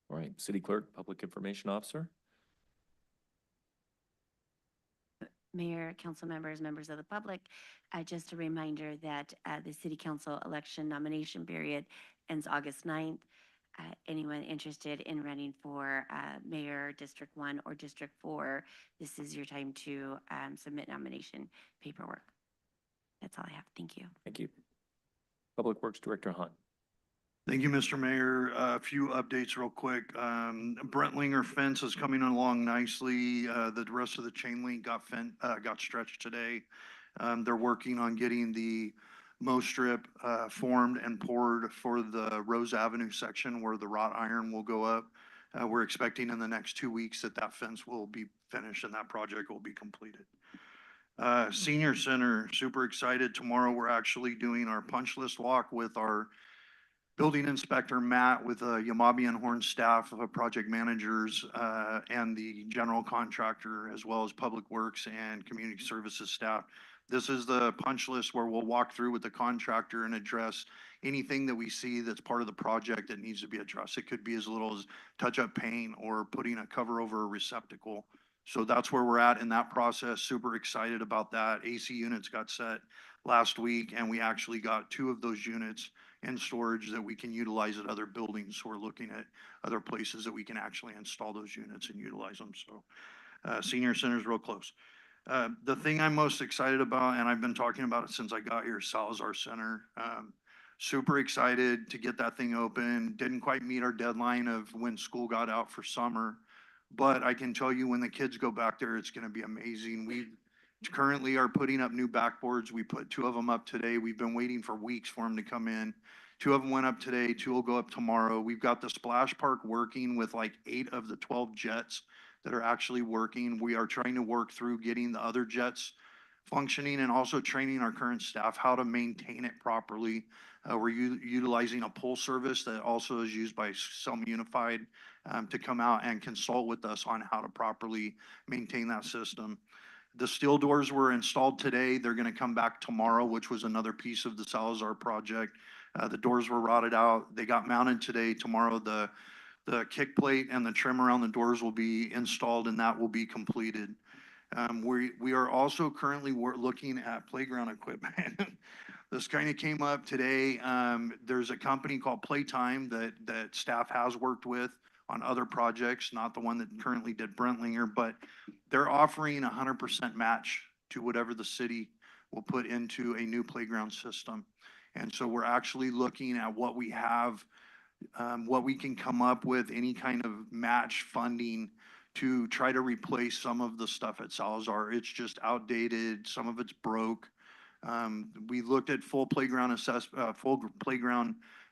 All right, City Clerk, Public Information Officer. Mayor, council members, members of the public, just a reminder that the city council election nomination period ends August 9th. Anyone interested in running for mayor, District 1 or District 4, this is your time to submit nomination paperwork. That's all I have. Thank you. Thank you. Public Works Director Hunt. Thank you, Mr. Mayor. A few updates real quick. Brentlinger fence is coming along nicely. The rest of the chain link got stretched today. They're working on getting the mow strip formed and poured for the Rose Avenue section where the wrought iron will go up. We're expecting in the next 2 weeks that fence will be finished and that project will be completed. Senior Center, super excited. Tomorrow we're actually doing our punch list walk with our building inspector, Matt, with Yamabe and Horn staff, project managers, and the general contractor, as well as Public Works and Community Services staff. This is the punch list where we'll walk through with the contractor and address anything that we see that's part of the project that needs to be addressed. It could be as little as touch-up paint or putting a cover over a receptacle. So that's where we're at in that process. Super excited about that. AC units got set last week, and we actually got 2 of those units in storage that we can utilize at other buildings. So we're looking at other places that we can actually install those units and utilize them. So Senior Center is real close. The thing I'm most excited about, and I've been talking about it since I got here, Salazar Center. Super excited to get that thing open. Didn't quite meet our deadline of when school got out for summer, but I can tell you when the kids go back there, it's going to be amazing. We currently are putting up new backboards. We put 2 of them up today. We've been waiting for weeks for them to come in. 2 of them went up today. 2 will go up tomorrow. We've got the splash park working with like 8 of the 12 jets that are actually working. We are trying to work through getting the other jets functioning and also training our current staff how to maintain it properly. We're utilizing a pull service that also is used by Selma Unified to come out and consult with us on how to properly maintain that system. The steel doors were installed today. They're gonna come back tomorrow, which was another piece of the Salazar project. The doors were rotted out. They got mounted today. Tomorrow, the kick plate and the trim around the doors will be installed and that will be completed. We are also currently looking at playground equipment. This kind of came up today. There's a company called Playtime that staff has worked with on other projects, not the one that currently did Brentlinger, but they're offering 100% match to whatever the city will put into a new playground system. And so we're actually looking at what we have, what we can come up with, any kind of match funding to try to replace some of the stuff at Salazar. It's just outdated, some of it's broke. We looked at full playground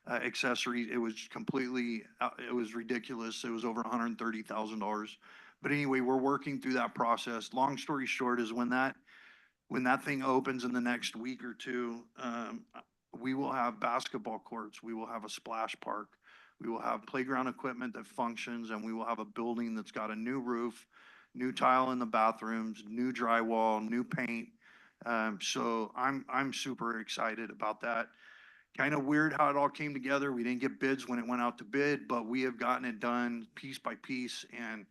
accessories. It was completely, it was ridiculous. It was over $130,000. But anyway, we're working through that process. Long story short is when that thing opens in the next week or two, we will have basketball courts. We will have a splash park. We will have playground equipment that functions, and we will have a building that's got a new roof, new tile in the bathrooms, new drywall, new paint. So I'm super excited about that. Kind of weird how it all came together. We didn't get bids when it went out to bid, but we have gotten it done piece by piece. And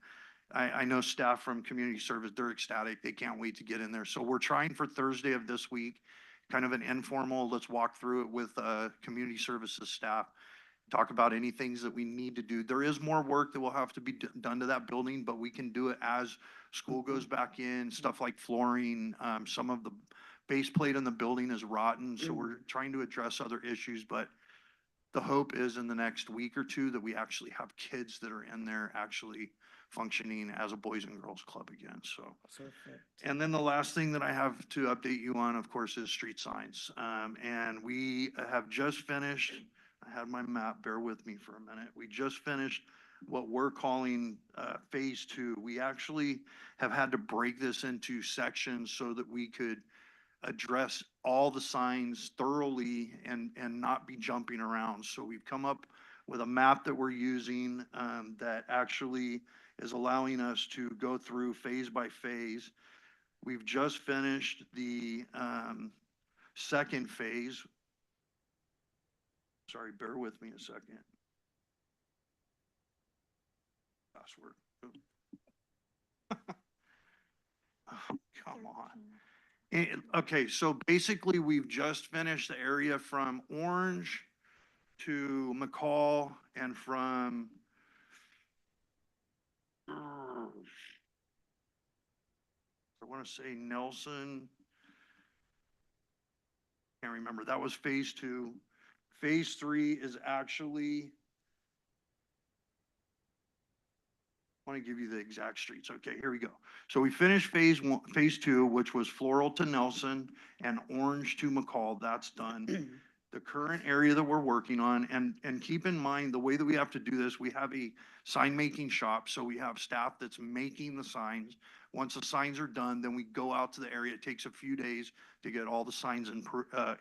I know staff from community service, they're ecstatic. They can't wait to get in there. So we're trying for Thursday of this week, kind of an informal, let's walk through it with community services staff. Talk about any things that we need to do. There is more work that will have to be done to that building, but we can do it as school goes back in, stuff like flooring. Some of the base plate in the building is rotten, so we're trying to address other issues, but the hope is in the next week or two that we actually have kids that are in there actually functioning as a Boys and Girls Club again, so. And then the last thing that I have to update you on, of course, is street signs. And we have just finished, I had my map, bear with me for a minute. We just finished what we're calling phase 2. We actually have had to break this into sections so that we could address all the signs thoroughly and not be jumping around. So we've come up with a map that we're using that actually is allowing us to go through phase by phase. We've just finished the second phase. Sorry, bear with me a second. Password. Oh, come on. Okay, so basically we've just finished the area from Orange to McCall and from I want to say Nelson. Can't remember. That was phase 2. Phase 3 is actually, I want to give you the exact streets. Okay, here we go. So we finished phase 2, which was Floral to Nelson and Orange to McCall. That's done. The current area that we're working on, and keep in mind, the way that we have to do this, we have a sign making shop. So we have staff that's making the signs. Once the signs are done, then we go out to the area. It takes a few days to get all the signs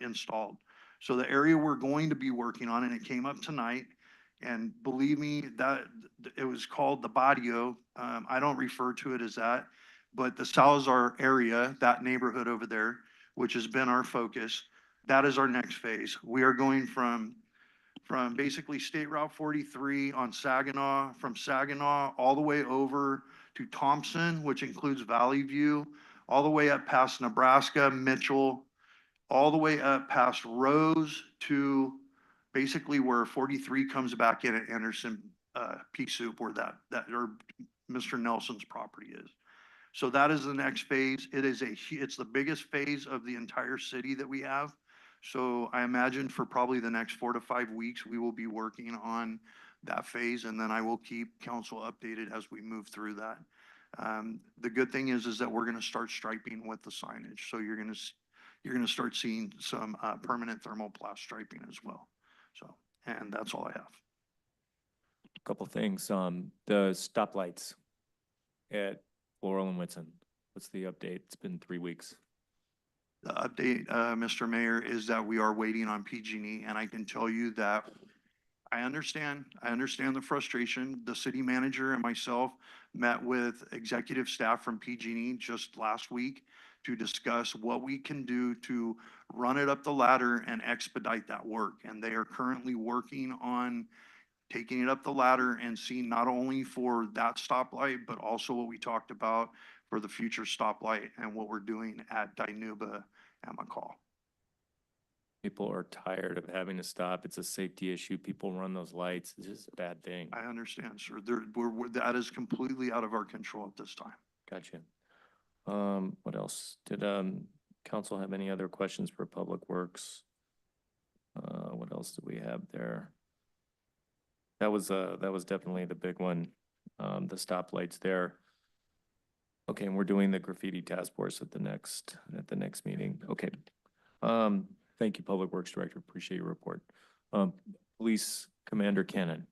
installed. So the area we're going to be working on, and it came up tonight, and believe me, that it was called the Barrio. I don't refer to it as that, but the Salazar area, that neighborhood over there, which has been our focus, that is our next phase. We are going from basically State Route 43 on Saginaw, from Saginaw all the way over to Thompson, which includes Valley View, all the way up past Nebraska, Mitchell, all the way up past Rose to basically where 43 comes back in at Anderson Pea Soup, where that or Mr. Nelson's property is. So that is the next phase. It's the biggest phase of the entire city that we have. So I imagine for probably the next 4 to 5 weeks, we will be working on that phase, and then I will keep council updated as we move through that. The good thing is that we're going to start striping with the signage. So you're going to start seeing some permanent thermoplast striping as well. So, and that's all I have. Couple things. The stoplights at Laurel and Whitson. What's the update? It's been 3 weeks. The update, Mr. Mayor, is that we are waiting on PG&E, and I can tell you that I understand the frustration. The city manager and myself met with executive staff from PG&E just last week to discuss what we can do to run it up the ladder and expedite that work. And they are currently working on taking it up the ladder and seeing not only for that stoplight, but also what we talked about for the future stoplight and what we're doing at Dinuba and McCall. People are tired of having to stop. It's a safety issue. People run those lights. It's just a bad thing. I understand, sir. That is completely out of our control at this time. Gotcha. What else? Did, council have any other questions for Public Works? What else do we have there? That was definitely the big one, the stoplights there. Okay, and we're doing the graffiti task force at the next meeting. Okay. Thank you, Public Works Director. Appreciate your report. Police Commander Cannon.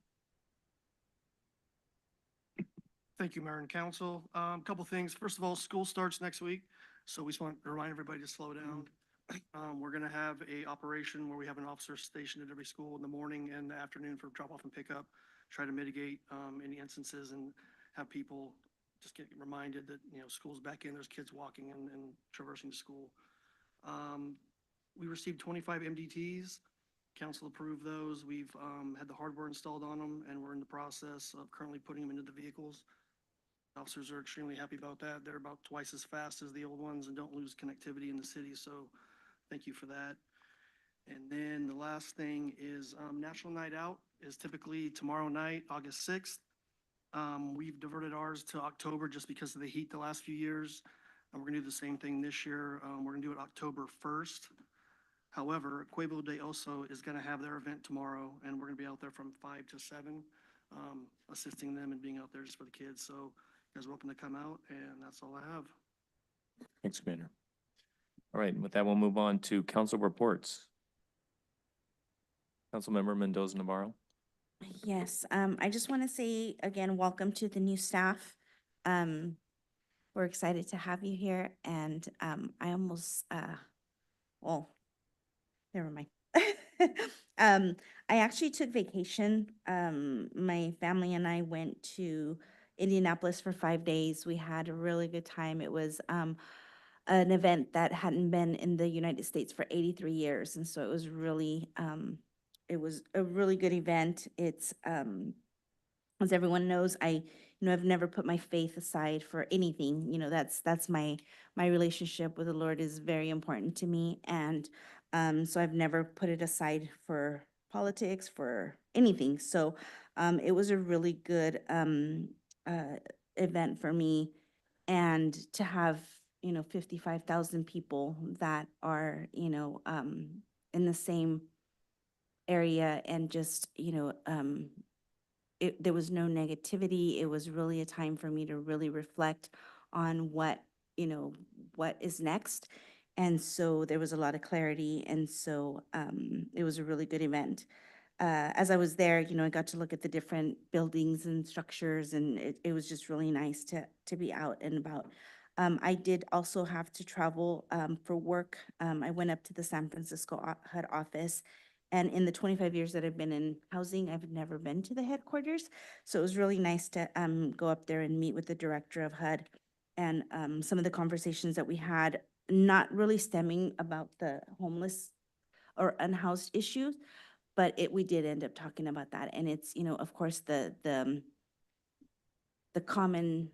Thank you, Mayor and Council. Couple things. First of all, school starts next week, so we just want to remind everybody to slow down. We're gonna have a operation where we have an officer stationed at every school in the morning and the afternoon for drop off and pickup. Try to mitigate any instances and have people just get reminded that, you know, school's back in, there's kids walking and traversing to school. We received 25 MDTs. Council approved those. We've had the hardware installed on them, and we're in the process of currently putting them into the vehicles. Officers are extremely happy about that. They're about twice as fast as the old ones and don't lose connectivity in the city, so thank you for that. And then the last thing is National Night Out is typically tomorrow night, August 6th. We've diverted ours to October just because of the heat the last few years. And we're gonna do the same thing this year. We're gonna do it October 1st. However, Quavo de Oso is gonna have their event tomorrow, and we're gonna be out there from 5 to 7, assisting them and being out there just for the kids. So you guys are welcome to come out, and that's all I have. Thanks, Commander. All right, and with that, we'll move on to council reports. Councilmember Mendoza Navarro. Yes, I just want to say again, welcome to the new staff. We're excited to have you here, and I almost, well, never mind. I actually took vacation. My family and I went to Indianapolis for 5 days. We had a really good time. It was an event that hadn't been in the United States for 83 years, and so it was a really good event. It's as everyone knows, I've never put my faith aside for anything. You know, that's my relationship with the Lord is very important to me, and so I've never put it aside for politics, for anything. So it was a really good event for me, and to have 55,000 people that are in the same area, and just there was no negativity. It was really a time for me to really reflect on what is next. And so there was a lot of clarity. And so it was a really good event. As I was there, I got to look at the different buildings and structures, and it was just really nice to be out and about. I did also have to travel for work. I went up to the San Francisco HUD office. And in the 25 years that I've been in housing, I've never been to the headquarters. So it was really nice to go up there and meet with the director of HUD. And some of the conversations that we had, not really stemming about the homeless or unhoused issues, but we did end up talking about that. And it's, of course, the common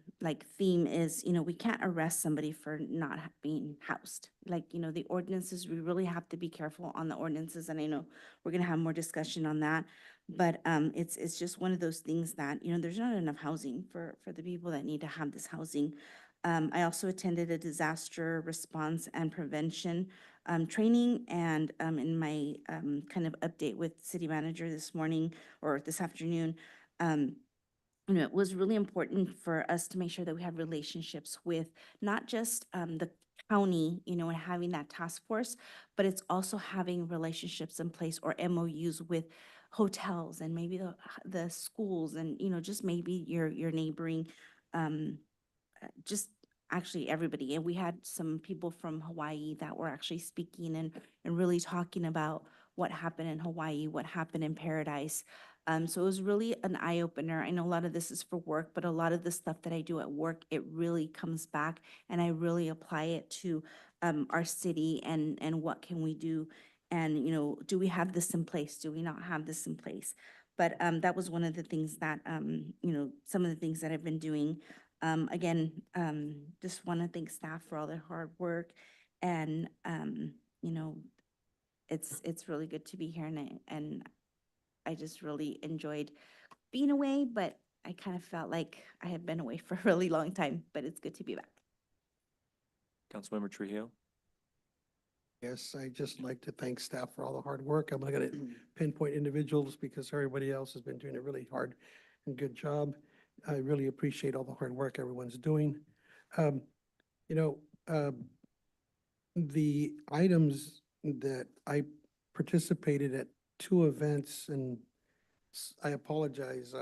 theme is, we can't arrest somebody for not being housed. The ordinances, we really have to be careful on the ordinances. And I know we're gonna have more discussion on that. But it's just one of those things that, there's not enough housing for the people that need to have this housing. I also attended a disaster response and prevention training, and in my kind of update with city manager this morning or this afternoon, it was really important for us to make sure that we have relationships with not just the county, and having that task force, but it's also having relationships in place or MOUs with hotels and maybe the schools, and just maybe your neighboring, just actually everybody. And we had some people from Hawaii that were actually speaking and really talking about what happened in Hawaii, what happened in Paradise. So it was really an eye opener. I know a lot of this is for work, but a lot of the stuff that I do at work, it really comes back and I really apply it to our city and what can we do? And, you know, do we have this in place? Do we not have this in place? But that was one of the things that, you know, some of the things that I've been doing. Again, just want to thank staff for all their hard work. And, you know, it's really good to be here and I just really enjoyed being away, but I kind of felt like I had been away for a really long time, but it's good to be back. Councilmember Trujillo? Yes, I just like to thank staff for all the hard work. I'm not gonna pinpoint individuals because everybody else has been doing a really hard and good job. I really appreciate all the hard work everyone's doing. Um, You know, the items that I participated at 2 events, and I apologize,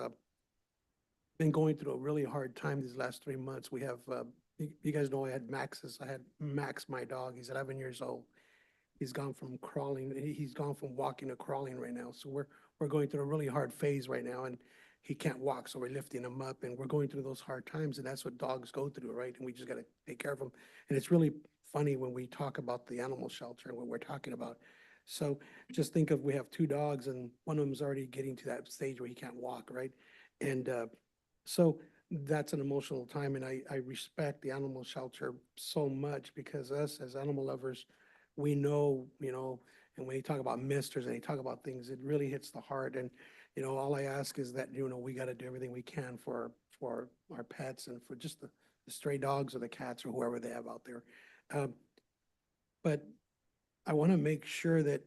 been going through a really hard time these last 3 months. We have, you guys know I had Max, my dog. He's 11 years old. He's gone from crawling, he's gone from walking to crawling right now. So we're going through a really hard phase right now, and he can't walk, so we're lifting him up, and we're going through those hard times, and that's what dogs go through, right? And we just gotta take care of them. And it's really funny when we talk about the animal shelter and what we're talking about. So just think of, we have 2 dogs, and one of them's already getting to that stage where he can't walk, right? And so that's an emotional time, and I respect the animal shelter so much because us as animal lovers, we know, you know, and when you talk about misters and you talk about things, it really hits the heart. And, you know, all I ask is that, you know, we got to do everything we can for our pets and for just the stray dogs or the cats or whoever they have out there. But I want to make sure that,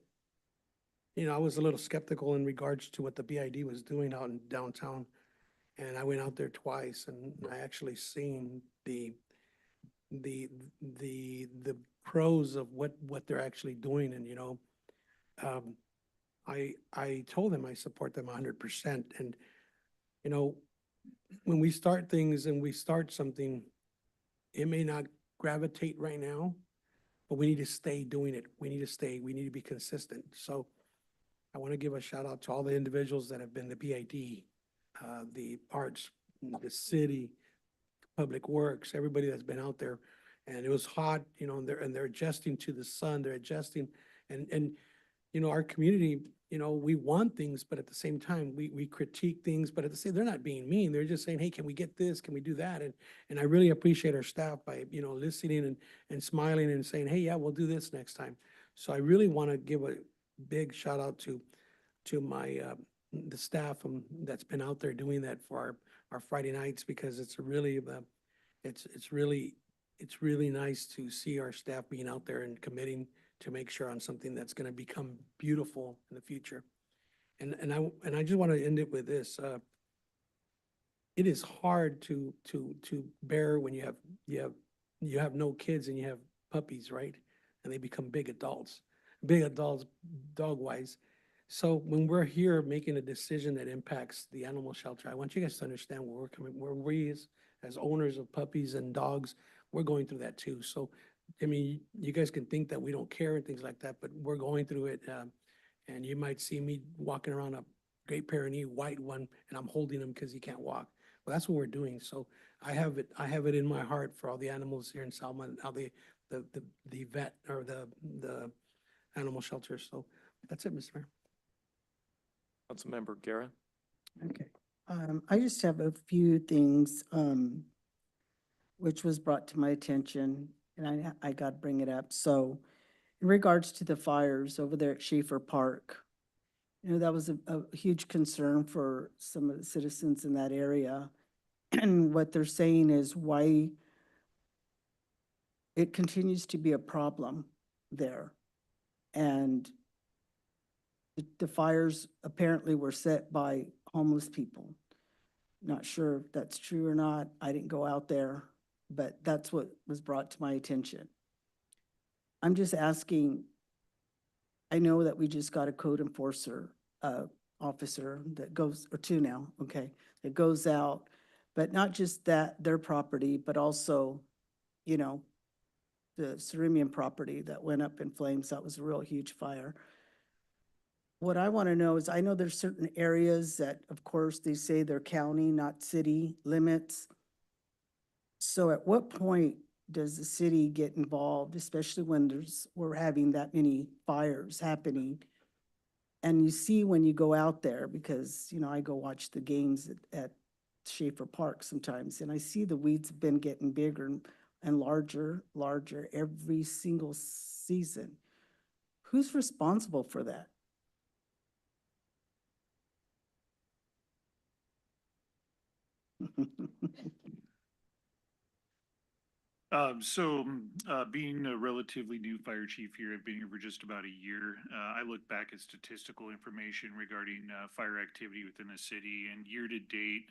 you know, I was a little skeptical in regards to what the BID was doing out in downtown. And I went out there twice and I actually seen the pros of what they're actually doing. And, you know, I told them I support them 100%. And, you know, when we start things and we start something, it may not gravitate right now, but we need to stay doing it. We need to be consistent. So I want to give a shout out to all the individuals that have been the BID, the arts, the city, Public Works, everybody that's been out there. And it was hot, you know, and they're adjusting to the sun, they're adjusting. And, you know, our community, you know, we want things, but at the same time, we critique things, but at the same, they're not being mean. They're just saying, hey, can we get this? Can we do that? And I really appreciate our staff by, you know, listening and smiling and saying, hey, yeah, we'll do this next time. So I really want to give a big shout out to my, the staff that's been out there doing that for our Friday nights, because it's really, it's really nice to see our staff being out there and committing to make sure on something that's going to become beautiful in the future. And I just want to end it with this. It is hard to bear when you have no kids and you have puppies, right? And they become big adults dog wise. So when we're here making a decision that impacts the animal shelter, I want you guys to understand where we're coming, where we as owners of puppies and dogs, we're going through that too. So, I mean, you guys can think that we don't care and things like that, but we're going through it. And you might see me walking around a Great Pyrenees white one, and I'm holding him because he can't walk. Well, that's what we're doing. So I have it in my heart for all the animals here in Selma and how the vet or the animal shelters. So that's it, Mr. Mayor. Councilmember Guerra? Okay. I just have a few things, which was brought to my attention, and I got to bring it up. So in regards to the fires over there at Schaefer Park, you know, that was a huge concern for some of the citizens in that area. And what they're saying is why it continues to be a problem there. And the fires apparently were set by homeless people. Not sure if that's true or not. I didn't go out there, but that's what was brought to my attention. I'm just asking, I know that we just got a code enforcer officer that goes, or 2 now, okay, that goes out, but not just that, their property, but also, you know, the Ceremian property that went up in flames. That was a real huge fire. What I want to know is, I know there's certain areas that, of course, they say they're county, not city limits. So at what point does the city get involved, especially when we're having that many fires happening? And you see when you go out there, because, I go watch the games at Schaefer Park sometimes, and I see the weeds have been getting bigger and larger every single season. Who's responsible for that? Being a relatively new fire chief here, I've been here for just about a year. I look back at statistical information regarding fire activity within the city, and year to date,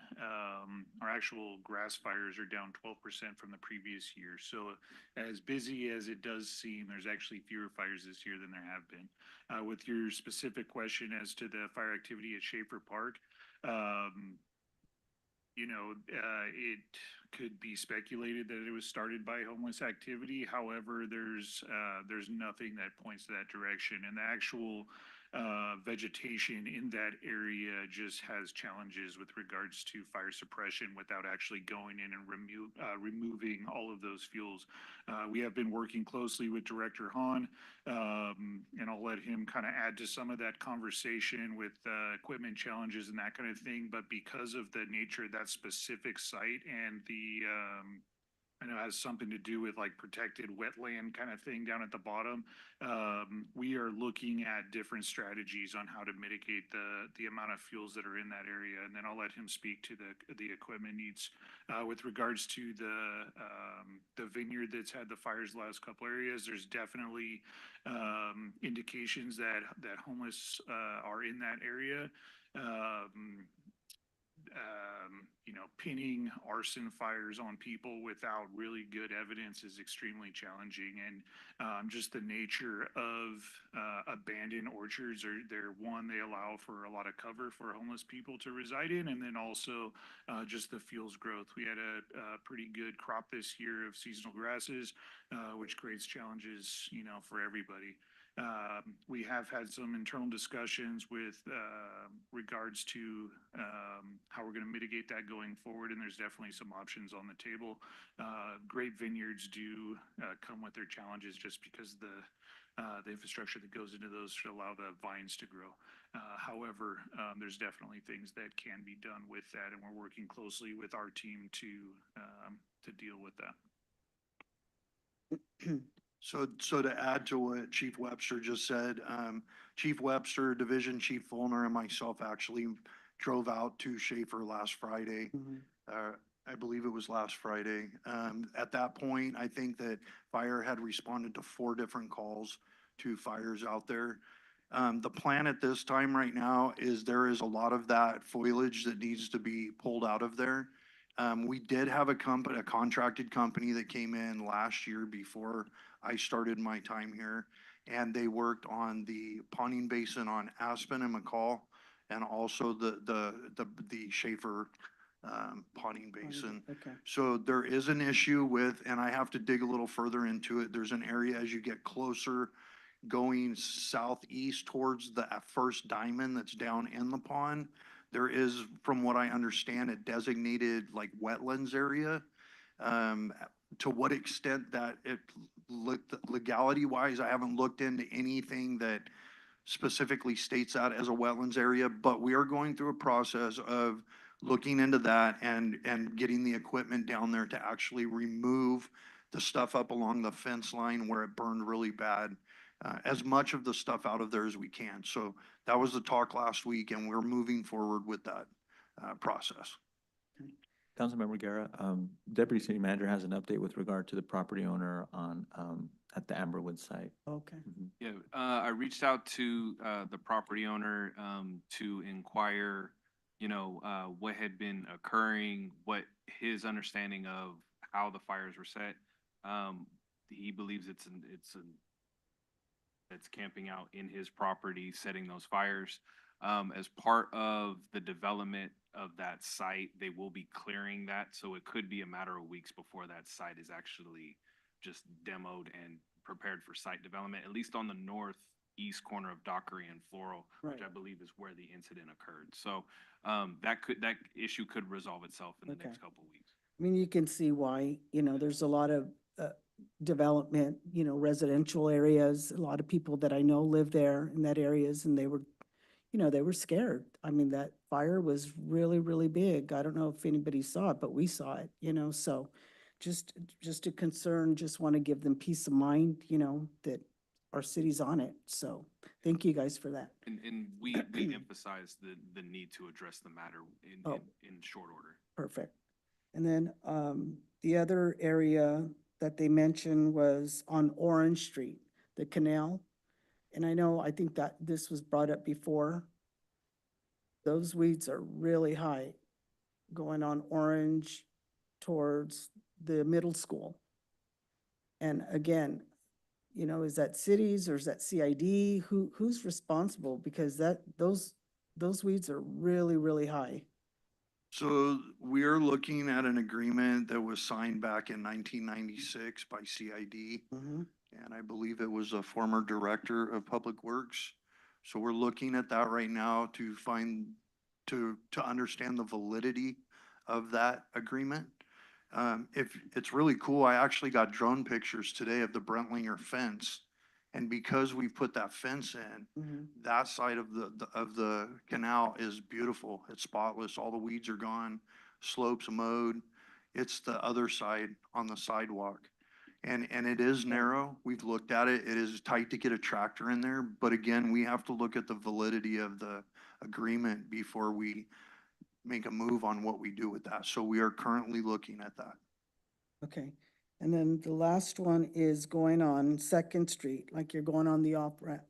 our actual grass fires are down 12% from the previous year. So as busy as it does seem, there's actually fewer fires this year than there have been. With your specific question as to the fire activity at Schaefer Park, it could be speculated that it was started by homeless activity. However, there's nothing that points to that direction, and the actual vegetation in that area just has challenges with regards to fire suppression without actually going in and removing all of those fuels. We have been working closely with Director Hahn, and I'll let him kind of add to some of that conversation with equipment challenges and that kind of thing. But because of the nature of that specific site and I know it has something to do with like protected wetland kind of thing down at the bottom. We are looking at different strategies on how to mitigate the amount of fuels that are in that area. And then I'll let him speak to the equipment needs. With regards to the vineyard that's had the fires the last couple areas, there's definitely indications that homeless are in that area. Pinning arson fires on people without really good evidence is extremely challenging. And just the nature of abandoned orchards, they allow for a lot of cover for homeless people to reside in. And then also just the fuels growth. We had a pretty good crop this year of seasonal grasses, which creates challenges, for everybody. We have had some internal discussions with regards to how we're going to mitigate that going forward, and there's definitely some options on the table. Great vineyards do come with their challenges just because the infrastructure that goes into those should allow the vines to grow. However, there's definitely things that can be done with that, and we're working closely with our team to deal with that. So to add to what Chief Webster just said, Chief Webster, Division Chief Fulner, and myself actually drove out to Schaefer last Friday. I believe it was last Friday. At that point, I think that fire had responded to 4 different calls to fires out there. The plan at this time right now is there is a lot of that foliage that needs to be pulled out of there. We did have a contracted company that came in last year before I started my time here, and they worked on the ponding basin on Aspen and McCall, and also the Schaefer ponding basin. Okay. So there is an issue with, and I have to dig a little further into it. There's an area as you get closer going southeast towards the first diamond that's down in the pond. There is, from what I understand, a designated like wetlands area. To what extent that it legality wise, I haven't looked into anything that specifically states that as a wetlands area, but we are going through a process of looking into that and getting the equipment down there to actually remove the stuff up along the fence line where it burned really bad. As much of the stuff out of there as we can. So that was the talk last week, and we're moving forward with that process. Councilmember Guerra, Deputy City Manager has an update with regard to the property owner on at the Amberwood site. Okay. Yeah, I reached out to the property owner to inquire, what had been occurring, what his understanding of how the fires were set. He believes it's camping out in his property, setting those fires. As part of the development of that site, they will be clearing that. So it could be a matter of weeks before that site is actually just demoed and prepared for site development, at least on the north east corner of Dockery and Floral, which I Right. believe is where the incident occurred. So, that issue could resolve itself in the next Okay. couple of weeks. I mean, you can see why, there's a lot of development, residential areas. A lot of people that I know live there in that areas and they were scared. I mean, that fire was really, really big. I don't know if anybody saw it, but we saw it, so just a concern, just want to give them peace of mind, that our city's on it. So thank you guys for that. And we emphasize the need to address the matter Oh. in short order. Perfect. And then the other area that they mentioned was on Orange Street, the canal. And I think that this was brought up before. Those weeds are really high going on Orange towards the middle school. And again, is that cities or is that CID? Who's responsible? Because those weeds are really, really high. So we are looking at an agreement that was signed back in 1996 by CID. Mhm. And I believe it was a former director of Public Works. So we're looking at that right now to to understand the validity of that agreement. If it's really cool, I actually got drone pictures today of the Brentlinger fence. And because we put that fence in, Mhm. that side of the canal is beautiful. It's spotless. All the weeds are gone, slopes mowed. It's the other side on the sidewalk. And it is narrow. We've looked at it. It is tight to get a tractor in there. But again, we have to look at the validity of the agreement before we make a move on what we do with that. So we are currently looking at that. Okay. And then the last one is going on Second Street, like you're going on the off ramp,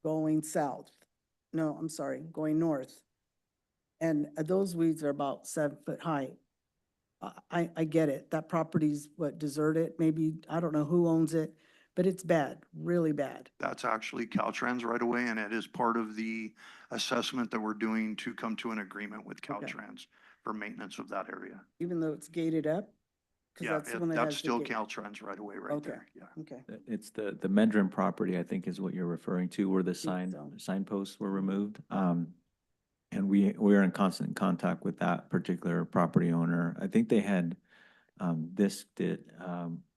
going south. No, I'm sorry, going north. And those weeds are about 7 foot high. I get it. That property's what, deserted, maybe, I don't know who owns it, but it's bad, really bad. That's actually Caltrans right away, and it is part of the assessment that we're doing to come to an agreement with Okay. Caltrans for maintenance of that area. Even though it's gated up? 'Cause Yeah, that's the one that that's has the still gate. Caltrans right away, right Okay. there, yeah. Okay. It's the Mendron property, I think is what you're referring to, where the so. signposts were removed. And we're in constant contact with that particular property owner. I think they had disked it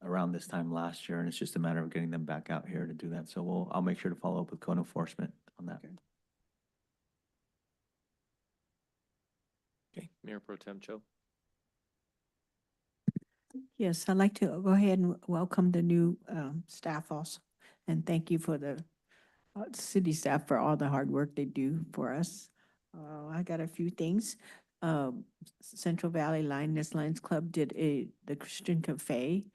around this time last year, and it's just a matter of getting them back out here to do that. So I'll make sure to follow up with code enforcement on that. Okay. Okay, Mayor Pro Tem Cho. Yes, I'd like to go ahead and welcome the new staff also. And thank you for the city staff for all the hard work they do for us. I got a few things. Central Valley Lioness Lions Club did the Christian Cafe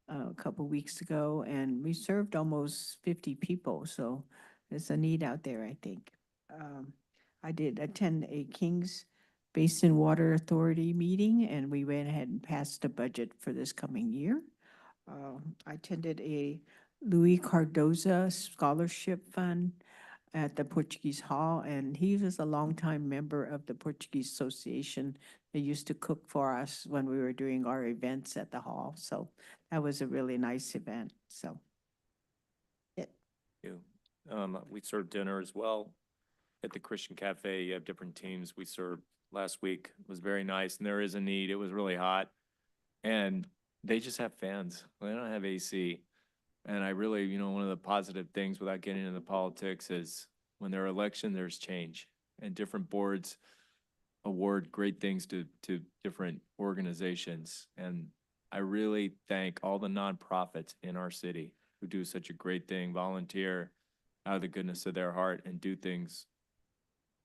a couple weeks ago, and we served almost 50 people, so there's a need out there, I think. I did attend a Kings Basin Water Authority meeting, and we went ahead and passed the budget for this coming year. I attended a Louis Cardoza Scholarship Fund at the Portuguese Hall, and he was a longtime member of the Portuguese Association. They used to cook for us when we were doing our events at the hall, so that was a really nice event, so. You. We served dinner as well at the Christian Cafe. You have different teams. We served last week. It was very nice, and there is a need. It was really hot. And they just have fans. They don't have AC. And I really, one of the positive things without getting into the politics is when there are elections, there's change. And different boards award great things to different organizations. And I really thank all the nonprofits in our city who do such a great thing, volunteer out of the goodness of their heart and do things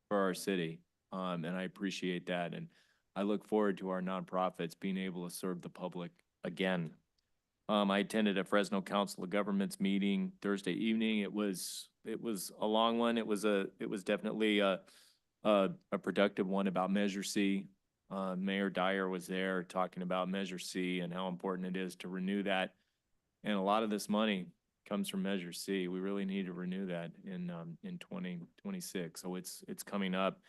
for our city. And I appreciate that. And I look forward to our nonprofits being able to serve the public again. I attended a Fresno Council of Governments meeting Thursday evening. It was a long one. It was definitely a productive one about Measure C. Mayor Dyer was there talking about Measure C and how important it is to renew that. And a lot of this money comes from Measure C. We really need to renew that in 2026. So it's coming up,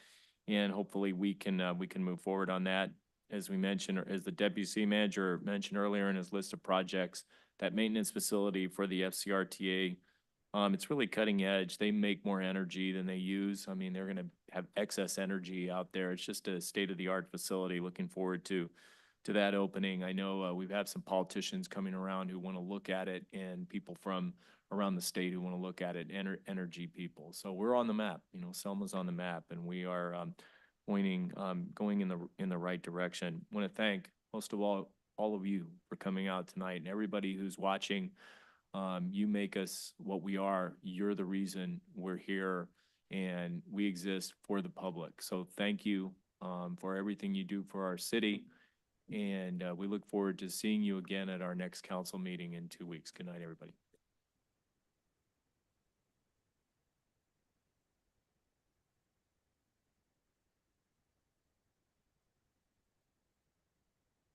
and hopefully we can move forward on that. As we mentioned, or as the deputy city manager mentioned earlier in his list of projects, that maintenance facility for the FCRTA It's really cutting edge. They make more energy than they use. I mean, they're gonna have excess energy out there. It's just a state-of-the-art facility. Looking forward to that opening. I know we've had some politicians coming around who want to look at it, and people from around the state who want to look at it, energy people. So we're on the map. You know, Selma's on the map, and we are pointing, going in the right direction. Want to thank most of all of you for coming out tonight, and everybody who's watching. You make us what we are. You're the reason we're here, and we exist for the public. So thank you for everything you do for our city. And we look forward to seeing you again at our next council meeting in 2 weeks. Good night, everybody.